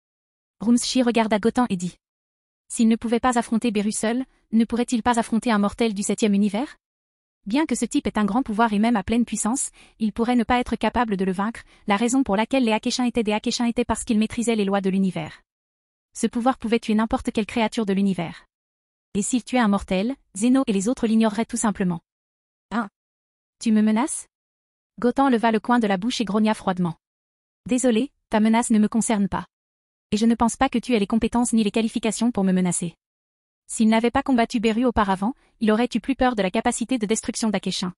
Speaker 2: Rumsshi regarda Gotan et dit. S'il ne pouvait pas affronter Beru seul, ne pourrait-il pas affronter un mortel du 7e univers? Bien que ce type ait un grand pouvoir et même à pleine puissance, il pourrait ne pas être capable de le vaincre, la raison pour laquelle les Akeshin étaient des Akeshin était parce qu'ils maîtrisaient les lois de l'univers. Ce pouvoir pouvait tuer n'importe quelle créature de l'univers. Et s'il tuait un mortel, Zeno et les autres l'ignoreraient tout simplement. Hein? Tu me menaces? Gotan leva le coin de la bouche et grogna froidement. Désolé, ta menace ne me concerne pas. Et je ne pense pas que tu aies les compétences ni les qualifications pour me menacer. S'il n'avait pas combattu Beru auparavant, il aurait eu plus peur de la capacité de destruction d'Akeshin.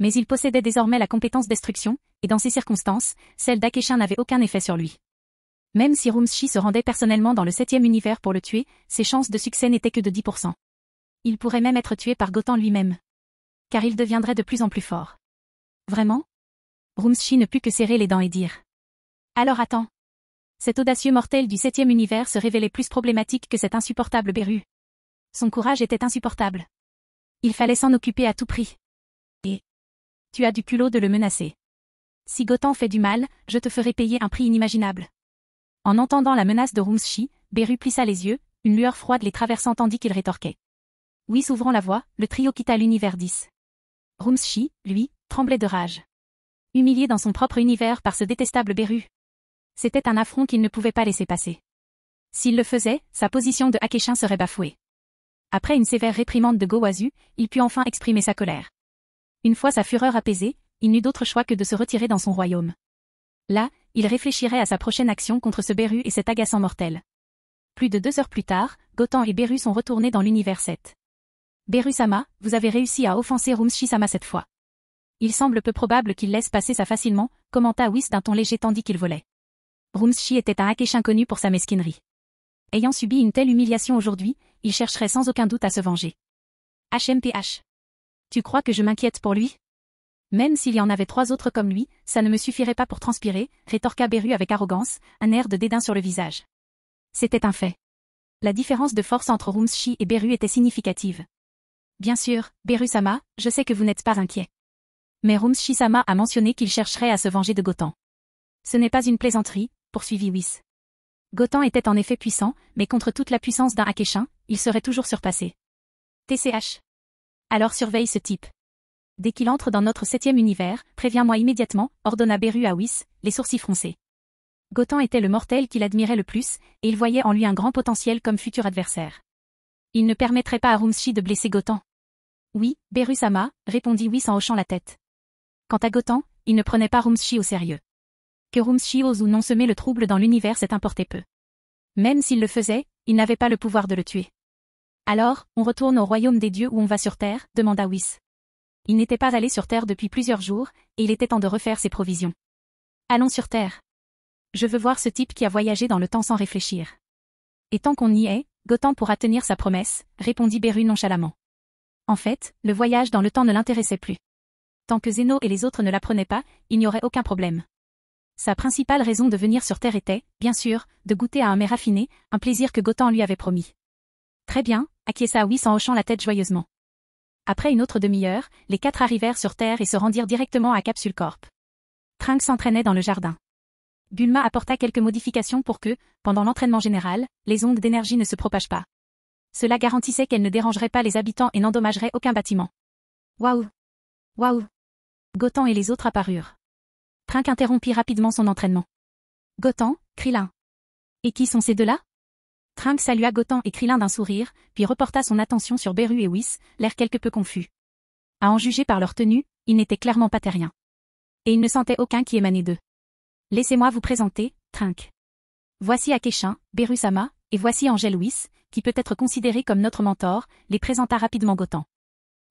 Speaker 2: Mais il possédait désormais la compétence destruction, et dans ces circonstances, celle d'Akeshin n'avait aucun effet sur lui. Même si Rumsshi se rendait personnellement dans le 7e univers pour le tuer, ses chances de succès n'étaient que de 10%. Il pourrait même être tué par Gotan lui-même. Car il deviendrait de plus en plus fort. Vraiment? Rumsshi ne put que serrer les dents et dire. Alors attends. Cet audacieux mortel du 7e univers se révélait plus problématique que cet insupportable Beru. Son courage était insupportable. Il fallait s'en occuper à tout prix. Et tu as du culot de le menacer. Si Gotan fait du mal, je te ferai payer un prix inimaginable. En entendant la menace de Rumsshi, Beru plissa les yeux, une lueur froide les traversant tandis qu'il rétorquait. Oui, s'ouvrant la voie, le trio quitta l'univers 10. Rumsshi, lui, tremblait de rage. Humilié dans son propre univers par ce détestable Beru. C'était un affront qu'il ne pouvait pas laisser passer. S'il le faisait, sa position de Akeshin serait bafouée. Après une sévère réprimande de Gowazu, il put enfin exprimer sa colère. Une fois sa fureur apaisée, il n'eut d'autre choix que de se retirer dans son royaume. Là, il réfléchirait à sa prochaine action contre ce Beru et cet agaçant mortel. Plus de 2 heures plus tard, Gotan et Beru sont retournés dans l'univers 7. Beru-sama, vous avez réussi à offenser Rumsshi-sama cette fois. Il semble peu probable qu'il laisse passer ça facilement, commenta Whis d'un ton léger tandis qu'il volait. Rumsshi était un Akeshin connu pour sa mesquinerie. Ayant subi une telle humiliation aujourd'hui, il chercherait sans aucun doute à se venger. HMPH. Tu crois que je m'inquiète pour lui? Même s'il y en avait 3 autres comme lui, ça ne me suffirait pas pour transpirer, rétorqua Beru avec arrogance, un air de dédain sur le visage. C'était un fait. La différence de force entre Rumsshi et Beru était significative. Bien sûr, Beru-sama, je sais que vous n'êtes pas inquiet. Mais Rumsshi-sama a mentionné qu'il chercherait à se venger de Gotan. Ce n'est pas une plaisanterie, poursuivit Whis. Gotan était en effet puissant, mais contre toute la puissance d'un Akeshin, il serait toujours surpassé. TCH. Alors surveille ce type. Dès qu'il entre dans notre 7e univers, préviens-moi immédiatement, ordonna Beru à Whis, les sourcils froncés. Gotan était le mortel qu'il admirait le plus, et il voyait en lui un grand potentiel comme futur adversaire. Il ne permettrait pas à Rumsshi de blesser Gotan. Oui, Beru-sama, répondit Whis en hochant la tête. Quant à Gotan, il ne prenait pas Rumsshi au sérieux. Que Rumsshi ose ou non semer le trouble dans l'univers c'est importait peu. Même s'il le faisait, il n'avait pas le pouvoir de le tuer. Alors, on retourne au royaume des dieux ou on va sur Terre, demanda Whis. Il n'était pas allé sur Terre depuis plusieurs jours, et il était temps de refaire ses provisions. Allons sur Terre. Je veux voir ce type qui a voyagé dans le temps sans réfléchir. Et tant qu'on y est, Gotan pourra tenir sa promesse, répondit Beru nonchalamment. En fait, le voyage dans le temps ne l'intéressait plus. Tant que Zeno et les autres ne l'apprenaient pas, il n'y aurait aucun problème. Sa principale raison de venir sur Terre était, bien sûr, de goûter à un mets raffiné, un plaisir que Gotan lui avait promis. Très bien, acquiesça Whis en hochant la tête joyeusement. Après une autre demi-heure, les 4 arrivèrent sur Terre et se rendirent directement à Capsule Corp. Trunks s'entraînait dans le jardin. Bulma apporta quelques modifications pour que, pendant l'entraînement général, les ondes d'énergie ne se propagent pas. Cela garantissait qu'elles ne dérangeraient pas les habitants et n'endommageraient aucun bâtiment. Waouh! Waouh! Gotan et les autres apparurent. Trunks interrompit rapidement son entraînement. Gotan, Krillin. Et qui sont ces deux-là? Trunks salua Gotan et Krillin d'un sourire, puis reporta son attention sur Beru et Whis, l'air quelque peu confus. À en juger par leur tenue, ils n'étaient clairement pas terriens. Et il ne sentait aucun qui émanait d'eux. Laissez-moi vous présenter, Trunks. Voici Akeshin, Beru-sama, et voici Angel Whis, qui peut être considéré comme notre mentor, les présenta rapidement Gotan.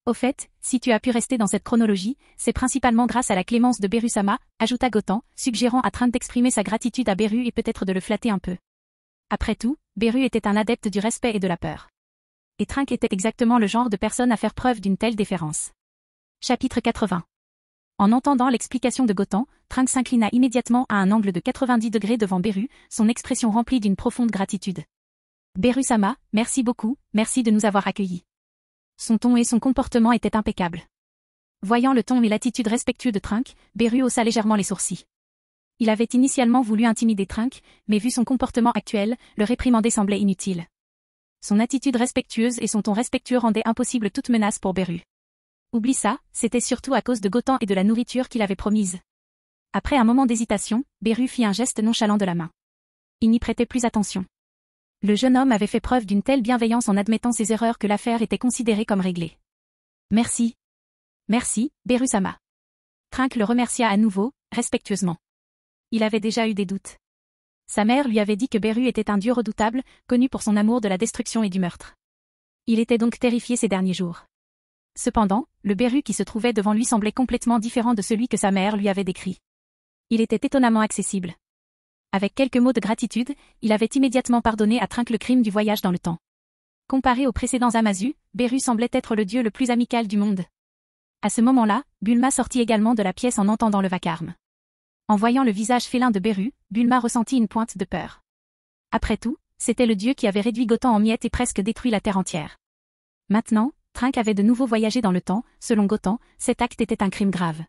Speaker 2: Au fait, si tu as pu rester dans cette chronologie, c'est principalement grâce à la clémence de Beru-sama, ajouta Gotan, suggérant à Trunks d'exprimer sa gratitude à Beru et peut-être de le flatter un peu. Après tout, Beru était un adepte du respect et de la peur. Et Trunks était exactement le genre de personne à faire preuve d'une telle déférence. Chapitre 80. En entendant l'explication de Gotan, Trunks s'inclina immédiatement à un angle de 90 degrés devant Beru, son expression remplie d'une profonde gratitude. Beru-sama, merci beaucoup, merci de nous avoir accueillis. Son ton et son comportement étaient impeccables. Voyant le ton et l'attitude respectueux de Trunks, Beru haussa légèrement les sourcils. Il avait initialement voulu intimider Trunks, mais vu son comportement actuel, le réprimander semblait inutile. Son attitude respectueuse et son ton respectueux rendaient impossible toute menace pour Beru. Oublie ça, c'était surtout à cause de Gotan et de la nourriture qu'il avait promise. Après un moment d'hésitation, Beru fit un geste nonchalant de la main. Il n'y prêtait plus attention. Le jeune homme avait fait preuve d'une telle bienveillance en admettant ses erreurs que l'affaire était considérée comme réglée. Merci. Merci, Beru-sama. Trunks le remercia à nouveau, respectueusement. Il avait déjà eu des doutes. Sa mère lui avait dit que Beru était un dieu redoutable, connu pour son amour de la destruction et du meurtre. Il était donc terrifié ces derniers jours. Cependant, le Beru qui se trouvait devant lui semblait complètement différent de celui que sa mère lui avait décrit. Il était étonnamment accessible. Avec quelques mots de gratitude, il avait immédiatement pardonné à Trunks le crime du voyage dans le temps. Comparé aux précédents Amazu, Beru semblait être le dieu le plus amical du monde. À ce moment-là, Bulma sortit également de la pièce en entendant le vacarme. En voyant le visage félin de Beru, Bulma ressentit une pointe de peur. Après tout, c'était le dieu qui avait réduit Gotan en miettes et presque détruit la terre entière. Maintenant, Trunks avait de nouveau voyagé dans le temps, selon Gotan, cet acte était un crime grave.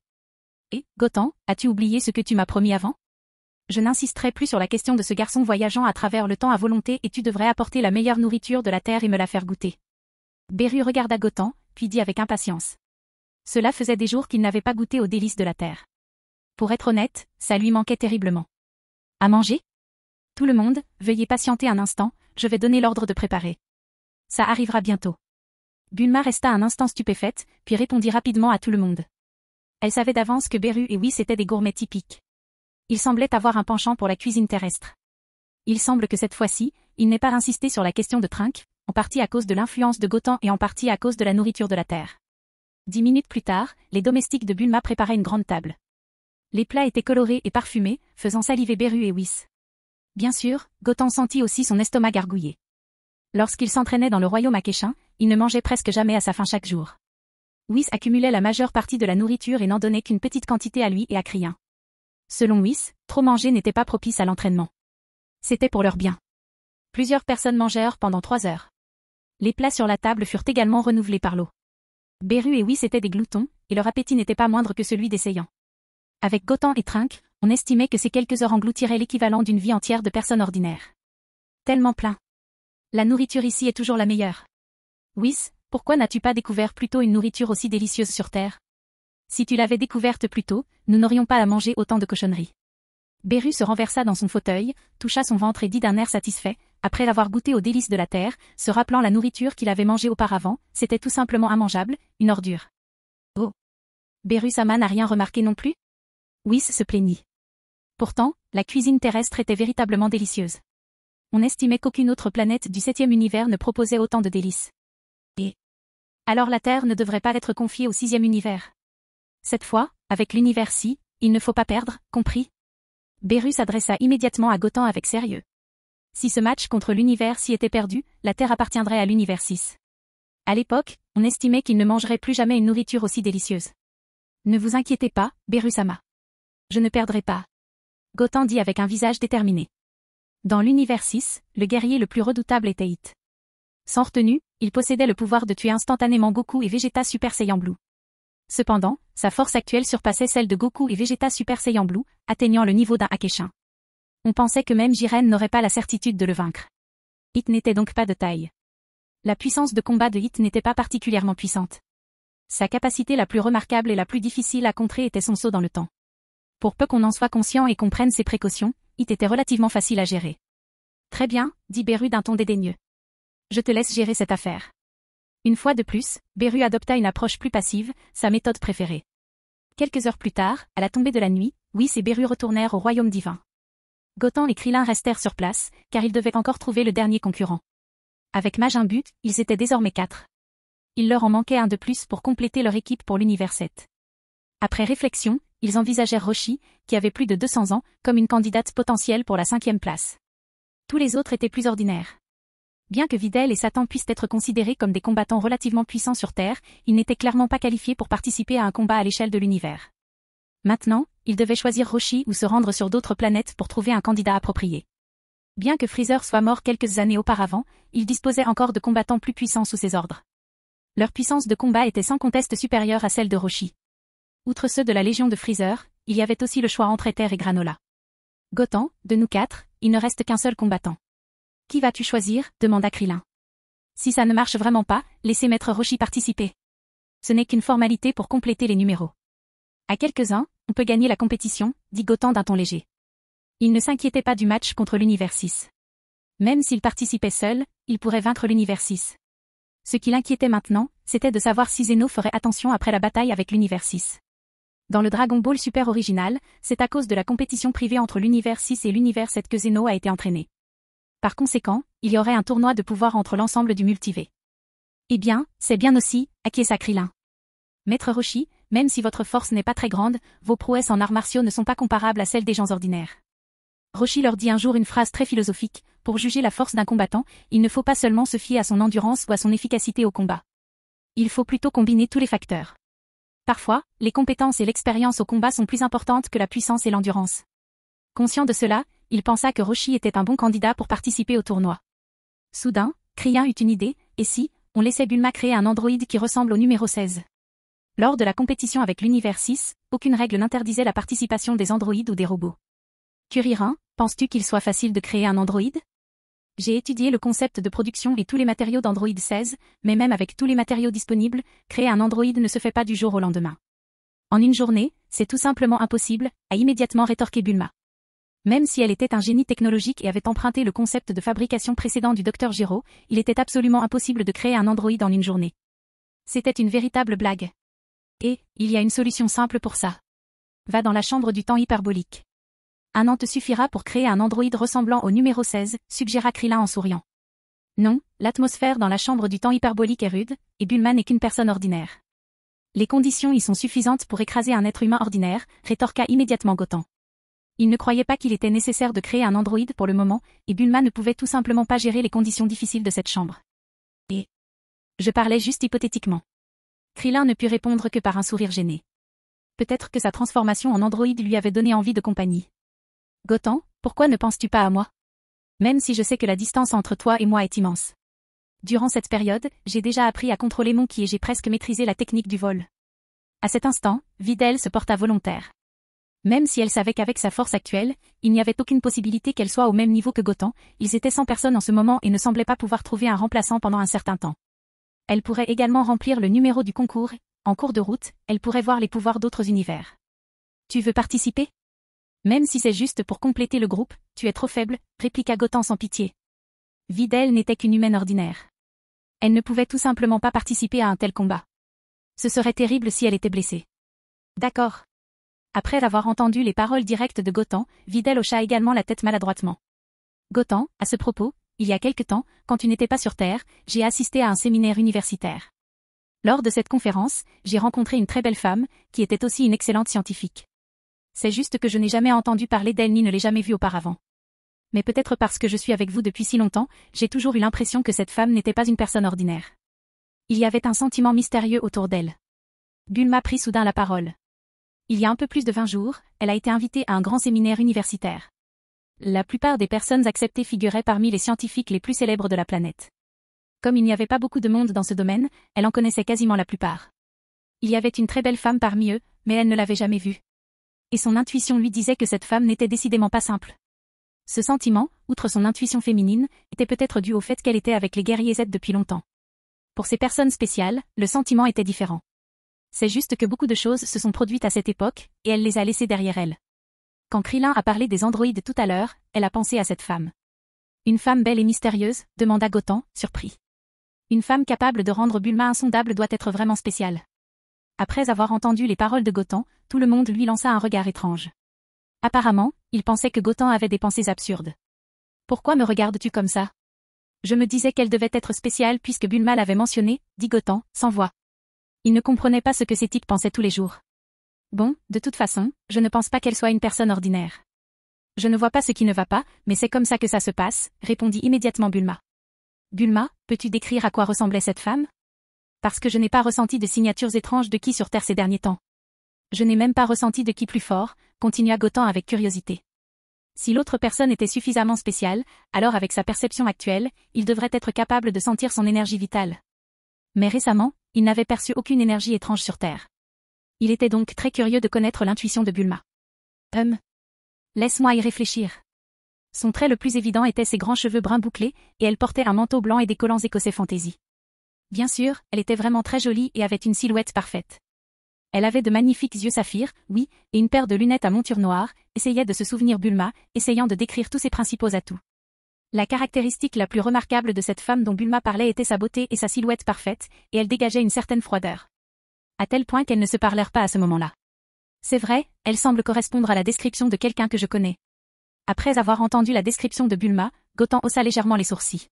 Speaker 2: Et, Gotan, as-tu oublié ce que tu m'as promis avant? Je n'insisterai plus sur la question de ce garçon voyageant à travers le temps à volonté et tu devrais apporter la meilleure nourriture de la terre et me la faire goûter. Beru regarda Gotan, puis dit avec impatience. Cela faisait des jours qu'il n'avait pas goûté aux délices de la terre. Pour être honnête, ça lui manquait terriblement. À manger? Tout le monde, veuillez patienter un instant, je vais donner l'ordre de préparer. Ça arrivera bientôt. Bulma resta un instant stupéfaite, puis répondit rapidement à tout le monde. Elle savait d'avance que Beru et Whis étaient des gourmets typiques. Ils semblaient avoir un penchant pour la cuisine terrestre. Il semble que cette fois-ci, ils n'aient pas insisté sur la question de Trunks, en partie à cause de l'influence de Gotan et en partie à cause de la nourriture de la terre. 10 minutes plus tard, les domestiques de Bulma préparaient une grande table. Les plats étaient colorés et parfumés, faisant saliver Beru et Whis. Bien sûr, Goten sentit aussi son estomac gargouiller. Lorsqu'il s'entraînait dans le royaume akéchin, il ne mangeait presque jamais à sa faim chaque jour. Whis accumulait la majeure partie de la nourriture et n'en donnait qu'une petite quantité à lui et à Krillin. Selon Whis, trop manger n'était pas propice à l'entraînement. C'était pour leur bien. Plusieurs personnes mangèrent pendant 3 heures. Les plats sur la table furent également renouvelés par l'eau. Beru et Whis étaient des gloutons, et leur appétit n'était pas moindre que celui des Saiyans. Avec Goten et Trunks, on estimait que ces quelques heures engloutiraient l'équivalent d'une vie entière de personnes ordinaires. Tellement plein. La nourriture ici est toujours la meilleure. Whis, pourquoi n'as-tu pas découvert plus tôt une nourriture aussi délicieuse sur Terre? Si tu l'avais découverte plus tôt, nous n'aurions pas à manger autant de cochonneries. Beru se renversa dans son fauteuil, toucha son ventre et dit d'un air satisfait, après avoir goûté aux délices de la terre, se rappelant la nourriture qu'il avait mangée auparavant, c'était tout simplement immangeable, une ordure. Oh. Beru-sama n'a rien remarqué non plus? Whis se plaignit. Pourtant, la cuisine terrestre était véritablement délicieuse. On estimait qu'aucune autre planète du 7e univers ne proposait autant de délices. Et alors la Terre ne devrait pas être confiée au 6e univers. Cette fois, avec l'univers-ci, il ne faut pas perdre, compris? Beru s'adressa immédiatement à Goten avec sérieux. Si ce match contre l'univers-ci était perdu, la Terre appartiendrait à l'univers 6. À l'époque, on estimait qu'il ne mangerait plus jamais une nourriture aussi délicieuse. Ne vous inquiétez pas, Beru-sama. Je ne perdrai pas. Goten dit avec un visage déterminé. Dans l'univers 6, le guerrier le plus redoutable était Hit. Sans retenue, il possédait le pouvoir de tuer instantanément Goku et Vegeta Super Saiyan Blue. Cependant, sa force actuelle surpassait celle de Goku et Vegeta Super Saiyan Blue, atteignant le niveau d'un Akeishin. On pensait que même Jiren n'aurait pas la certitude de le vaincre. Hit n'était donc pas de taille. La puissance de combat de Hit n'était pas particulièrement puissante. Sa capacité la plus remarquable et la plus difficile à contrer était son saut dans le temps. Pour peu qu'on en soit conscient et qu'on prenne ses précautions, Hit était relativement facile à gérer. Très bien, dit Beru d'un ton dédaigneux. Je te laisse gérer cette affaire. Une fois de plus, Beru adopta une approche plus passive, sa méthode préférée. Quelques heures plus tard, à la tombée de la nuit, Whis et Beru retournèrent au royaume divin. Goten et Krillin restèrent sur place, car ils devaient encore trouver le dernier concurrent. Avec Majin Buu, ils étaient désormais 4. Il leur en manquait un de plus pour compléter leur équipe pour l'univers 7. Après réflexion, ils envisagèrent Roshi, qui avait plus de 200 ans, comme une candidate potentielle pour la 5e place. Tous les autres étaient plus ordinaires. Bien que Videl et Satan puissent être considérés comme des combattants relativement puissants sur Terre, ils n'étaient clairement pas qualifiés pour participer à un combat à l'échelle de l'univers. Maintenant, ils devaient choisir Roshi ou se rendre sur d'autres planètes pour trouver un candidat approprié. Bien que Freezer soit mort quelques années auparavant, il disposait encore de combattants plus puissants sous ses ordres. Leur puissance de combat était sans conteste supérieure à celle de Roshi. Outre ceux de la Légion de Freezer, il y avait aussi le choix entre Ether et Granola. Goten, de nous 4, il ne reste qu'un seul combattant. Qui vas-tu choisir? Demanda Krillin. Si ça ne marche vraiment pas, laissez maître Roshi participer. Ce n'est qu'une formalité pour compléter les numéros. À quelques-uns, on peut gagner la compétition, dit Goten d'un ton léger. Il ne s'inquiétait pas du match contre l'univers 6. Même s'il participait seul, il pourrait vaincre l'univers 6. Ce qui l'inquiétait maintenant, c'était de savoir si Zeno ferait attention après la bataille avec l'univers 6. Dans le Dragon Ball Super original, c'est à cause de la compétition privée entre l'univers 6 et l'univers 7 que Zeno a été entraîné. Par conséquent, il y aurait un tournoi de pouvoir entre l'ensemble du multivers. Eh bien, c'est bien aussi, acquiesça Krillin. Maître Roshi, même si votre force n'est pas très grande, vos prouesses en arts martiaux ne sont pas comparables à celles des gens ordinaires. Roshi leur dit un jour une phrase très philosophique, pour juger la force d'un combattant, il ne faut pas seulement se fier à son endurance ou à son efficacité au combat. Il faut plutôt combiner tous les facteurs. Parfois, les compétences et l'expérience au combat sont plus importantes que la puissance et l'endurance. Conscient de cela, il pensa que Roshi était un bon candidat pour participer au tournoi. Soudain, Krillin eut une idée, et si, on laissait Bulma créer un androïde qui ressemble au numéro 16. Lors de la compétition avec l'univers 6, aucune règle n'interdisait la participation des androïdes ou des robots. Kuririn, penses-tu qu'il soit facile de créer un androïde? J'ai étudié le concept de production et tous les matériaux d'Android 16, mais même avec tous les matériaux disponibles, créer un androïde ne se fait pas du jour au lendemain. En une journée, c'est tout simplement impossible, a immédiatement rétorqué Bulma. Même si elle était un génie technologique et avait emprunté le concept de fabrication précédent du Dr Gero, il était absolument impossible de créer un androïde en une journée. C'était une véritable blague. Et, il y a une solution simple pour ça. Va dans la chambre du temps hyperbolique. Un an te suffira pour créer un androïde ressemblant au numéro 16, suggéra Krillin en souriant. Non, l'atmosphère dans la chambre du temps hyperbolique est rude, et Bulma n'est qu'une personne ordinaire. Les conditions y sont suffisantes pour écraser un être humain ordinaire, rétorqua immédiatement Gotham. Il ne croyait pas qu'il était nécessaire de créer un androïde pour le moment, et Bulma ne pouvait tout simplement pas gérer les conditions difficiles de cette chambre. Et je parlais juste hypothétiquement. Krillin ne put répondre que par un sourire gêné. Peut-être que sa transformation en androïde lui avait donné envie de compagnie. Gotham, pourquoi ne penses-tu pas à moi? Même si je sais que la distance entre toi et moi est immense. Durant cette période, j'ai déjà appris à contrôler mon ki et j'ai presque maîtrisé la technique du vol. À cet instant, Videl se porta volontaire. Même si elle savait qu'avec sa force actuelle, il n'y avait aucune possibilité qu'elle soit au même niveau que Gotham, ils étaient 100 personnes en ce moment et ne semblaient pas pouvoir trouver un remplaçant pendant un certain temps. Elle pourrait également remplir le numéro du concours, en cours de route, elle pourrait voir les pouvoirs d'autres univers. Tu veux participer? Même si c'est juste pour compléter le groupe, tu es trop faible, répliqua Gotham sans pitié. Videl n'était qu'une humaine ordinaire. Elle ne pouvait tout simplement pas participer à un tel combat. Ce serait terrible si elle était blessée. D'accord. Après avoir entendu les paroles directes de Gotham, Videl hocha également la tête maladroitement. Gotham, à ce propos, il y a quelque temps, quand tu n'étais pas sur Terre, j'ai assisté à un séminaire universitaire. Lors de cette conférence, j'ai rencontré une très belle femme, qui était aussi une excellente scientifique. C'est juste que je n'ai jamais entendu parler d'elle ni ne l'ai jamais vue auparavant. Mais peut-être parce que je suis avec vous depuis si longtemps, j'ai toujours eu l'impression que cette femme n'était pas une personne ordinaire. Il y avait un sentiment mystérieux autour d'elle. Bulma prit soudain la parole. Il y a un peu plus de 20 jours, elle a été invitée à un grand séminaire universitaire. La plupart des personnes acceptées figuraient parmi les scientifiques les plus célèbres de la planète. Comme il n'y avait pas beaucoup de monde dans ce domaine, elle en connaissait quasiment la plupart. Il y avait une très belle femme parmi eux, mais elle ne l'avait jamais vue. Et son intuition lui disait que cette femme n'était décidément pas simple. Ce sentiment, outre son intuition féminine, était peut-être dû au fait qu'elle était avec les guerriers Z depuis longtemps. Pour ces personnes spéciales, le sentiment était différent. C'est juste que beaucoup de choses se sont produites à cette époque, et elle les a laissées derrière elle. Quand Krillin a parlé des androïdes tout à l'heure, elle a pensé à cette femme. Une femme belle et mystérieuse, demanda Gotham, surpris. Une femme capable de rendre Bulma insondable doit être vraiment spéciale. Après avoir entendu les paroles de Gotham, tout le monde lui lança un regard étrange. Apparemment, il pensait que Gotham avait des pensées absurdes. Pourquoi me regardes-tu comme ça? Je me disais qu'elle devait être spéciale puisque Bulma l'avait mentionné, dit Gotham, sans voix. Il ne comprenait pas ce que ces types pensaient tous les jours. Bon, de toute façon, je ne pense pas qu'elle soit une personne ordinaire. Je ne vois pas ce qui ne va pas, mais c'est comme ça que ça se passe, répondit immédiatement Bulma. Bulma, peux-tu décrire à quoi ressemblait cette femme? Parce que je n'ai pas ressenti de signatures étranges de ki sur Terre ces derniers temps. Je n'ai même pas ressenti de ki plus fort, continua Gotham avec curiosité. Si l'autre personne était suffisamment spéciale, alors avec sa perception actuelle, il devrait être capable de sentir son énergie vitale. Mais récemment, il n'avait perçu aucune énergie étrange sur Terre. Il était donc très curieux de connaître l'intuition de Bulma. Laisse-moi y réfléchir. Son trait le plus évident était ses grands cheveux bruns bouclés, et elle portait un manteau blanc et des collants écossais fantaisie. Bien sûr, elle était vraiment très jolie et avait une silhouette parfaite. Elle avait de magnifiques yeux saphirs, oui, et une paire de lunettes à monture noire, essayait de se souvenir Bulma, essayant de décrire tous ses principaux atouts. La caractéristique la plus remarquable de cette femme dont Bulma parlait était sa beauté et sa silhouette parfaite, et elle dégageait une certaine froideur. À tel point qu'elles ne se parlèrent pas à ce moment-là. C'est vrai, elle semble correspondre à la description de quelqu'un que je connais. Après avoir entendu la description de Bulma, Gotham haussa légèrement les sourcils.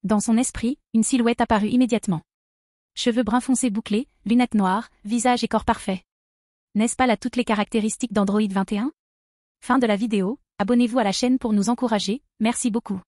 Speaker 2: Dans son esprit, une silhouette apparut immédiatement. Cheveux bruns foncés bouclés, lunettes noires, visage et corps parfait. N'est-ce pas là toutes les caractéristiques d'Android 21? Fin de la vidéo, abonnez-vous à la chaîne pour nous encourager, merci beaucoup.